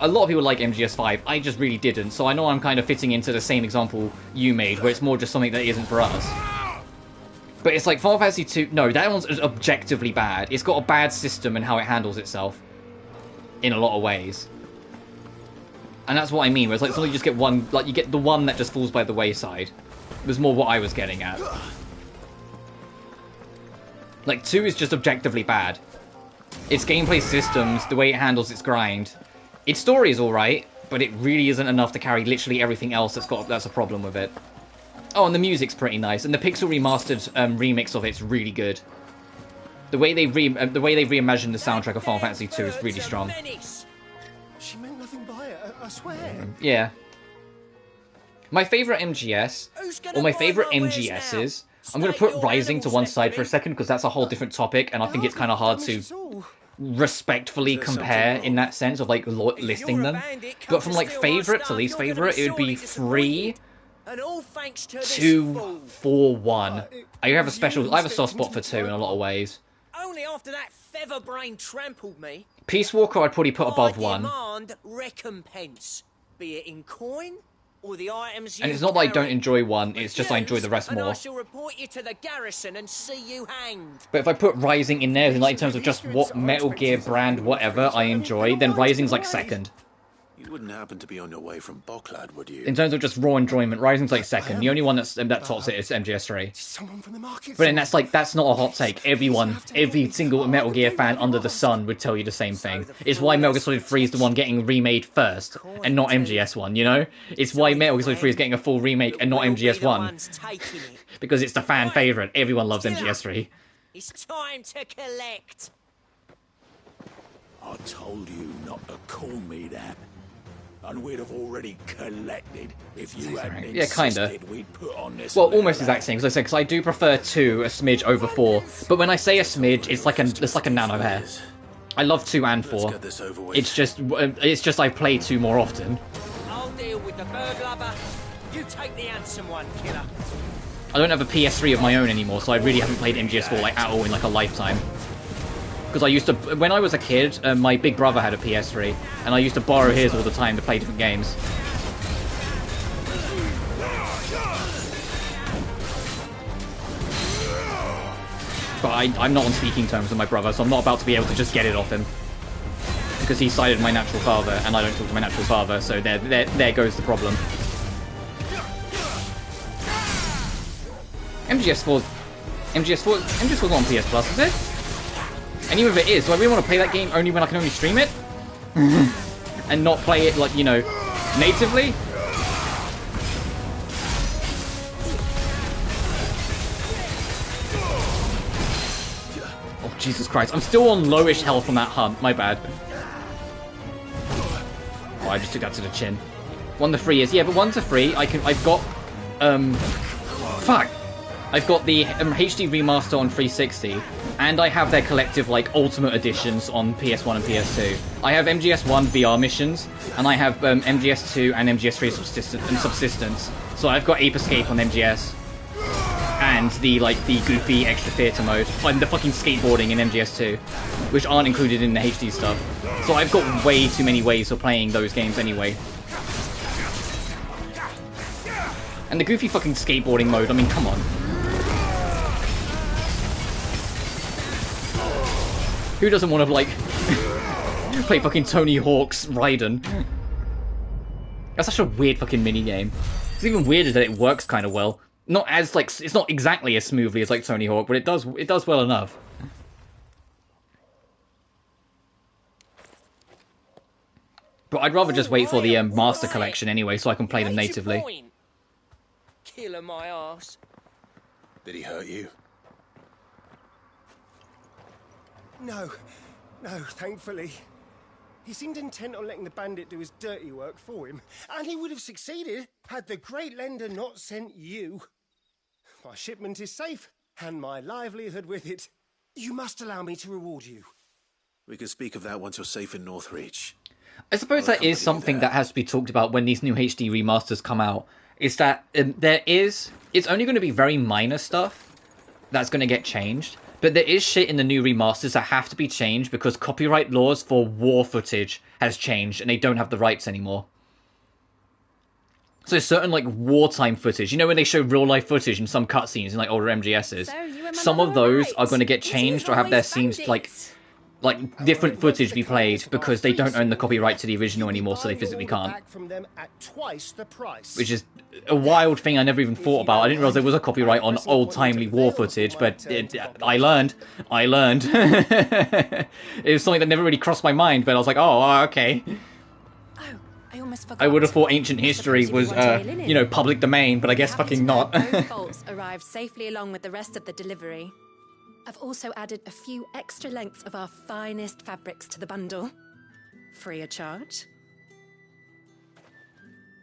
A lot of people like MGS5. I just really didn't. So I know I'm kind of fitting into the same example you made, where it's more just something that isn't for us. But it's like Final Fantasy 2. No, that one's objectively bad. It's got a bad system and how it handles itself in a lot of ways. And that's what I mean, where it's like something you just get one, like, you get the one that just falls by the wayside. It was more what I was getting at. Like, 2 is just objectively bad. Its gameplay systems, the way it handles its grind. Its story is alright, but it really isn't enough to carry literally everything else that's a problem with it. Oh, and the music's pretty nice, and the Pixel Remastered remix of it's really good. The way they reimagined the soundtrack of Final Fantasy 2 is really strong. She meant nothing by it, I swear. Yeah. My favourite MGS, or my favourite MGSs, I'm going to put Rising to one side for a second, because that's a whole different topic, and I think it's kind of hard to respectfully compare in that sense of, like, listing them. But from, like, favourite to least favourite, it would be 3, 2, 4, 1. I have a soft spot for 2 in a lot of ways. Only after that feather-brain trampled me. Peace Walker I'd probably put above I 1. demand recompense, be it in coin or the items you And it's not that I don't carry. enjoy 1, it's just I enjoy the rest And I more. shall report you to the garrison and see you hanged. But if I put Rising in there, then like in terms of just what Metal Gear brand whatever I enjoy, then Rising's like second. You wouldn't happen to be on your way from Boklad, would you? In terms of just raw enjoyment, Rising's like second. The only one that tops it is MGS3. Someone from the market. But then that's not a hot take. Every single Metal Gear fan under the sun would tell you the same thing. It's why Metal Gear Solid 3 is the one getting remade first, and not MGS1, you know? It's why Metal Gear Solid 3 is getting a full remake and not MGS1. Because it's the fan favourite. Everyone loves MGS3. It's time to collect. I told you not to call me that. And we'd have already collected if you hadn't Yeah, kinda. insisted we'd put on this. Well, almost exact same, because I said, because I do prefer 2 a smidge over 4. But when I say a smidge, it's like a nano hair. I love 2 and 4. It's just I play 2 more often. I'll deal with the bird lover. You take the handsome one, killer. I don't have a PS3 of my own anymore, so I really haven't played MGS4 like at all in like a lifetime. Because I used to, when I was a kid, my big brother had a PS3, and I used to borrow his all the time to play different games. But I'm not on speaking terms with my brother, so I'm not about to be able to just get it off him. Because he sided my natural father, and I don't talk to my natural father, so there goes the problem. MGS4's on PS Plus, is it? And even if it is, do I really want to play that game only when I can only stream it? And not play it, like, you know, natively? Oh, Jesus Christ. I'm still on lowish health on that hunt. My bad. Oh, I just took that to the chin. 1 to 3 is... Yeah, but 1 to 3, I've got... Fuck! I've got the HD remaster on 360, and I have their collective, like, Ultimate Editions on PS1 and PS2. I have MGS1 VR missions, and I have MGS2 and MGS3 Subsistence. So I've got Ape Escape on MGS, and the goofy extra theatre mode, and the fucking skateboarding in MGS2, which aren't included in the HD stuff. So I've got way too many ways of playing those games anyway. And the goofy fucking skateboarding mode, I mean, come on. Who doesn't want to, like, play fucking Tony Hawk's Raiden? That's such a weird fucking minigame. It's even weirder that it works kind of well. Not as, like, it's not exactly as smoothly as, like, Tony Hawk, but it does well enough. But I'd rather just wait for the Master Collection anyway, so I can play them natively. Killer my ass. Did he hurt you? No, thankfully. He seemed intent on letting the bandit do his dirty work for him, and he would have succeeded had the great lender not sent you. My shipment is safe, and my livelihood with it. You must allow me to reward you. We can speak of that once you're safe in Northreach. I suppose that is something that has to be talked about when these new HD remasters come out. Is that it's only going to be very minor stuff that's going to get changed. But there is shit in the new remasters that have to be changed because copyright laws for war footage has changed and they don't have the rights anymore. So certain, like, wartime footage, you know when they show real-life footage in some cutscenes in, like, older MGSs? Some of those are going to get changed or have their scenes, like different footage be played because they don't own the copyright to the original anymore, so they physically can't. Which is a wild thing I never even thought about. I didn't realize there was a copyright on old-timely war footage, but I learned. It was something that never really crossed my mind, but I was like, oh, okay. I would have thought ancient history was, you know, public domain, but I guess fucking not. Both bolts arrived safely along with the rest of the delivery. I've also added a few extra lengths of our finest fabrics to the bundle. Free of charge.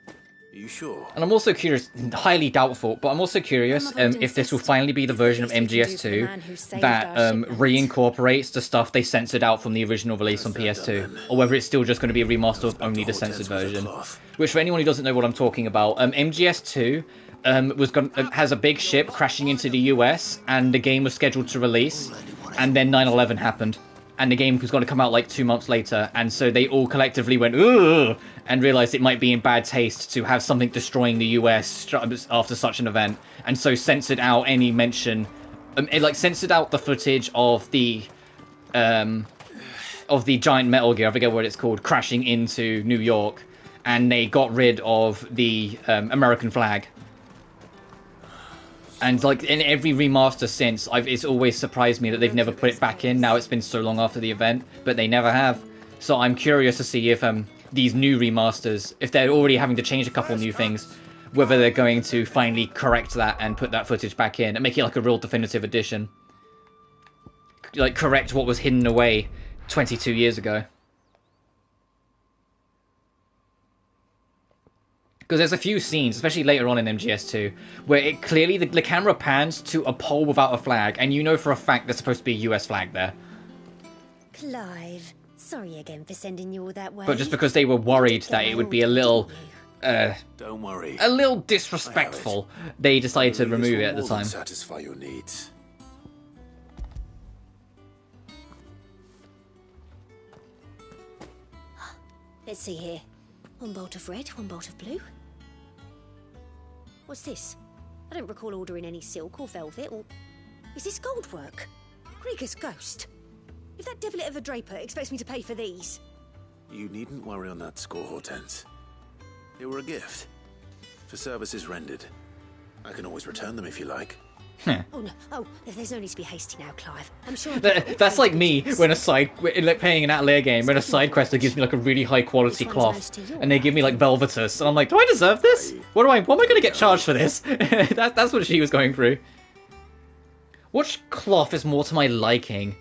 Are you sure? And I'm also curious, highly doubtful, but I'm also curious if this will finally be the version of MGS2 that reincorporates the stuff they censored out from the original release on PS2, or whether it's still just going to be a remaster of only the censored version. Which, for anyone who doesn't know what I'm talking about, MGS2 has a big ship crashing into the US, and the game was scheduled to release, and then 9/11 happened, and the game was going to come out like 2 months later, and so they all collectively went ugh, and realized it might be in bad taste to have something destroying the US after such an event, and so censored out any mention. It censored out the footage of the giant Metal Gear, I forget what it's called, crashing into New York, and they got rid of the American flag. And like in every remaster since, it's always surprised me that they've never put it back in. Now it's been so long after the event, but they never have. So I'm curious to see if these new remasters, if they're already having to change a couple new things, whether they're going to finally correct that and put that footage back in and make it like a real definitive edition. Like correct what was hidden away 22 years ago. Because there's a few scenes, especially later on in MGS2, where it clearly the camera pans to a pole without a flag, and you know for a fact there's supposed to be a US flag there. Clive, sorry again for sending you all that way. But just because they were worried that it would be a little, don't worry, a little disrespectful, they decided to remove it at the time. Satisfy your needs. Let's see here. One bolt of red, one bolt of blue. What's this? I don't recall ordering any silk or velvet, or... Is this gold work? Krieger's ghost. If that devilet of a draper expects me to pay for these... You needn't worry on that score, Hortense. They were a gift. For services rendered. I can always return them if you like. Oh no! Oh, there's no need to be hasty now, Clive. I'm sure. That's like me when like playing an Atelier game when a side quester gives me like a really high quality cloth, and they give me like Velvetus, and I'm like, do I deserve this? What am I going to get charged for this? That's what she was going through. Which cloth is more to my liking?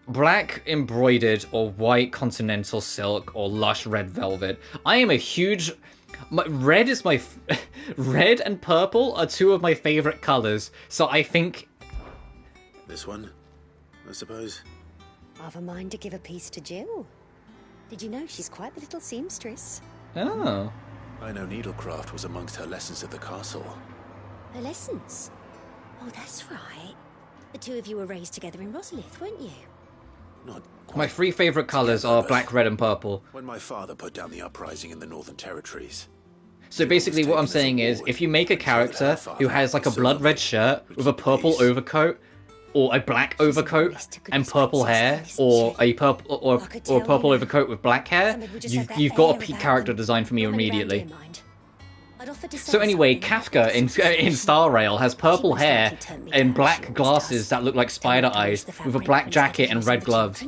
Black embroidered or white continental silk or lush red velvet? I am a huge... Red is my... Red and purple are two of my favourite colours, so I think... This one, I suppose? I've a mind to give a piece to Jill. Did you know she's quite the little seamstress? Oh. I know needlecraft was amongst her lessons at the castle. Her lessons? Oh, that's right. The two of you were raised together in Rosalith, weren't you? Not my three favourite colours are black, red and purple. When my father put down the uprising in the Northern Territories. So basically what I'm saying is, if you make a character who has like a blood red shirt with a purple overcoat, or a black overcoat and purple hair, or a purple or a purple overcoat with black hair, you've got a character design for me immediately. So anyway, Kafka in Star Rail has purple hair and black glasses that look like spider eyes with a black jacket and red gloves.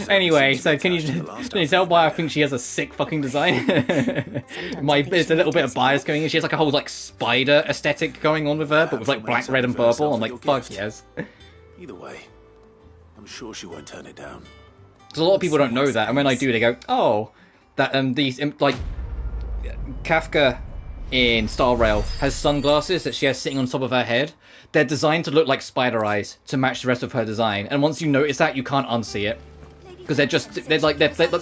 Anyway, so can you tell why I think she has a sick fucking design? There's a little bit of bias going in. She has like a whole like spider aesthetic going on with her, but with like black, red and purple. I'm like, fuck yes. Either way, I'm sure she won't turn it down. Because a lot of people don't know that, and when I do, they go, oh, that these like Kafka in Star Rail has sunglasses that she has sitting on top of her head. They're designed to look like spider eyes to match the rest of her design, and once you notice that, you can't unsee it. Because they're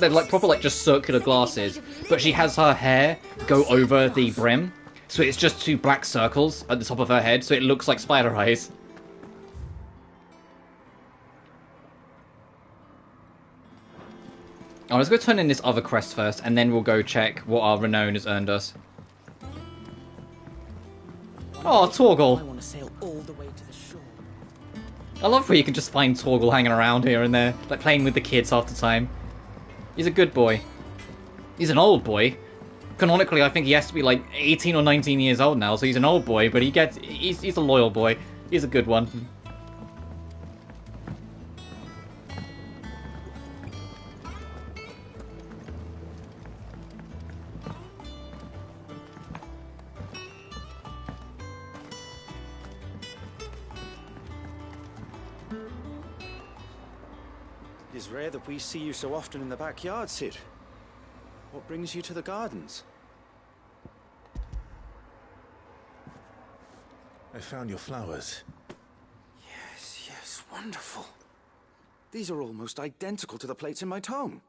like proper like just circular glasses, but she has her hair go over the brim, so it's just two black circles at the top of her head, so it looks like spider eyes. Oh, let's go turn in this other quest first, and then we'll go check what our renown has earned us. Oh, Torgal! I want to sail all the way to the shore. I love where you can just find Torgal hanging around here and there, like playing with the kids half the time. He's a good boy. He's an old boy. Canonically, I think he has to be like 18 or 19 years old now, so he's an old boy, but he's a loyal boy. He's a good one. It is rare that we see you so often in the backyard, Sid. What brings you to the gardens? I found your flowers. Yes, wonderful. These are almost identical to the plates in my tome.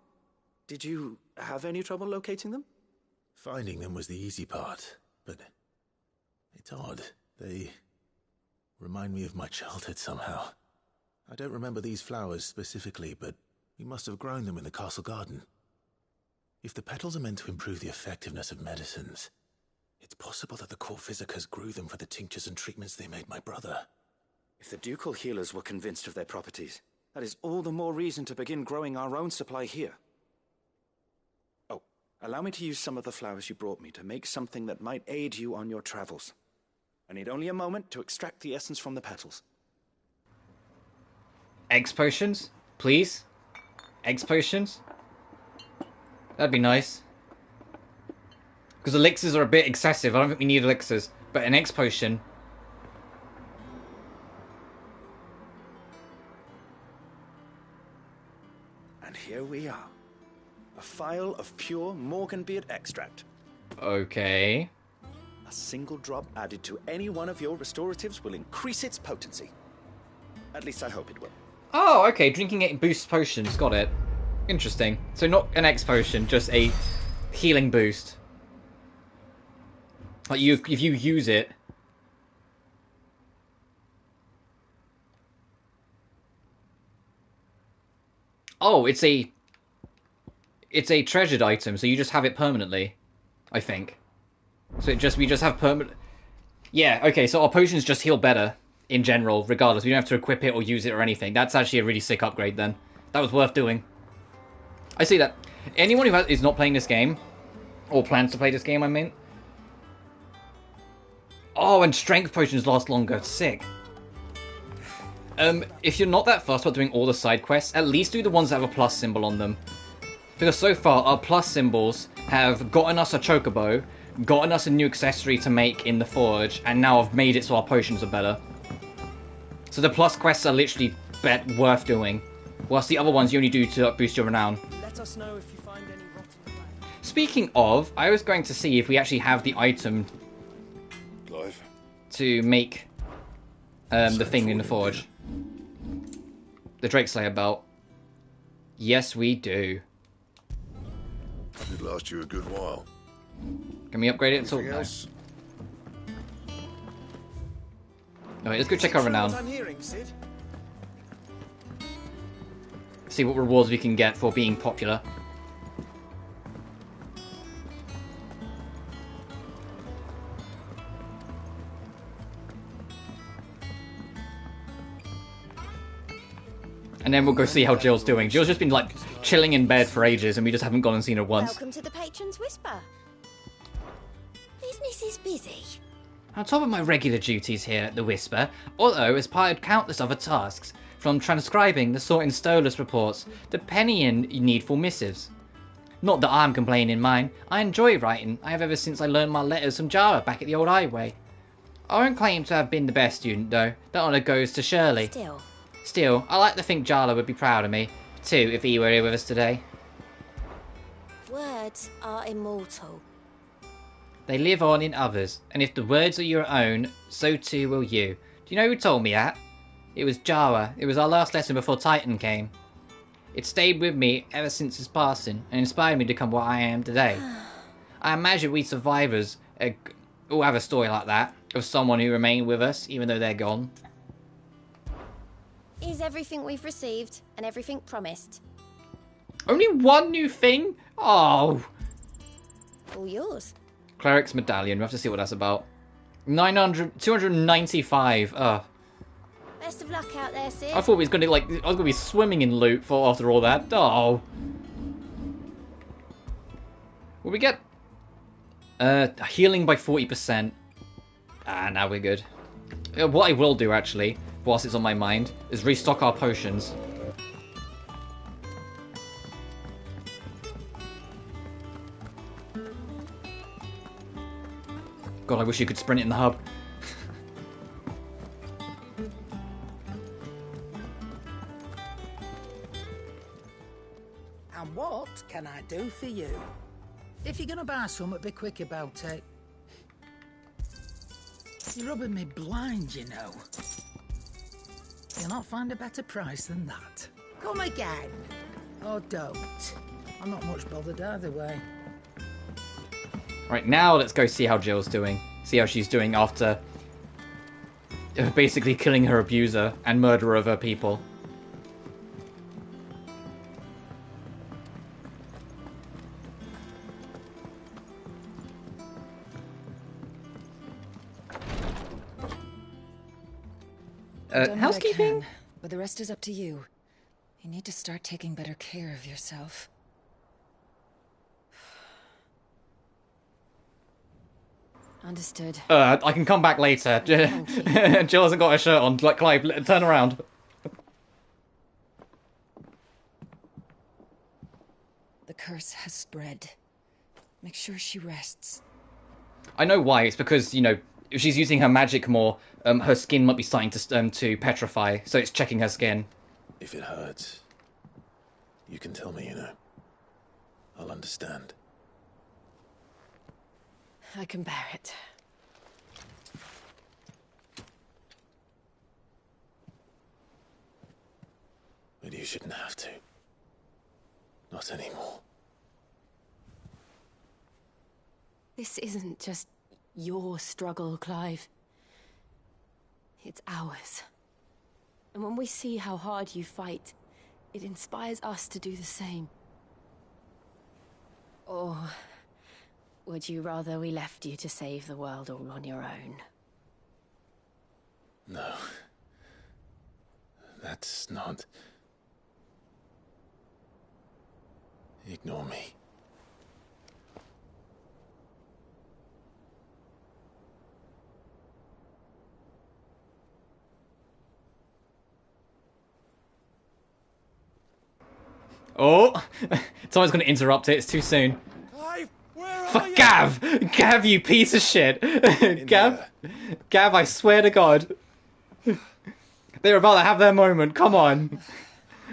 Did you have any trouble locating them? Finding them was the easy part, but it's odd. remind me of my childhood somehow. I don't remember these flowers specifically, but we must have grown them in the castle garden. If the petals are meant to improve the effectiveness of medicines, it's possible that the court physicers grew them for the tinctures and treatments they made my brother. If the ducal healers were convinced of their properties, that is all the more reason to begin growing our own supply here. Oh, allow me to use some of the flowers you brought me to make something that might aid you on your travels. I need only a moment to extract the essence from the petals. Eggs potions? Please? Eggs potions? That'd be nice. Because elixirs are a bit excessive. I don't think we need elixirs. But an eggs potion... And here we are. A phial of pure Morganbeard extract. Okay. A single drop added to any one of your restoratives will increase its potency. At least I hope it will. Oh, okay. Drinking it boosts potions. Got it. Interesting. So not an X potion, just a healing boost. Like if you use it. Oh, it's a treasured item, so you just have it permanently, I think. So we just have permanent. Yeah, okay. So our potions just heal better in general, regardless. We don't have to equip it or use it or anything. That's actually a really sick upgrade. Then that was worth doing. I see that. Anyone who is not playing this game, or plans to play this game, I mean. Oh, and strength potions last longer. Sick. If you're not that fussed about doing all the side quests, at least do the ones that have a plus symbol on them. Because so far, our plus symbols have gotten us a chocobo, gotten us a new accessory to make in the forge, and now I've made it so our potions are better. So the plus quests are literally worth doing, whilst the other ones you only do to boost your renown. Let us know if you find any rotten. Speaking of, I was going to see if we actually have the item to make the thing in the forge. The Drake Slayer belt. Yes, we do. It'd last you a good while. Can we upgrade it at all? No. Alright, let's go check our renown. I'm hearing, Sid. See what rewards we can get for being popular. And then we'll go see how Jill's doing. Jill's just been, like, chilling in bed for ages, and we just haven't gone and seen her once. Welcome to the Patron's Whisper. Business is busy. On top of my regular duties here at the Whisper, Otto has piled countless other tasks, from transcribing the sorting Stolas reports to pennying needful missives. Not that I'm complaining mine. I enjoy writing. I have ever since I learned my letters from Jara back at the old highway. I won't claim to have been the best student, though. That honour goes to Shirley. Still, I like to think Jala would be proud of me, too, if he were here with us today. Words are immortal. They live on in others, and if the words are your own, so too will you. Do you know who told me that? It was Jara. It was our last lesson before Titan came. It stayed with me ever since his passing, and inspired me to become what I am today. I imagine we survivors all have a story like that, of someone who remained with us, even though they're gone. Is everything we've received and everything promised? Only one new thing? Oh. All yours. Cleric's Medallion. We have to see what that's about. 295. Ugh. Best of luck out there, Sid. I thought we was gonna I was gonna be swimming in loot after all that. Oh. Will we get healing by 40%? Ah, now we're good. What I will do actually, whilst it's on my mind, is restock our potions. God, I wish you could sprint in the hub. And what can I do for you? If you're gonna buy something, be quick about it. You're rubbing me blind, you know. You'll not find a better price than that. Come again. Or don't. I'm not much bothered either way. Right, now let's go see how Jill's doing. See how she's doing after basically killing her abuser and murderer of her people. I've done what I Housekeeping? can, but the rest is up to you. You need to start taking better care of yourself. Understood. I can come back later. Jill hasn't got her shirt on. Like, Clive, turn around. The curse has spread. Make sure she rests. I know why. It's because, you know, if she's using her magic more, her skin might be starting to petrify, so it's checking her skin. If it hurts, you can tell me, you know. I'll understand. I can bear it. But you shouldn't have to. Not anymore. This isn't just your struggle, Clive. It's ours. And when we see how hard you fight, it inspires us to do the same. Or would you rather we left you to save the world all on your own? No. That's not... Ignore me. Oh! Someone's going to interrupt it. It's too soon. Clive, where are Fuck, you? Gav! Gav, you piece of shit! Gav, I swear to God. They're about to have their moment. Come on.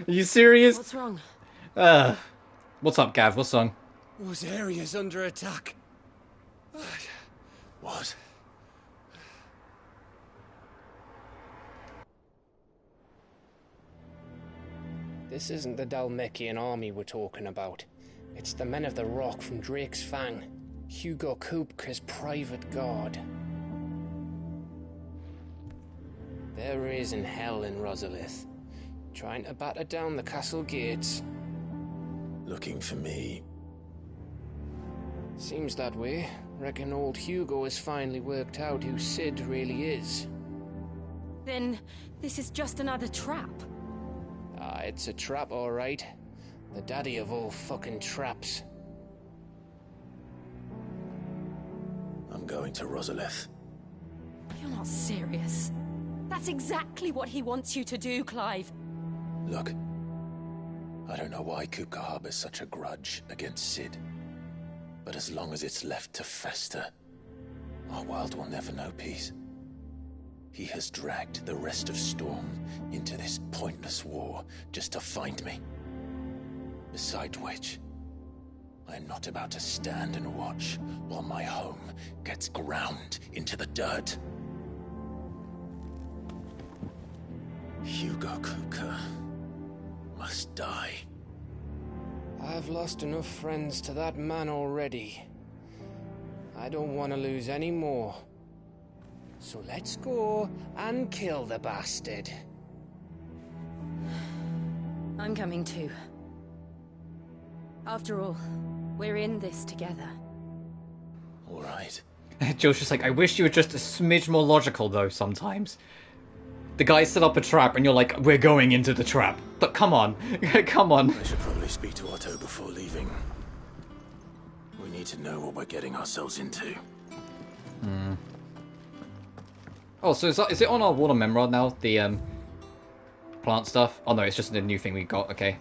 Are you serious? What's wrong? What's up, Gav? What's wrong? Was area's under attack. What? This isn't the Dalmekian army we're talking about. It's the men of the Rock from Drake's Fang. Hugo Kupka's private guard. They're raising hell in Rosalith, trying to batter down the castle gates. Looking for me? Seems that way. Reckon old Hugo has finally worked out who Sid really is. Then this is just another trap. Ah, it's a trap, all right. The daddy of all fucking traps. I'm going to Rosalith. You're not serious. That's exactly what he wants you to do, Clive. Look, I don't know why Kupka harbors such a grudge against Sid. But as long as it's left to fester, our world will never know peace. He has dragged the rest of Storm into this pointless war just to find me. Besides which, I am not about to stand and watch while my home gets ground into the dirt. Hugo Kupka must die. I've lost enough friends to that man already. I don't want to lose any more. So let's go and kill the bastard. I'm coming too. After all, we're in this together. All right. Jill's just like, I wish you were just a smidge more logical, though, sometimes. The guy set up a trap, and you're like, we're going into the trap. But come on. Come on. I should probably speak to Otto before leaving. We need to know what we're getting ourselves into. Hmm. Oh, so is it on our water memorand now? The, plant stuff? Oh, no, it's just a new thing we got. Okay.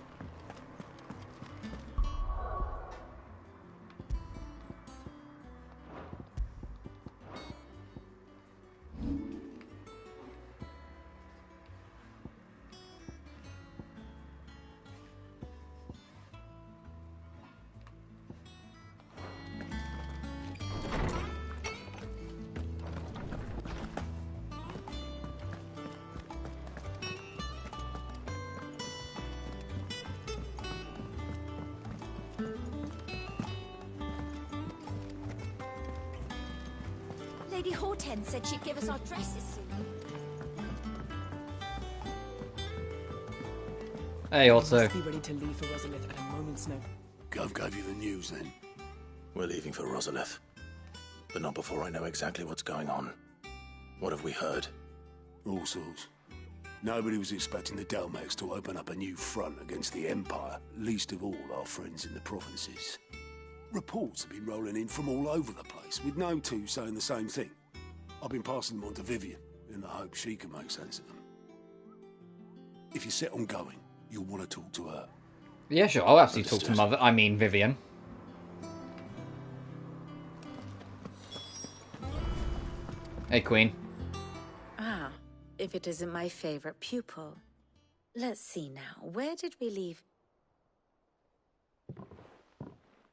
Lady Hortense said she'd give us our dresses soon. Hey, Otto. Must be ready to leave for Rosalith at a moment's notice. Gov gave you the news then? We're leaving for Rosalith. But not before I know exactly what's going on. What have we heard? All sorts. Nobody was expecting the Dalmex to open up a new front against the Empire, least of all our friends in the provinces. Reports have been rolling in from all over the place, with no two saying the same thing. I've been passing them on to Vivian, in the hope she can make sense of them. If you're set on going, you'll want to talk to her. Yeah, sure. I'll absolutely talk to Mother. I mean, Vivian. Hey, Queen. Ah, if it isn't my favorite pupil. Let's see now. Where did we leave?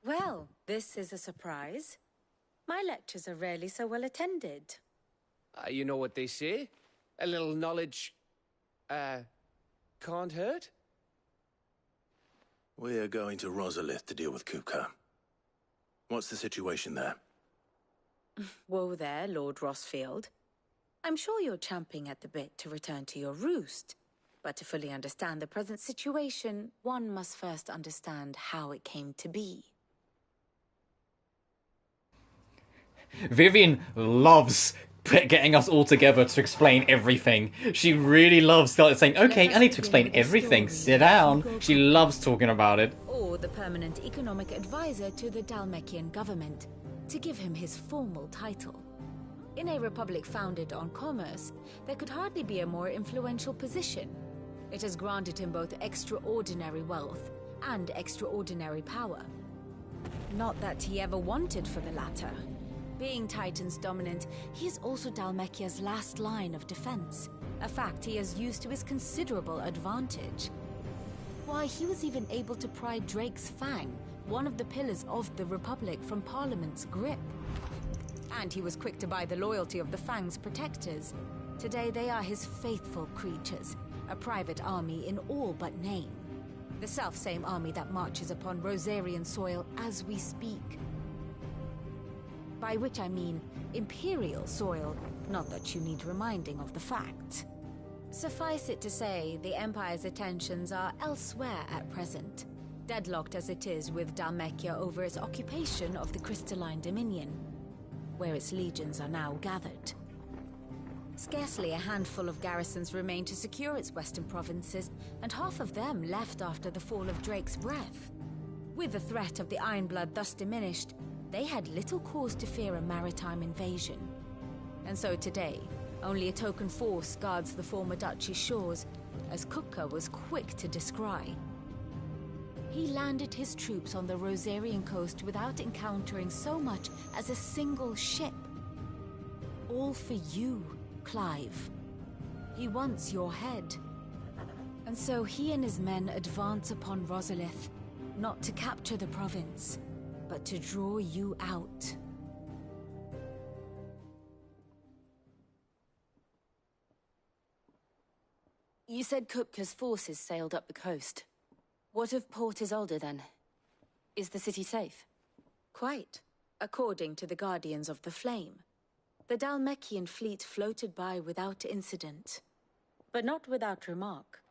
Well, this is a surprise. My lectures are rarely so well attended. You know what they say? A little knowledge, can't hurt? We're going to Rosalith to deal with Kupka. What's the situation there? Whoa there, Lord Rossfield. I'm sure you're champing at the bit to return to your roost. But to fully understand the present situation, one must first understand how it came to be. Vivian loves getting us all together to explain everything. She really loves saying, okay, I need to explain everything. Sit down. She loves talking about it. Or the permanent economic advisor to the Dalmekian government, to give him his formal title. In a republic founded on commerce, there could hardly be a more influential position. It has granted him both extraordinary wealth and extraordinary power. Not that he ever wanted for the latter. Being Titan's dominant, he is also Dalmekia's last line of defense, a fact he has used to his considerable advantage. Why, he was even able to pry Drake's Fang, one of the pillars of the Republic, from Parliament's grip. And he was quick to buy the loyalty of the Fang's protectors. Today they are his faithful creatures, a private army in all but name. The self-same army that marches upon Rosarian soil as we speak. By which I mean Imperial soil, not that you need reminding of the fact. Suffice it to say, the Empire's attentions are elsewhere at present, deadlocked as it is with Dalmekia over its occupation of the Crystalline Dominion, where its legions are now gathered. Scarcely a handful of garrisons remain to secure its western provinces, and half of them left after the fall of Drake's Breath. With the threat of the Ironblood thus diminished, they had little cause to fear a maritime invasion. And so today, only a token force guards the former duchy's shores, as Kupka was quick to descry. He landed his troops on the Rosarian coast without encountering so much as a single ship. All for you, Clive. He wants your head. And so he and his men advance upon Rosalith, not to capture the province, but to draw you out. You said Kupka's forces sailed up the coast. What of Port Isolde then? Is the city safe? Quite, according to the Guardians of the Flame. The Dalmekian fleet floated by without incident. But not without remark.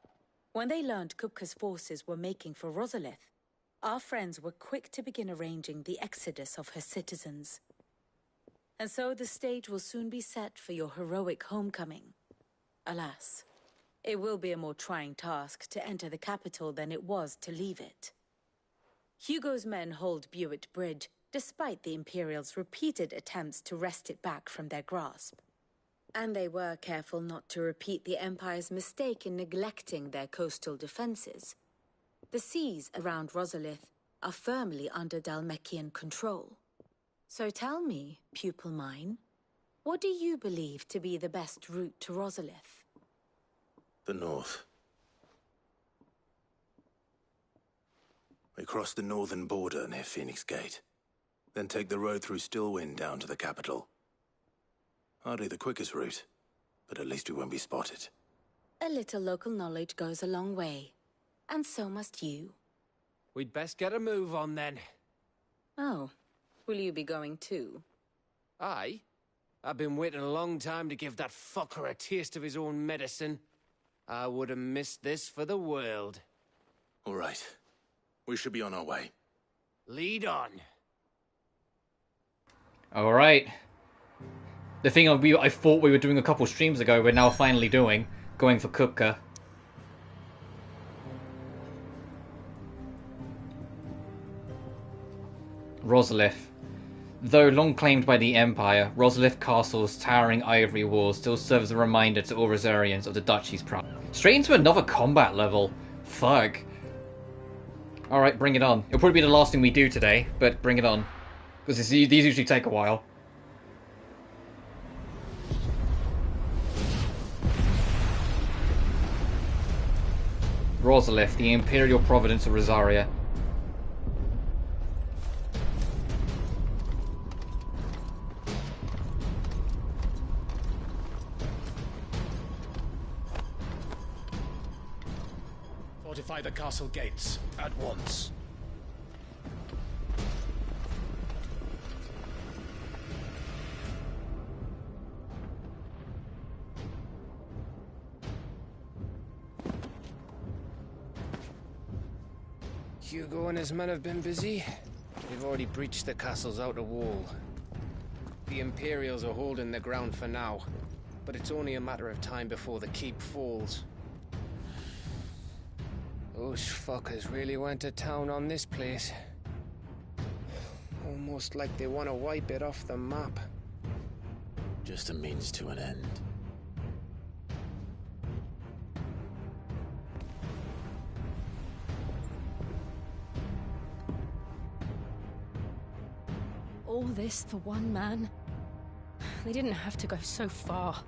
When they learned Kupka's forces were making for Rosalith, our friends were quick to begin arranging the exodus of her citizens. And so the stage will soon be set for your heroic homecoming. Alas, it will be a more trying task to enter the capital than it was to leave it. Hugo's men hold Buet Bridge, despite the Imperials' repeated attempts to wrest it back from their grasp. And they were careful not to repeat the Empire's mistake in neglecting their coastal defenses. The seas around Rosalith are firmly under Dalmekian control. So tell me, pupil mine, what do you believe to be the best route to Rosalith? The north. We cross the northern border near Phoenix Gate, then take the road through Stillwind down to the capital. Hardly the quickest route, but at least we won't be spotted. A little local knowledge goes a long way. And so must you. We'd best get a move on then. Oh, will you be going too? Aye. I've been waiting a long time to give that fucker a taste of his own medicine. I would have missed this for the world. All right. We should be on our way. Lead on. All right. The thing I thought we were doing a couple streams ago, we're now finally doing, going for Kupka. Rosalith. Though long claimed by the Empire, Rosalith Castle's towering ivory walls still serve as a reminder to all Rosarians of the Duchy's pride. Straight into another combat level. Fuck. Alright, bring it on. It'll probably be the last thing we do today, but bring it on. Because these usually take a while. Rosalith, the Imperial Providence of Rosaria. Fortify the castle gates at once. Hugo and his men have been busy. They've already breached the castle's outer wall. The Imperials are holding the ground for now, but it's only a matter of time before the keep falls. Those fuckers really went to town on this place. Almost like they want to wipe it off the map. Just a means to an end. All this for one man? They didn't have to go so far.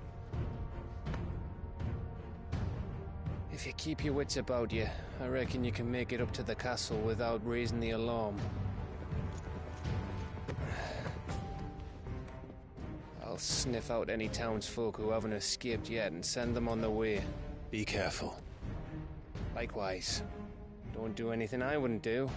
If you keep your wits about you, I reckon you can make it up to the castle without raising the alarm. I'll sniff out any townsfolk who haven't escaped yet and send them on their way. Be careful. Likewise. Don't do anything I wouldn't do.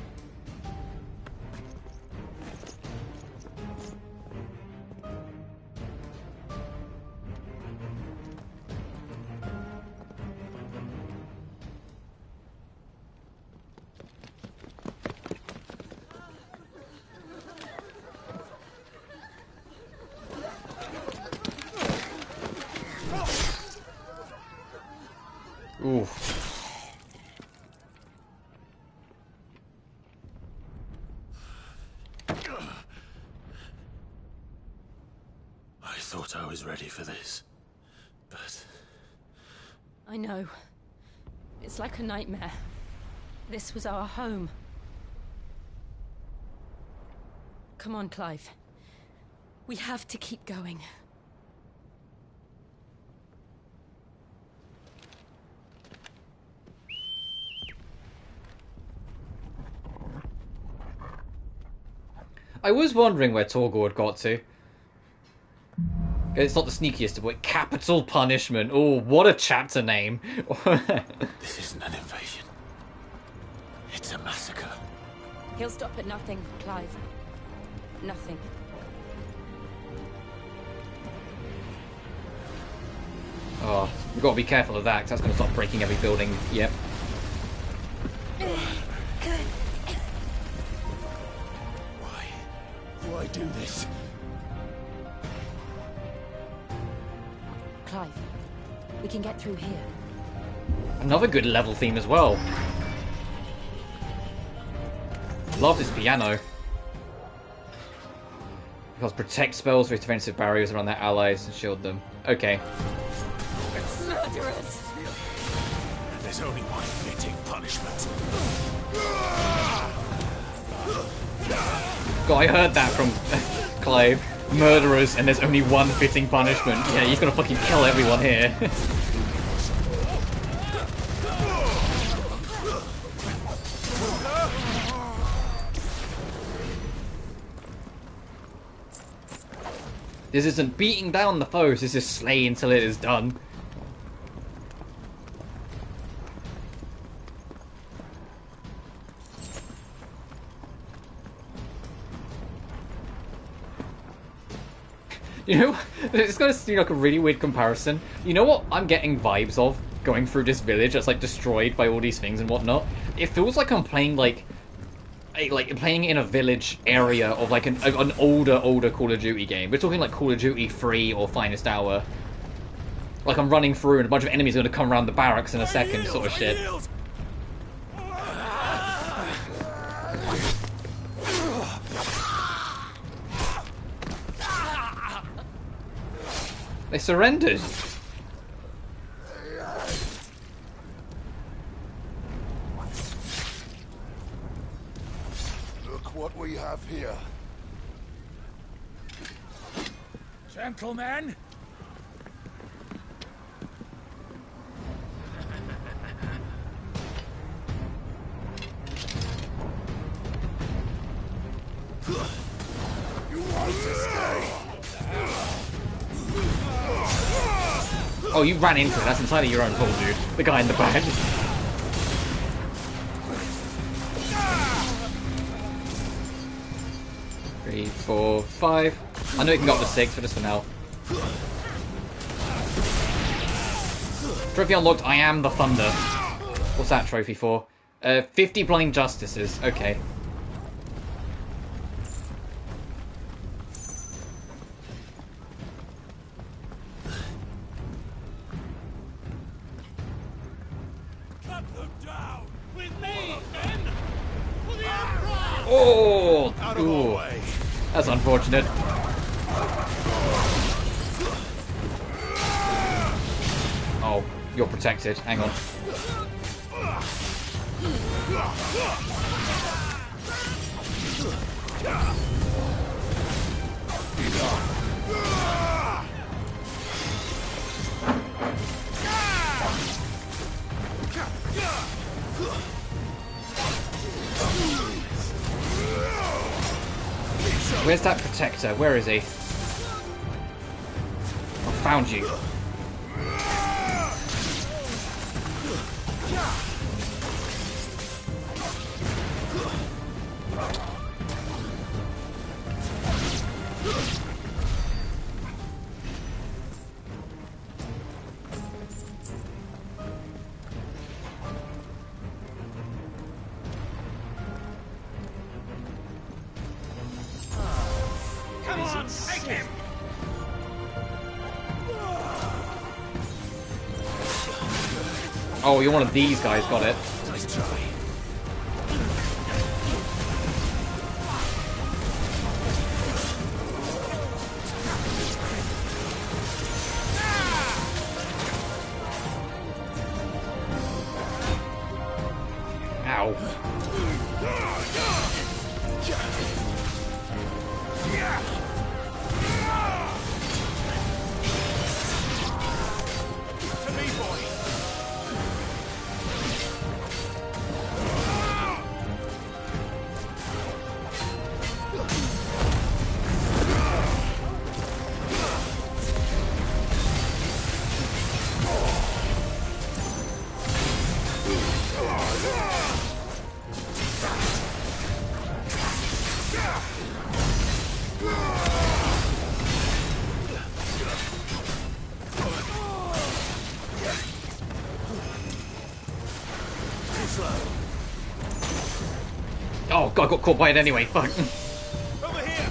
Oof. I thought I was ready for this, but... I know. It's like a nightmare. This was our home. Come on, Clive. We have to keep going. I was wondering where Torgor had got to. It's not the sneakiest of what. Capital Punishment. Oh, what a chapter name. This isn't an invasion. It's a massacre. He'll stop at nothing, Clive. Nothing. Oh, we've got to be careful of that, because that's going to start breaking every building. Yep. Why do this? Clive, we can get through here. Another good level theme as well. Love this piano. Because protect spells with defensive barriers around their allies and shield them. Okay. Murderers! There's only one fitting punishment. God, I heard that from Clive. Murderers, and there's only one fitting punishment. Yeah, he's gonna fucking kill everyone here. This isn't beating down the foes, this is slay until it is done. You know, it's gonna seem like a really weird comparison. You know what I'm getting vibes of going through this village that's like destroyed by all these things and whatnot? it feels like I'm playing like playing in a village area of like an older Call of Duty game. We're talking like Call of Duty 3 or Finest Hour. Like I'm running through and a bunch of enemies are going to come around the barracks in a second, sort of shit. They surrendered. Look what we have here. Gentlemen! You want to stay? Oh, you ran into it. That's entirely your own fault, dude. The guy in the back. Three, 4, 5. I know you can go up to 6, but just for now. Trophy unlocked. I am the Thunder. What's that trophy for? 50 blind justices. Okay. Oh! Ooh. That's unfortunate. Oh, you're protected. Hang on. Where's that protector? Where is he? I found you. Oh, you're one of these guys, got it. Nice try. Ow. To me, boy. Oh god, I got caught by it anyway. Fuck. Over here.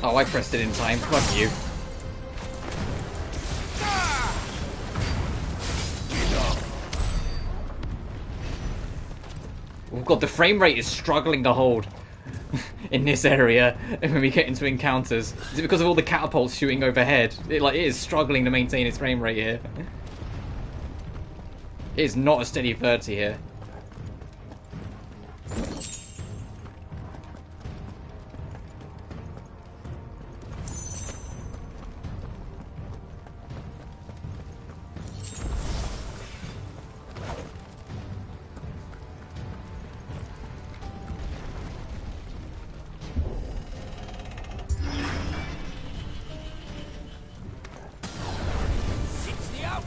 Oh, I pressed it in time. Fuck you. Oh god, the frame rate is struggling to hold in this area when we get into encounters. Is it because of all the catapults shooting overhead? It is struggling to maintain its frame rate here. It is not a steady 30 here.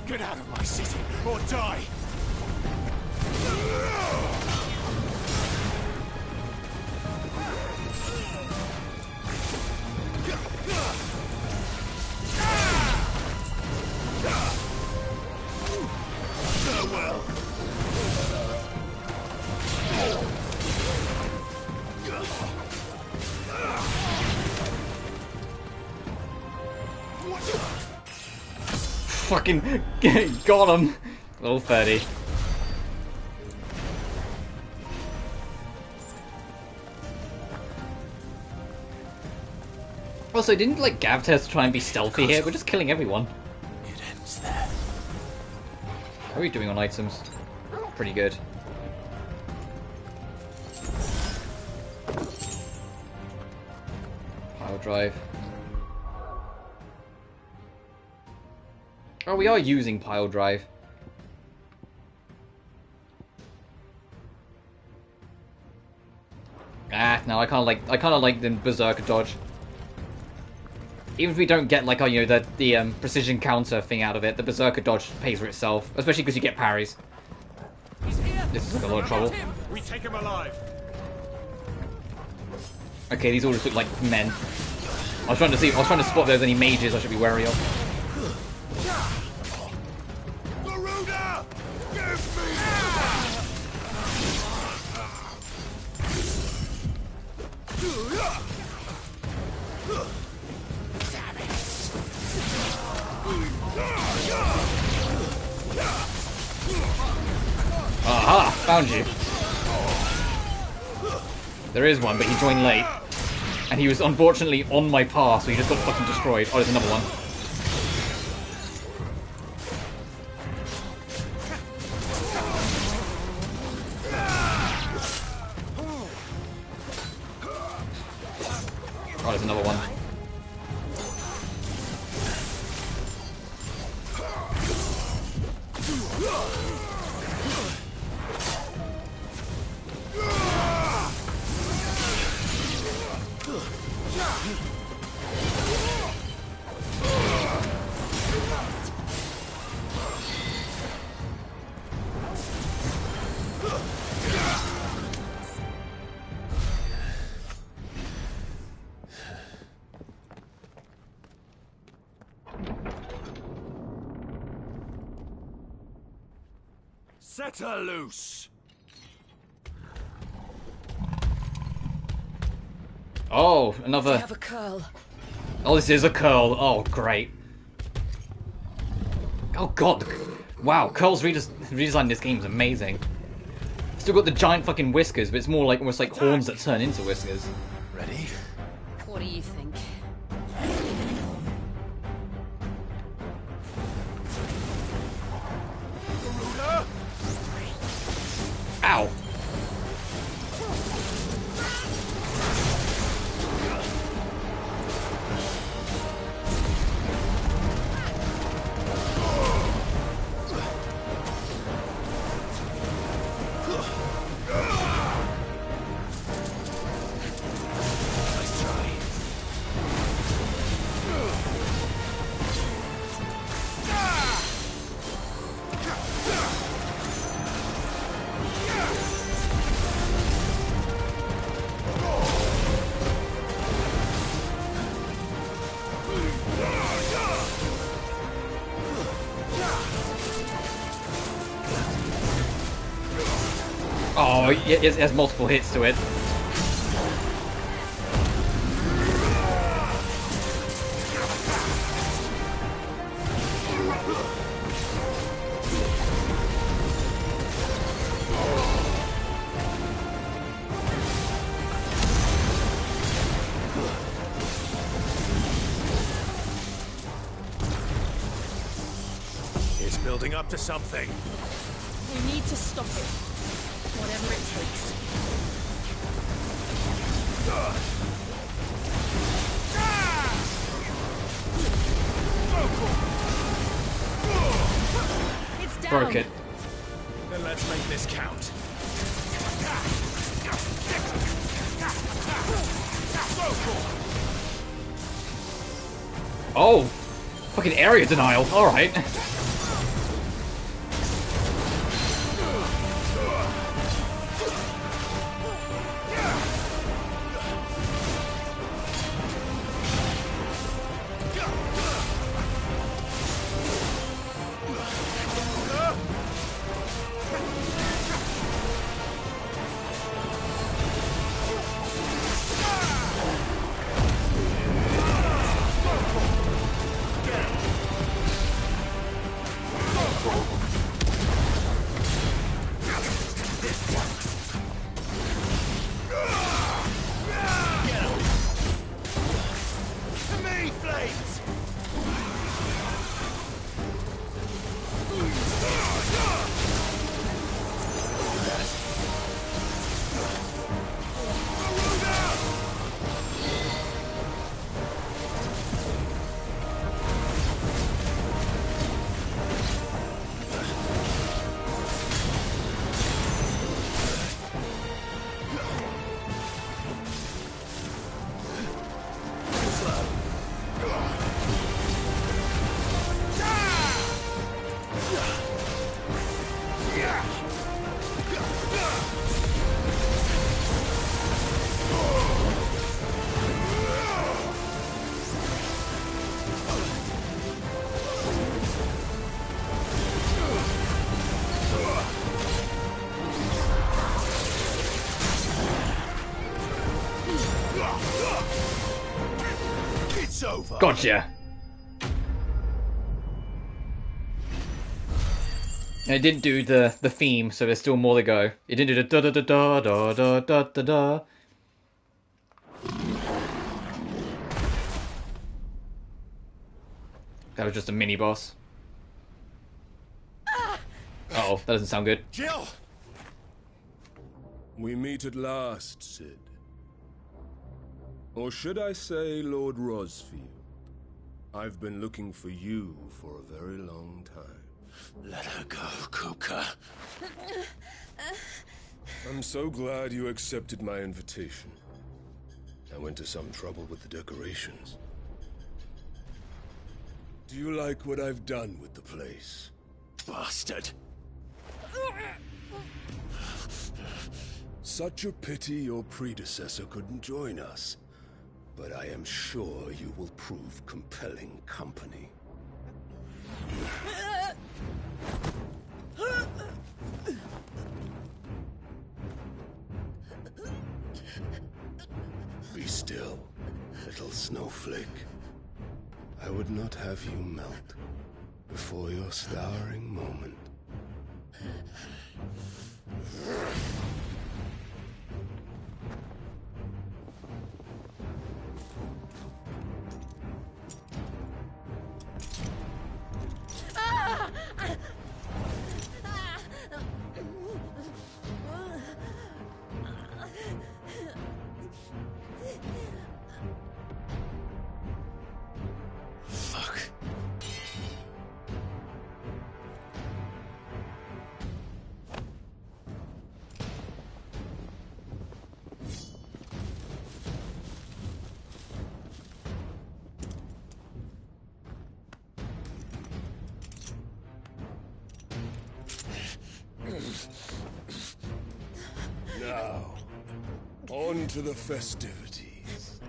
Get out of my city, or die! Farewell. Fucking got him. Little fatty. Also, didn't like Gav test try and be stealthy here? We're just killing everyone. It ends there. How are we doing on items? Pretty good. Pile drive. Oh, we are using pile drive. Ah, no, I kind of like the berserker dodge. Even if we don't get like the precision counter thing out of it, the berserker dodge pays for itself, especially because you get parries. This is like a lot of trouble. We take him alive. Okay, these all just look like men. I was trying to spot if there's any mages I should be wary of. Aha! Found you. There is one, but he joined late. And he was unfortunately on my path, so he just got fucking destroyed. Oh, there's another one. Oh, there's another one. Set her loose. Oh, another. I have a curl. Oh, this is a curl. Oh, great. Oh god. Wow, Curl's redesign in this game is amazing. Still got the giant fucking whiskers, but it's more like almost like horns that turn into whiskers. Ready? What do you think? Ow! Oh, it has multiple hits to it. It's building up to something. We need to stop it. Whatever it takes. It's down. Broke it. Then let's make this count. Oh! Fucking area denial. Alright. It's over. Gotcha. And it didn't do the theme, so there's still more to go. It didn't do the da da da da da da da da. That was just a mini boss. Uh-oh, that doesn't sound good. Jill! We meet at last, Sid. Or should I say Lord Rosfield? I've been looking for you for a very long time. Let her go, Kuka. I'm so glad you accepted my invitation. I went to some trouble with the decorations. Do you like what I've done with the place? Bastard. Such a pity your predecessor couldn't join us. But I am sure you will prove compelling company. Be still, little snowflake. I would not have you melt before your starring moment. Now, on to the festivities.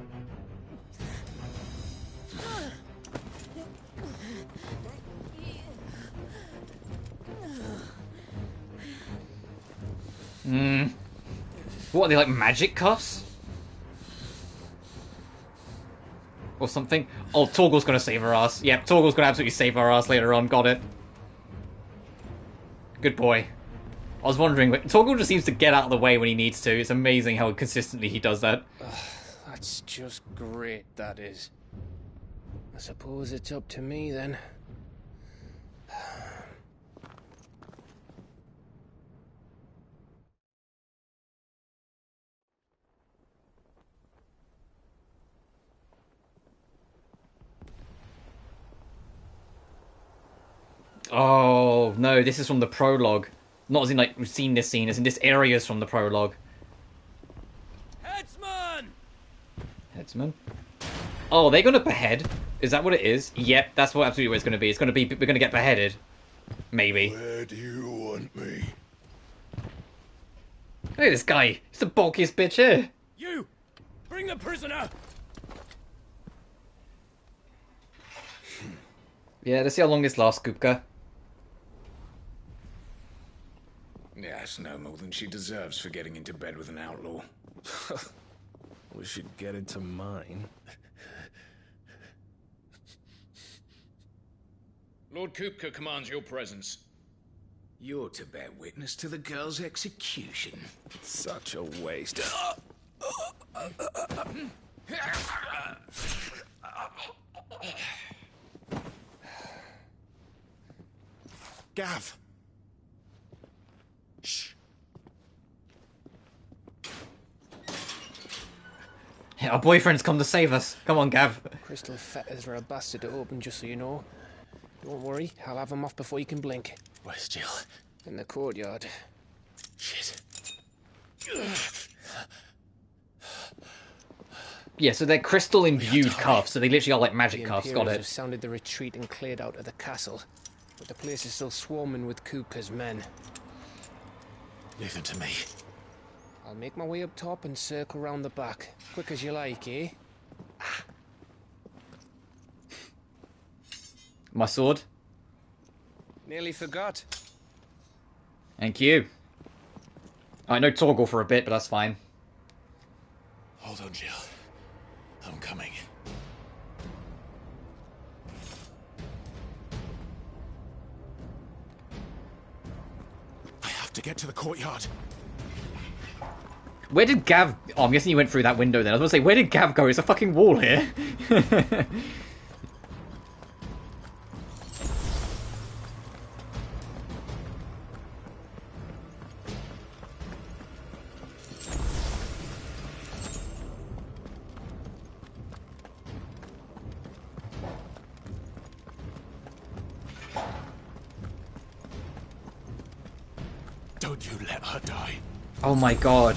What are they, like magic cuffs? Or something? Oh, Torgal's gonna save our ass. Yep, Torgal's gonna absolutely save our ass later on. Got it. Good boy. I was wondering, but Torgal just seems to get out of the way when he needs to. It's amazing how consistently he does that. That's just great, that is. I suppose it's up to me, then. Oh, no, this is from the prologue. Not as in, like, we've seen this scene, as in this area is from the prologue. Headsman! Headsman? Oh, they're gonna behead? Is that what it is? Yep, that's what absolutely what it's gonna be. It's gonna be, we're gonna get beheaded. Maybe. Where do you want me? Look at this guy. He's the bulkiest bitch here. You! Bring the prisoner! Yeah, let's see how long this lasts, Kupka. Yes, no more than she deserves for getting into bed with an outlaw. We should get into mine. Lord Kupka commands your presence. You're to bear witness to the girl's execution. Such a waste. Gav. Shh. Yeah, our boyfriend's come to save us. Come on, Gav. Crystal fetters are a bastard to open, just so you know. Don't worry, I'll have them off before you can blink. Where's Jill? In the courtyard. Shit. Yeah, so they're crystal imbued cuffs, so they literally are like magic The cuffs. Got Imperials it. have sounded the retreat and cleared out of the castle, but the place is still swarming with Kupka's men. Leave them to me. I'll make my way up top and circle round the back. Quick as you like, eh? My sword. Nearly forgot. Thank you. I know Torgal for a bit, but that's fine. Hold on, Jill. coming. I have to get to the courtyard. Where did Gav... Oh, I'm guessing you went through that window then. I was going to say, where did Gav go? It's a fucking wall here. Don't you let her die. Oh my god.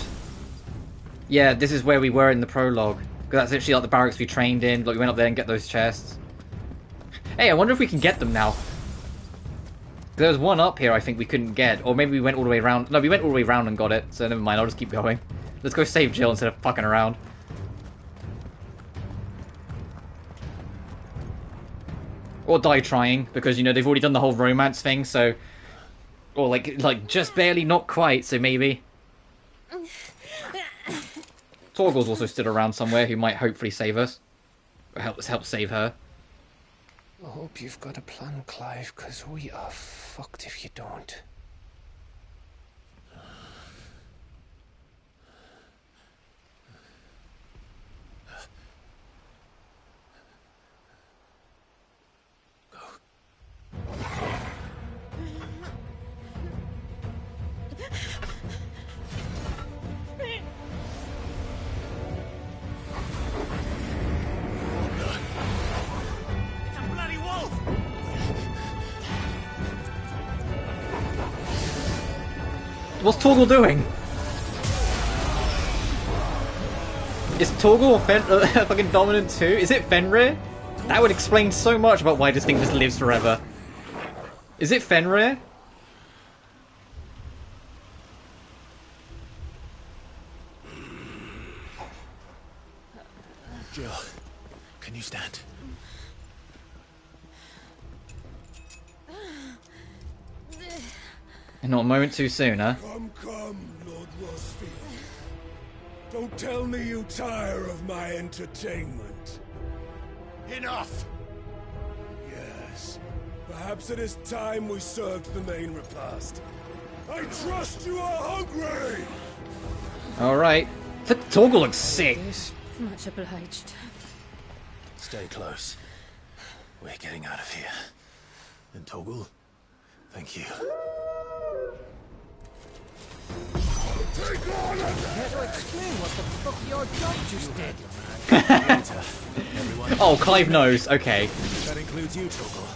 Yeah, this is where we were in the prologue. Because that's literally like the barracks we trained in. Like, we went up there and get those chests. Hey, I wonder if we can get them now. There was one up here I think we couldn't get. Or maybe we went all the way around. No, we went all the way around and got it. So never mind, I'll just keep going. Let's go save Jill instead of fucking around. Or die trying. Because, you know, they've already done the whole romance thing, so... Or like just barely, not quite, so maybe. Torgal's also stood around somewhere who might hopefully save us. Or help save her. I hope you've got a plan, Clive, because we are fucked if you don't. What's Torgal doing? Is Torgal fucking dominant too? Is it Fenrir? That would explain so much about why this thing just lives forever. Is it Fenrir? Jill, can you stand? Not a moment too soon, huh? Come, Lord Rosfield. Don't tell me you tire of my entertainment. Enough! Yes. Perhaps it is time we served the main repast. I trust you are hungry! Alright. Torgal looks sick. Much obliged. Stay close. We're getting out of here. And Torgal, thank you. Take on it! You had to explain what the fuck your job just did. Oh, Clive knows. Okay. That includes you, Torgal.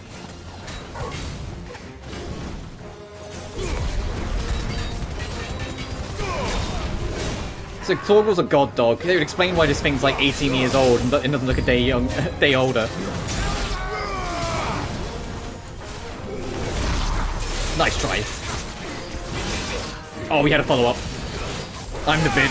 So Torgal's a god dog. They would explain why this thing's like 18 years old and doesn't look a day young, day older. Nice try. Oh, we had a follow-up. I'm the bitch.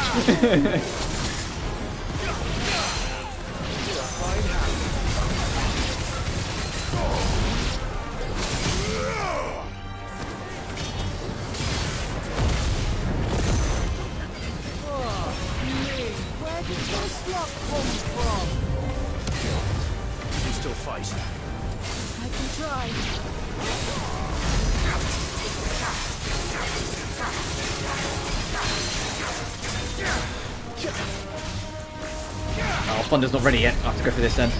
Where did this luck come from? You still fight? I can try. Oh, Thunder's not ready yet. I have to go for this then.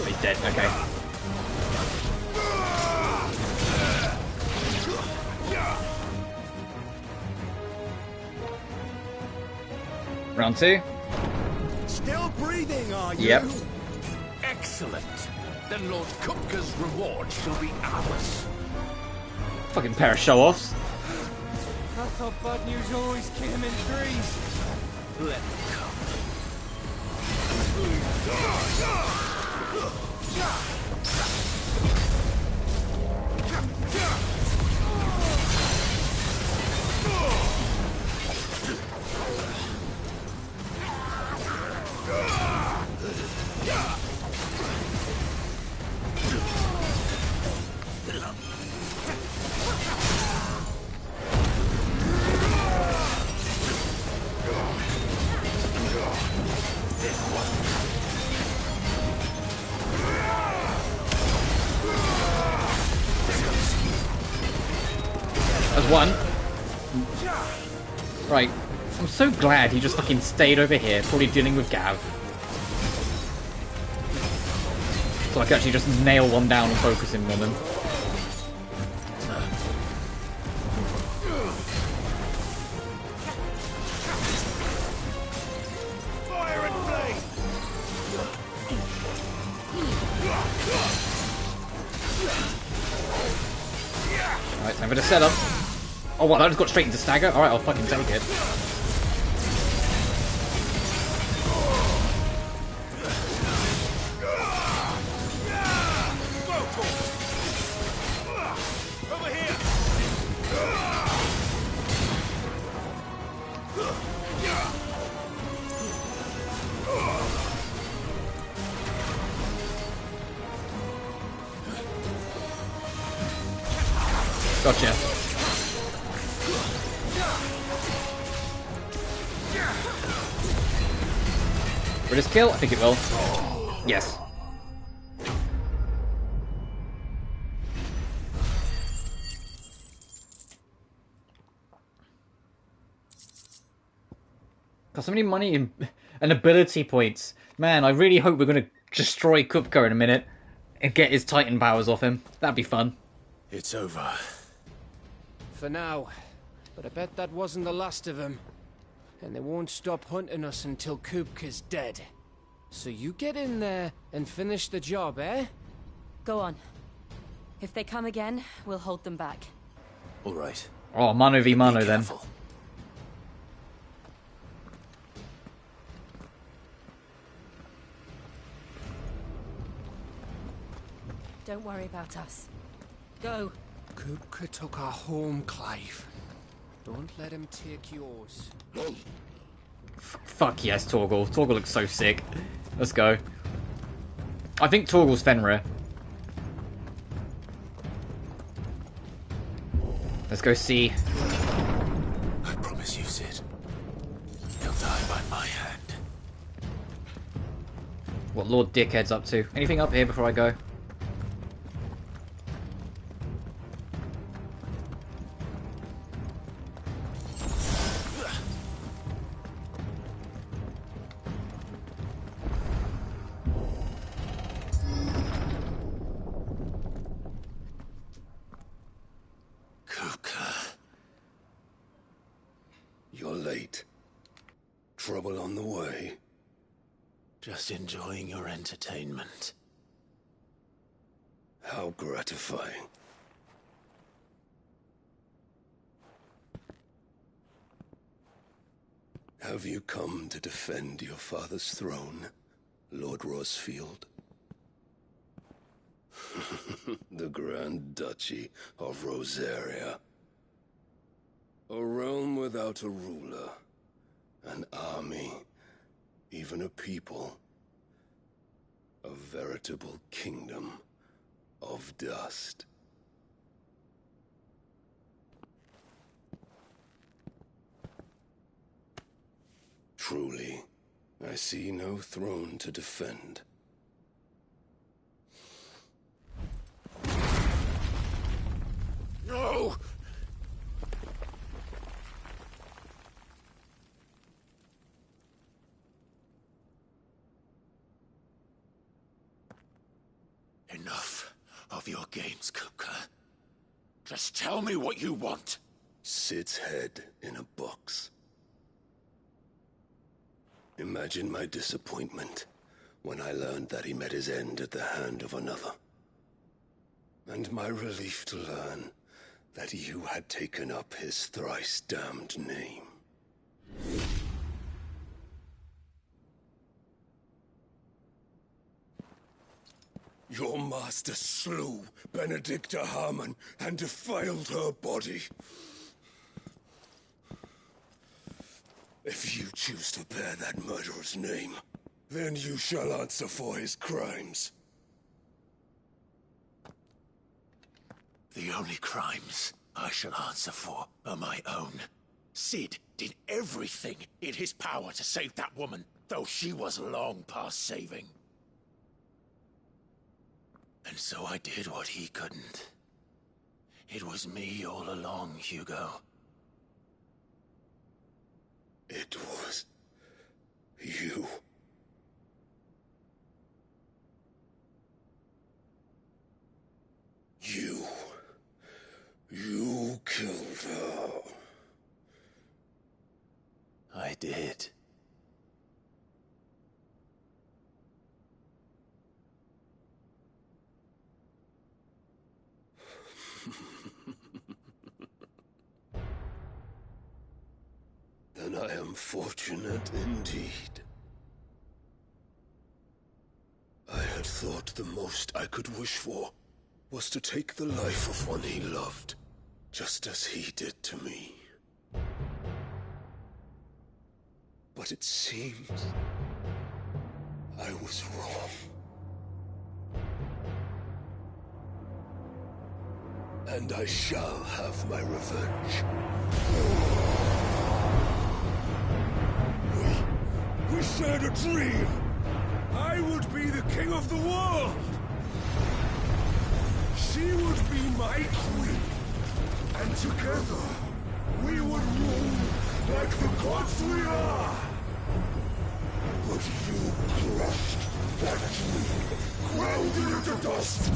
He's dead, okay. Round two. Still breathing, are you? Yep. Excellent. Then Lord Kupka's reward shall be ours. Fucking pair of show-offs. I thought bad news always came in threes. Let them come. one. Right. I'm so glad he just fucking stayed over here, probably dealing with Gav. So I can actually just nail one down and focus him on him. Fire and flame! Alright, time for the setup. Oh, what? I just got straight into stagger? Alright, I'll fucking take it. Over here! Gotcha. Will this kill? I think it will. Yes. Got so many money and ability points. Man, I really hope we're going to destroy Kupka in a minute and get his Titan powers off him. That'd be fun. It's over. For now. But I bet that wasn't the last of them. And they won't stop hunting us until Kupka's dead. So you get in there and finish the job, eh? Go on. If they come again, we'll hold them back. All right. Oh, mano v mano then. Don't worry about us. Go. Kupka took our home, Clive. Don't let him take yours. Fuck yes, Torgal. Torgal looks so sick. Let's go. I think Torgal's Fenrir. Let's go see. I promise you, Sid. He'll die by my hand. What Lord Dickhead's up to. Anything up here before I go? You're late. Trouble on the way. Just enjoying your entertainment. How gratifying. Have you come to defend your father's throne, Lord Rosfield? The Grand Duchy of Rosaria. A realm without a ruler, an army, even a people. A veritable kingdom of dust. Truly, I see no throne to defend. No! Enough of your games, Kupka. Just tell me what you want. Sid's head in a box. Imagine my disappointment when I learned that he met his end at the hand of another. And my relief to learn that you had taken up his thrice-damned name. Your master slew Benedicta Harmon and defiled her body. If you choose to bear that murderer's name, then you shall answer for his crimes. The only crimes I shall answer for are my own. Sid did everything in his power to save that woman, though she was long past saving. And so I did what he couldn't. It was me all along, Hugo. It was you. You killed her. I did. Then I am fortunate indeed. I had thought the most I could wish for was to take the life of one he loved, just as he did to me. But it seems I was wrong. And I shall have my revenge. We shared a dream! I would be the king of the world! She would be my queen! And together, we would rule like the gods we are! But you crushed that dream, ground it into dust!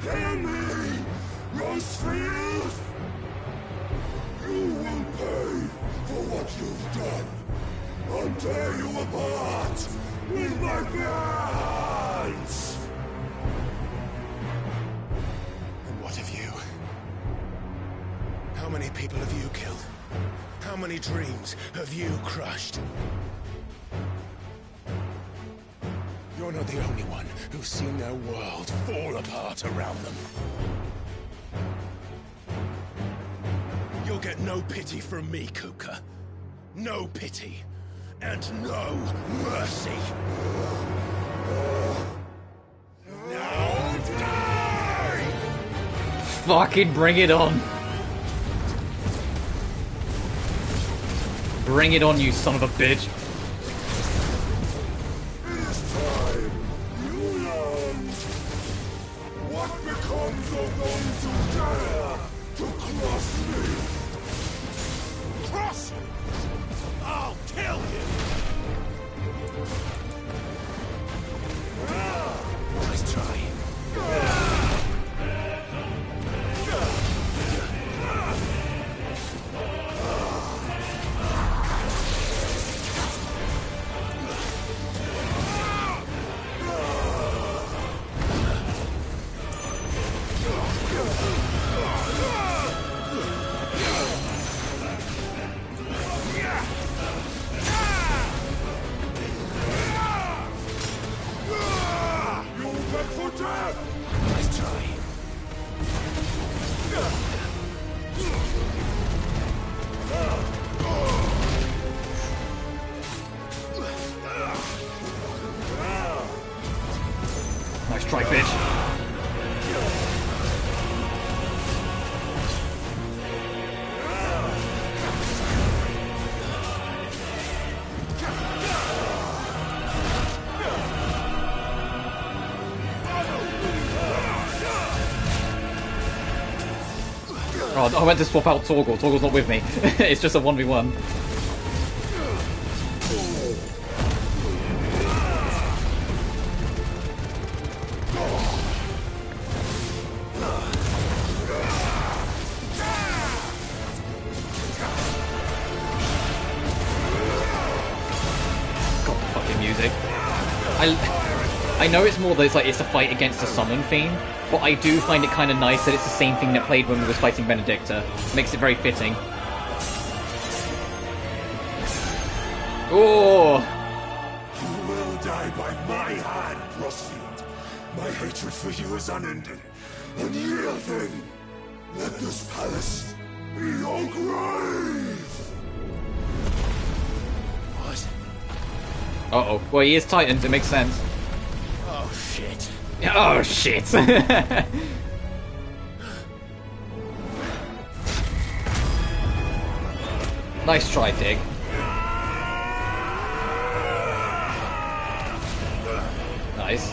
Hear me, Rose for youth! You will pay for what you've done. I'll tear you apart with my bare hands. And what of you? How many people have you killed? How many dreams have you crushed? You're not the only one who's seen their world fall apart around them. You'll get no pity from me, Kuka. No pity. And no mercy. Now die! Fucking bring it on. Bring it on, you son of a bitch. It is time you learned what becomes of those who dare to cross me. Cross him! I'll kill him! Nice try. Nice try. Nice try, bitch. Oh, I went to swap out Torgal. Torgal's not with me. It's just a 1v1. God, the fucking music. I know it's more that it's a fight against a summon theme, but I do find it kind of nice that it's the same thing that played when we was fighting Benedicta. Makes it very fitting. Oh! You will die by my hand, Crossfield. My hatred for you is unending. And yield then. Let this palace be your grave! What? Uh-oh. Well, he is Titans, it makes sense. Oh, shit. Oh, shit! Nice try, Dig. Nice.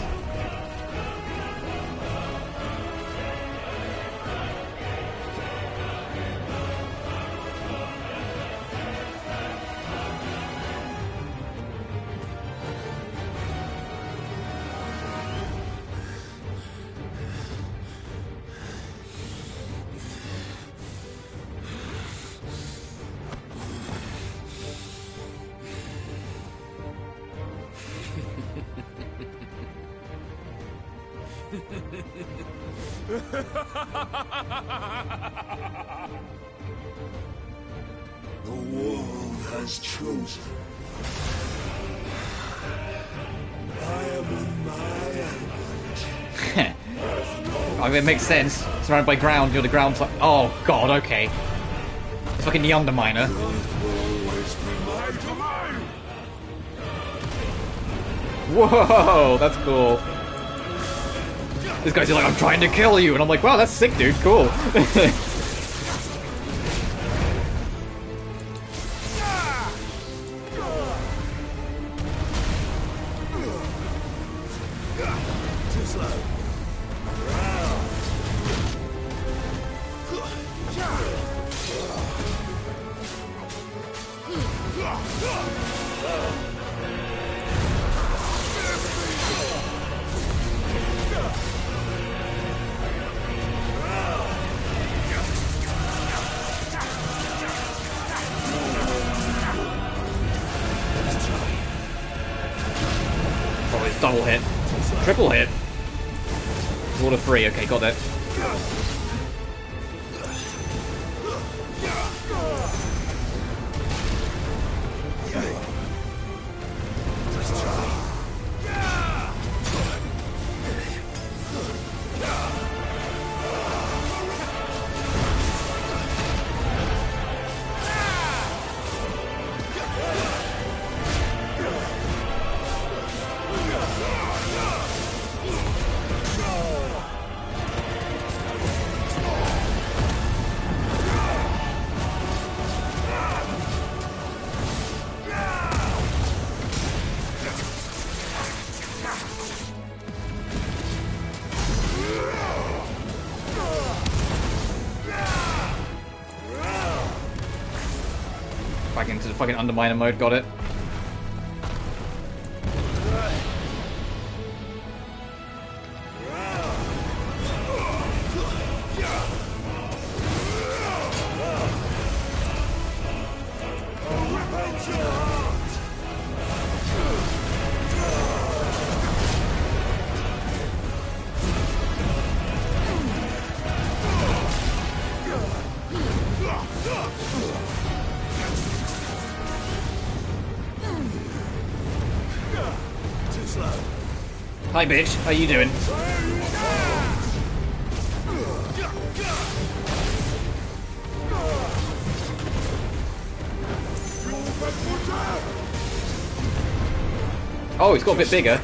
The world has chosen. I am in my element. I mean, it makes sense. Surrounded by ground, you're the ground. Oh god, okay. It's fucking the Underminer. Whoa, that's cool. This guy's like, I'm trying to kill you, and I'm like, wow, that's sick, dude. Cool. Double hit. Triple hit. Order 3, okay, got it. Back into the fucking Underminer mode, got it. Hi bitch, how you doing? Oh, it's got a bit bigger.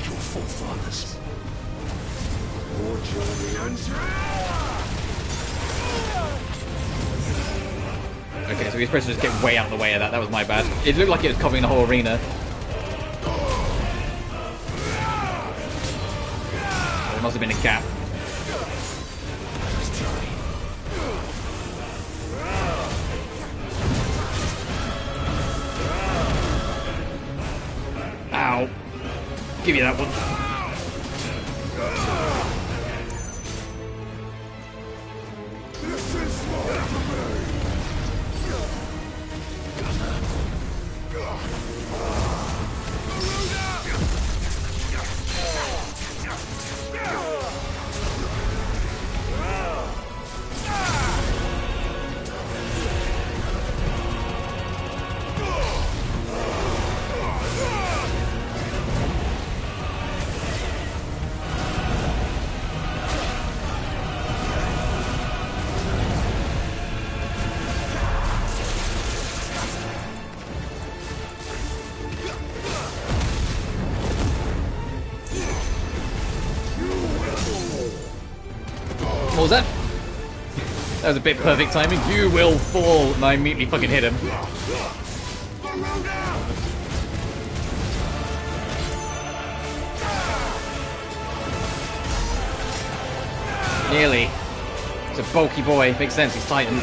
Okay, so we're supposed to just get way out of the way of that. That was my bad. It looked like it was covering the whole arena. There must have been a gap. Ow. Give you that one. What was that? That was a bit perfect timing. You will fall, and I immediately fucking hit him. Nearly. It's a bulky boy. Makes sense, he's Titan.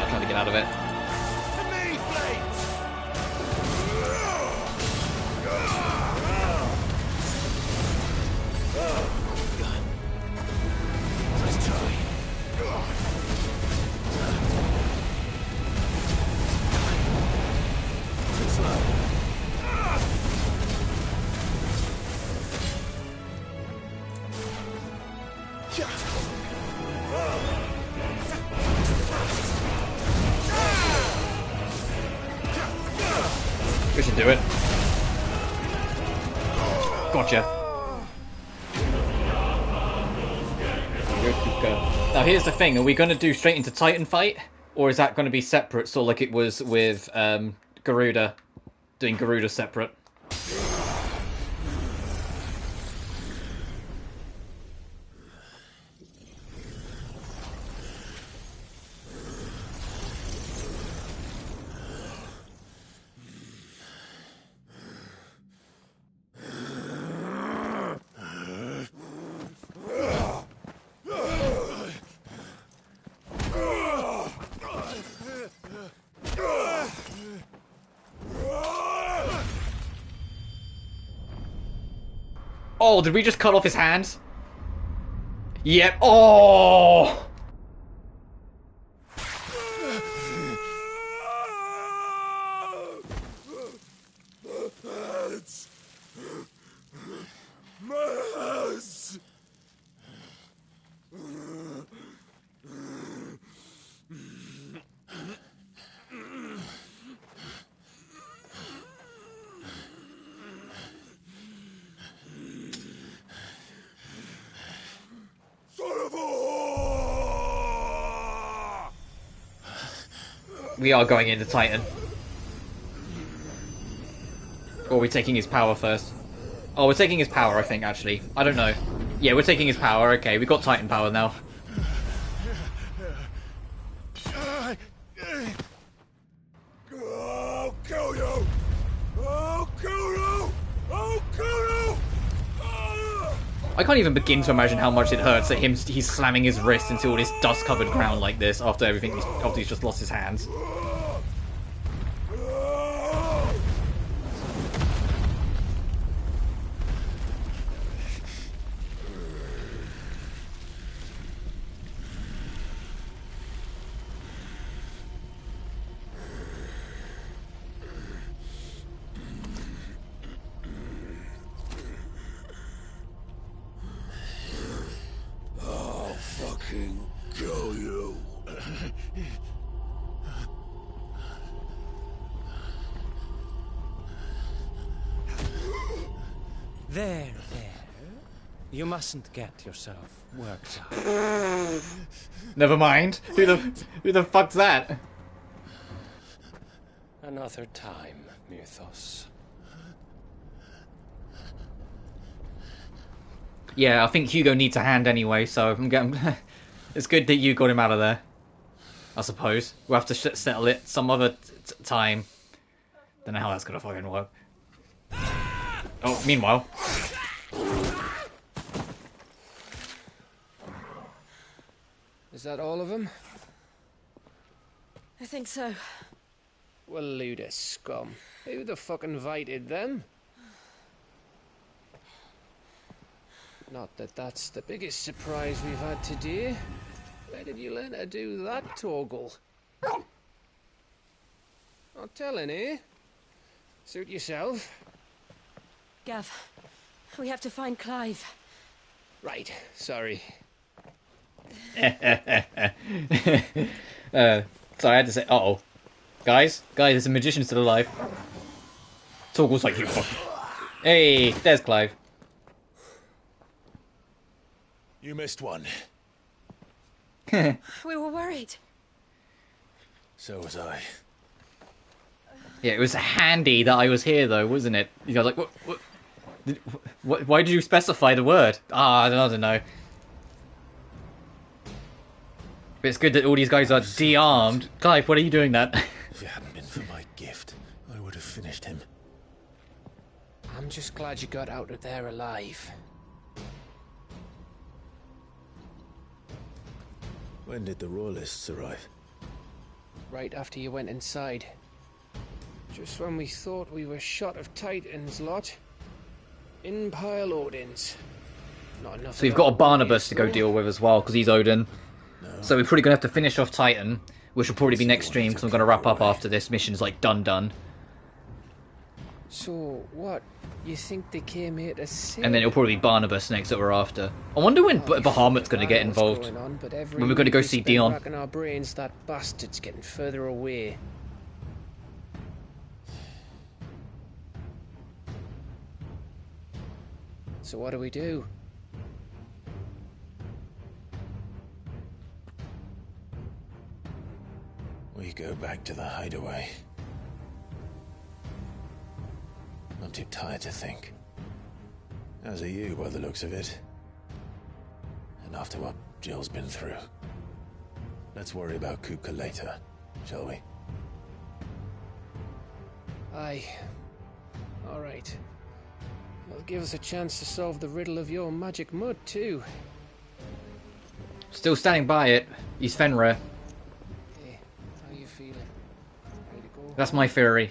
Trying to get out of it. Do it. Gotcha. Now here's the thing, are we going to do straight into Titan fight? Or is that going to be separate, sort of like it was with Garuda? Doing Garuda separate? Oh, did we just cut off his hands? Yep. Oh! We are going into Titan. Or are we taking his power first? Oh, we're taking his power, I think, actually. I don't know. Yeah, we're taking his power. Okay, we've got Titan power now. I'll kill you! I'll kill you! I'll kill you! I can't even begin to imagine how much it hurts that he's slamming his wrist into all this dust-covered ground like this after everything. After he's just lost his hands. Kill you. There. You mustn't get yourself worked up. Never mind. Who the fuck's that? Another time, Mythos. Yeah, I think Hugo needs a hand anyway, so I'm getting... It's good that you got him out of there. I suppose. We'll have to settle it some other time. Don't know how that's gonna fucking work. Oh, meanwhile... Is that all of them? I think so. Well, load of scum. Who the fuck invited them? Not that that's the biggest surprise we've had today. Where did you learn to do that, Torgal? Not telling, eh? Suit yourself. Gav, we have to find Clive. Right, sorry. Sorry, I had to say, uh-oh. Guys, there's a magician still alive. Torgal's like, you fuck. Hey, there's Clive. You missed one. We were worried. So was I. Yeah, it was handy that I was here, though, wasn't it? You guys like, why did you specify the word? I don't know. But it's good that all these guys are de-armed. Clive, what are you doing that? If it hadn't been for my gift, I would have finished him. I'm just glad you got out of there alive. When did the Royalists arrive? Right after you went inside. Just when we thought we were shot of Titans, lot. In pile Odins. Not enough. So we've got a Barnabas to go deal with as well, because he's Odin. No. So we're probably going to have to finish off Titan, which will probably be next stream, because I'm going to wrap up after this mission's like done. So, what? You think they came here to see? And then it'll probably be Barnabas next that we're after. I wonder when Bahamut's going to get involved. When we're going to go see Dion. Racking our brains, that bastard's getting further away. So what do we do? We go back to the hideaway. I'm too tired to think. As are you, by the looks of it. And after what Jill's been through. Let's worry about Kupka later, shall we? Aye. All right. It'll give us a chance to solve the riddle of your magic mud, too. Still standing by it. He's Fenrir. Hey, how you feeling? Ready to go? That's my theory.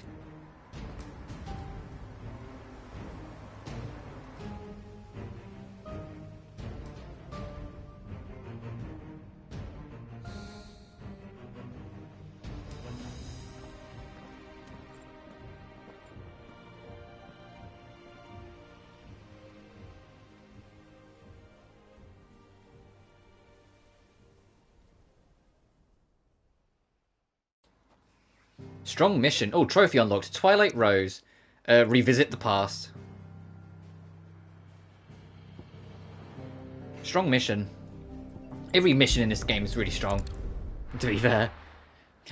Strong mission. Oh, trophy unlocked. Twilight Rose. Revisit the past. Strong mission. Every mission in this game is really strong, to be fair.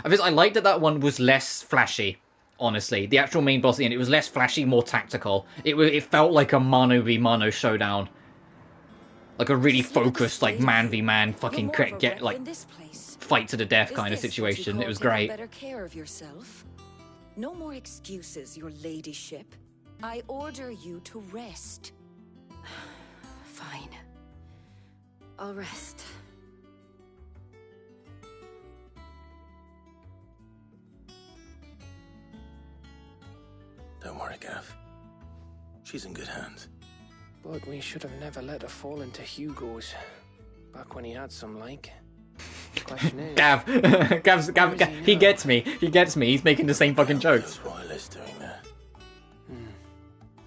I liked that one was less flashy, honestly. The actual main boss at the end, it was less flashy, more tactical. It felt like a mano-v-mano showdown. Like a really focused, like, man-v-man fucking get, like, fight to the death kind of situation. It was great. Better care of yourself. No more excuses, your ladyship. I order you to rest. Fine. I'll rest. Don't worry, Gav. She's in good hands. But we should have never let her fall into Hugo's. Back when he had some like. The question is... Gav, he gets me. He gets me. He's making the same fucking jokes. Those royalists doing that.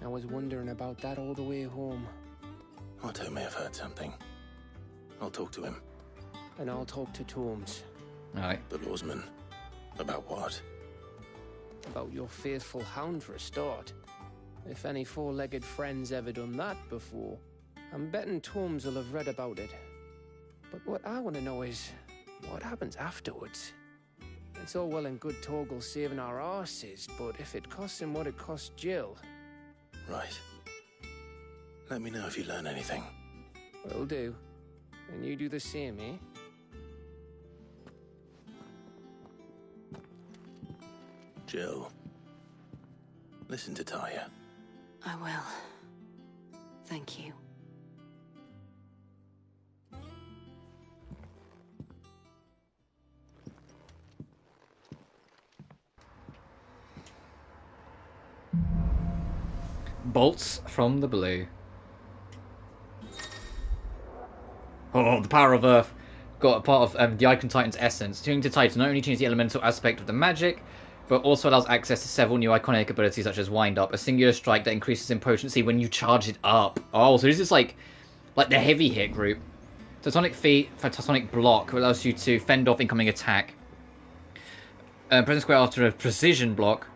I was wondering about that all the way home. Otto may have heard something. I'll talk to him. And I'll talk to Tomes. Alright. The lawsman. About what? About your faithful hound for a start. If any four-legged friend's ever done that before, I'm betting Tomes will have read about it. But what I want to know is, what happens afterwards? It's all well and good Torgal saving our arses, but if it costs him what it cost Jill... Right. Let me know if you learn anything. Will do. And you do the same, eh? Jill. Listen to Taya. I will. Thank you. Bolts from the blue. Oh, the power of Earth. Got a part of the Icon Titan's essence. Tuning to Titan not only changes the elemental aspect of the magic, but also allows access to several new iconic abilities such as Wind Up, a singular strike that increases in potency when you charge it up. Oh, so this is like the heavy hit group. Titanic Feet, Titanic Block, allows you to fend off incoming attack. Press square after a precision block.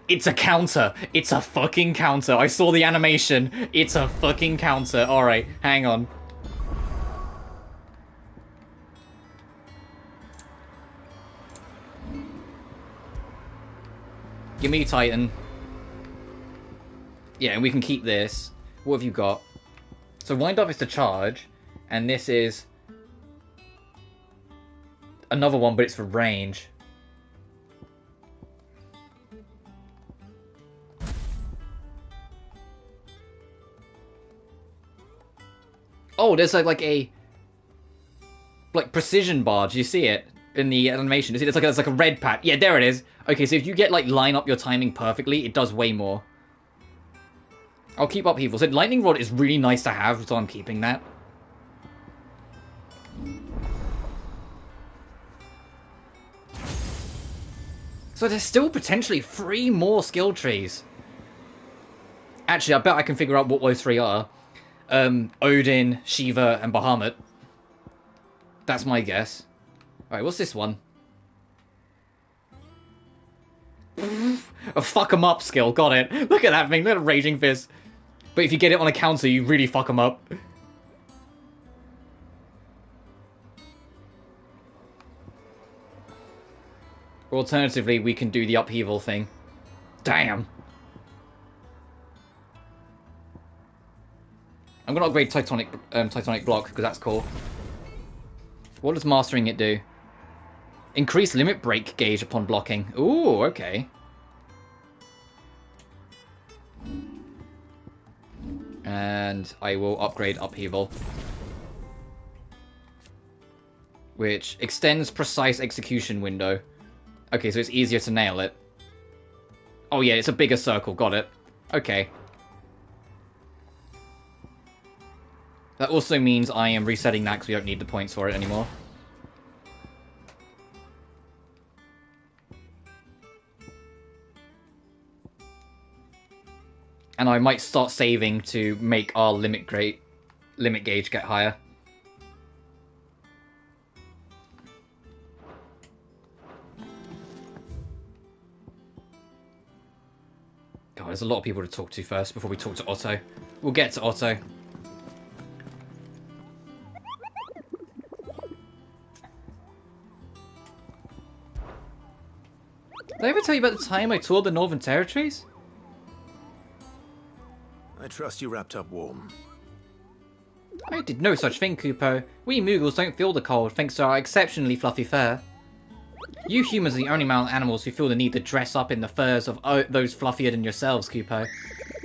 It's a counter. It's a fucking counter. I saw the animation. It's a fucking counter. Alright, hang on. Give me Titan. Yeah, and we can keep this. What have you got? So Wind Up is to charge, and this is another one, but it's for range. Oh, there's like a precision bar. Do you see it in the animation? You see, it's like a red patch. Yeah, there it is. Okay, so if you get line up your timing perfectly, it does way more. I'll keep upheaval. So lightning rod is really nice to have, so I'm keeping that. So there's still potentially 3 more skill trees. Actually, I bet I can figure out what those 3 are. Odin, Shiva, and Bahamut. That's my guess. Alright, what's this one? A fuck 'em up skill, got it. Look at that thing, look at Raging Fist. But if you get it on a counter, you really fuck them up. Or alternatively, we can do the upheaval thing. Damn! I'm gonna upgrade Titanic Block, because that's cool. What does mastering it do? Increase limit break gauge upon blocking. Ooh, okay. And I will upgrade Upheaval, which extends precise execution window. Okay, so it's easier to nail it. Oh yeah, it's a bigger circle, got it. Okay. That also means I am resetting that because we don't need the points for it anymore. And I might start saving to make our limit gauge get higher. God, there's a lot of people to talk to first before we talk to Otto. We'll get to Otto. Did I ever tell you about the time I toured the Northern Territories? I trust you wrapped up warm. I did no such thing, Kupo. We Moogles don't feel the cold thanks to our exceptionally fluffy fur. You humans are the only male animals who feel the need to dress up in the furs of those fluffier than yourselves, Kupo.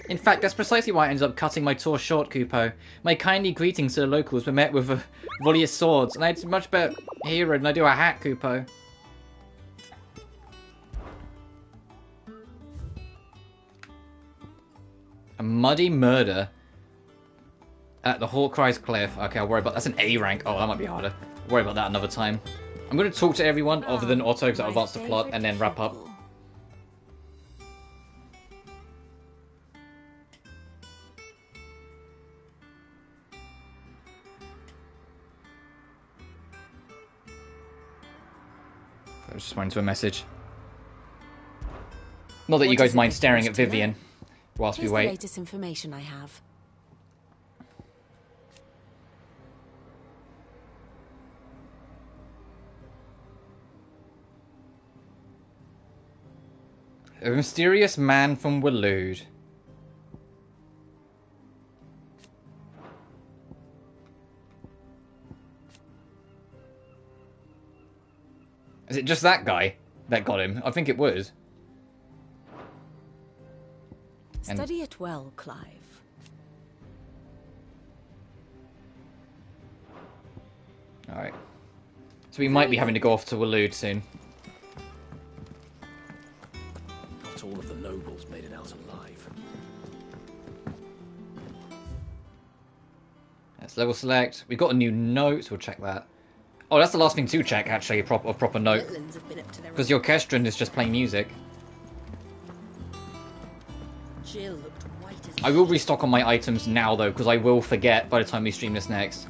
In fact, that's precisely why I ended up cutting my tour short, Kupo. My kindly greetings to the locals were met with a volley of swords, and I had much better hero than I do a hat, Kupo. A muddy murder at the Hawkeye's Cliff. Okay, I'll worry about that's an A rank. Oh, that might be harder. I'll worry about that another time. I'm going to talk to everyone other than Otto because I'll advance the plot and then wrap up. I was just responding to a message. Not that you guys mind staring at Vivian whilst we wait. The latest information I have. A mysterious man from Waloed. Is it just that guy that got him? I think it was. Study it well, Clive. Alright. So we might be having to go off to Waloed soon. Not all of the nobles made it out alive. Let's level select. We've got a new note, so we'll check that. Oh, that's the last thing to check, actually, a proper note. Because the orchestron is just playing music. Jill looked white as I will restock on my items now, though, because I will forget by the time we stream this next.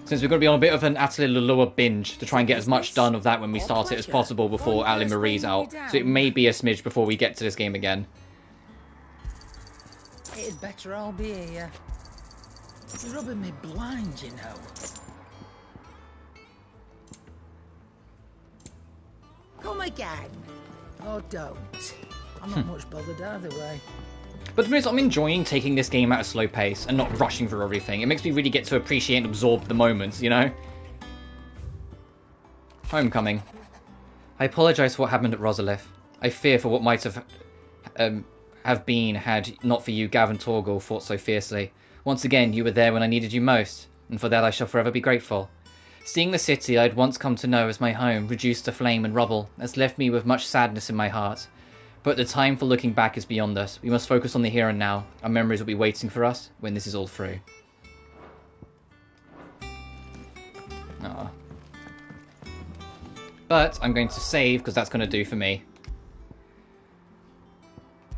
Since we're going to be on a bit of an Atelier Lulua binge to try and get as much done of that when we start it as possible before Ali Marie's out. So it may be a smidge before we get to this game again. It'd better all be here. It's rubbing me blind, you know. Come again. Oh, don't. I'm not much bothered either way. But to be honest, I'm enjoying taking this game at a slow pace and not rushing through everything. It makes me really get to appreciate and absorb the moments, you know? Homecoming. I apologise for what happened at Rosalith. I fear for what might have been had not for you, Gavin Torgal, fought so fiercely. Once again, you were there when I needed you most, and for that I shall forever be grateful. Seeing the city I had once come to know as my home reduced to flame and rubble has left me with much sadness in my heart. But the time for looking back is beyond us. We must focus on the here and now. Our memories will be waiting for us when this is all through. Aww. But I'm going to save because that's going to do for me.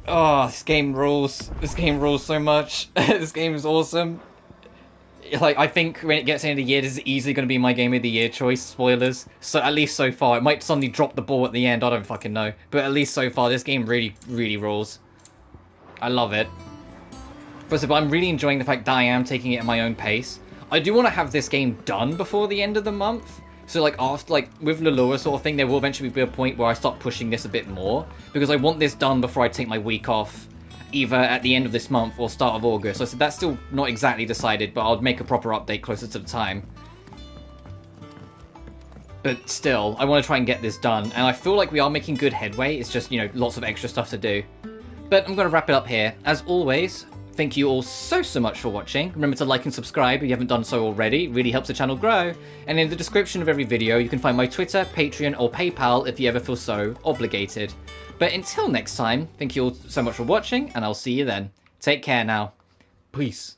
Oh, this game rules. This game rules so much. This game is awesome. Like, I think when it gets to the end of the year, this is easily going to be my Game of the Year choice. Spoilers. So, at least so far. It might suddenly drop the ball at the end. I don't fucking know. But at least so far, this game really, really rules. I love it. First of all, I'm really enjoying the fact that I am taking it at my own pace. I do want to have this game done before the end of the month. So like after, like with Lulua sort of thing, there will eventually be a point where I start pushing this a bit more, because I want this done before I take my week off, either at the end of this month or start of August. So I said that's still not exactly decided, but I'll make a proper update closer to the time. But still, I want to try and get this done, and I feel like we are making good headway. It's just, you know, lots of extra stuff to do. But I'm going to wrap it up here. As always, thank you all so much for watching. Remember to like and subscribe if you haven't done so already. It really helps the channel grow. And in the description of every video, you can find my Twitter, Patreon, or PayPal if you ever feel so obligated. But until next time, thank you all so much for watching, and I'll see you then. Take care now. Peace.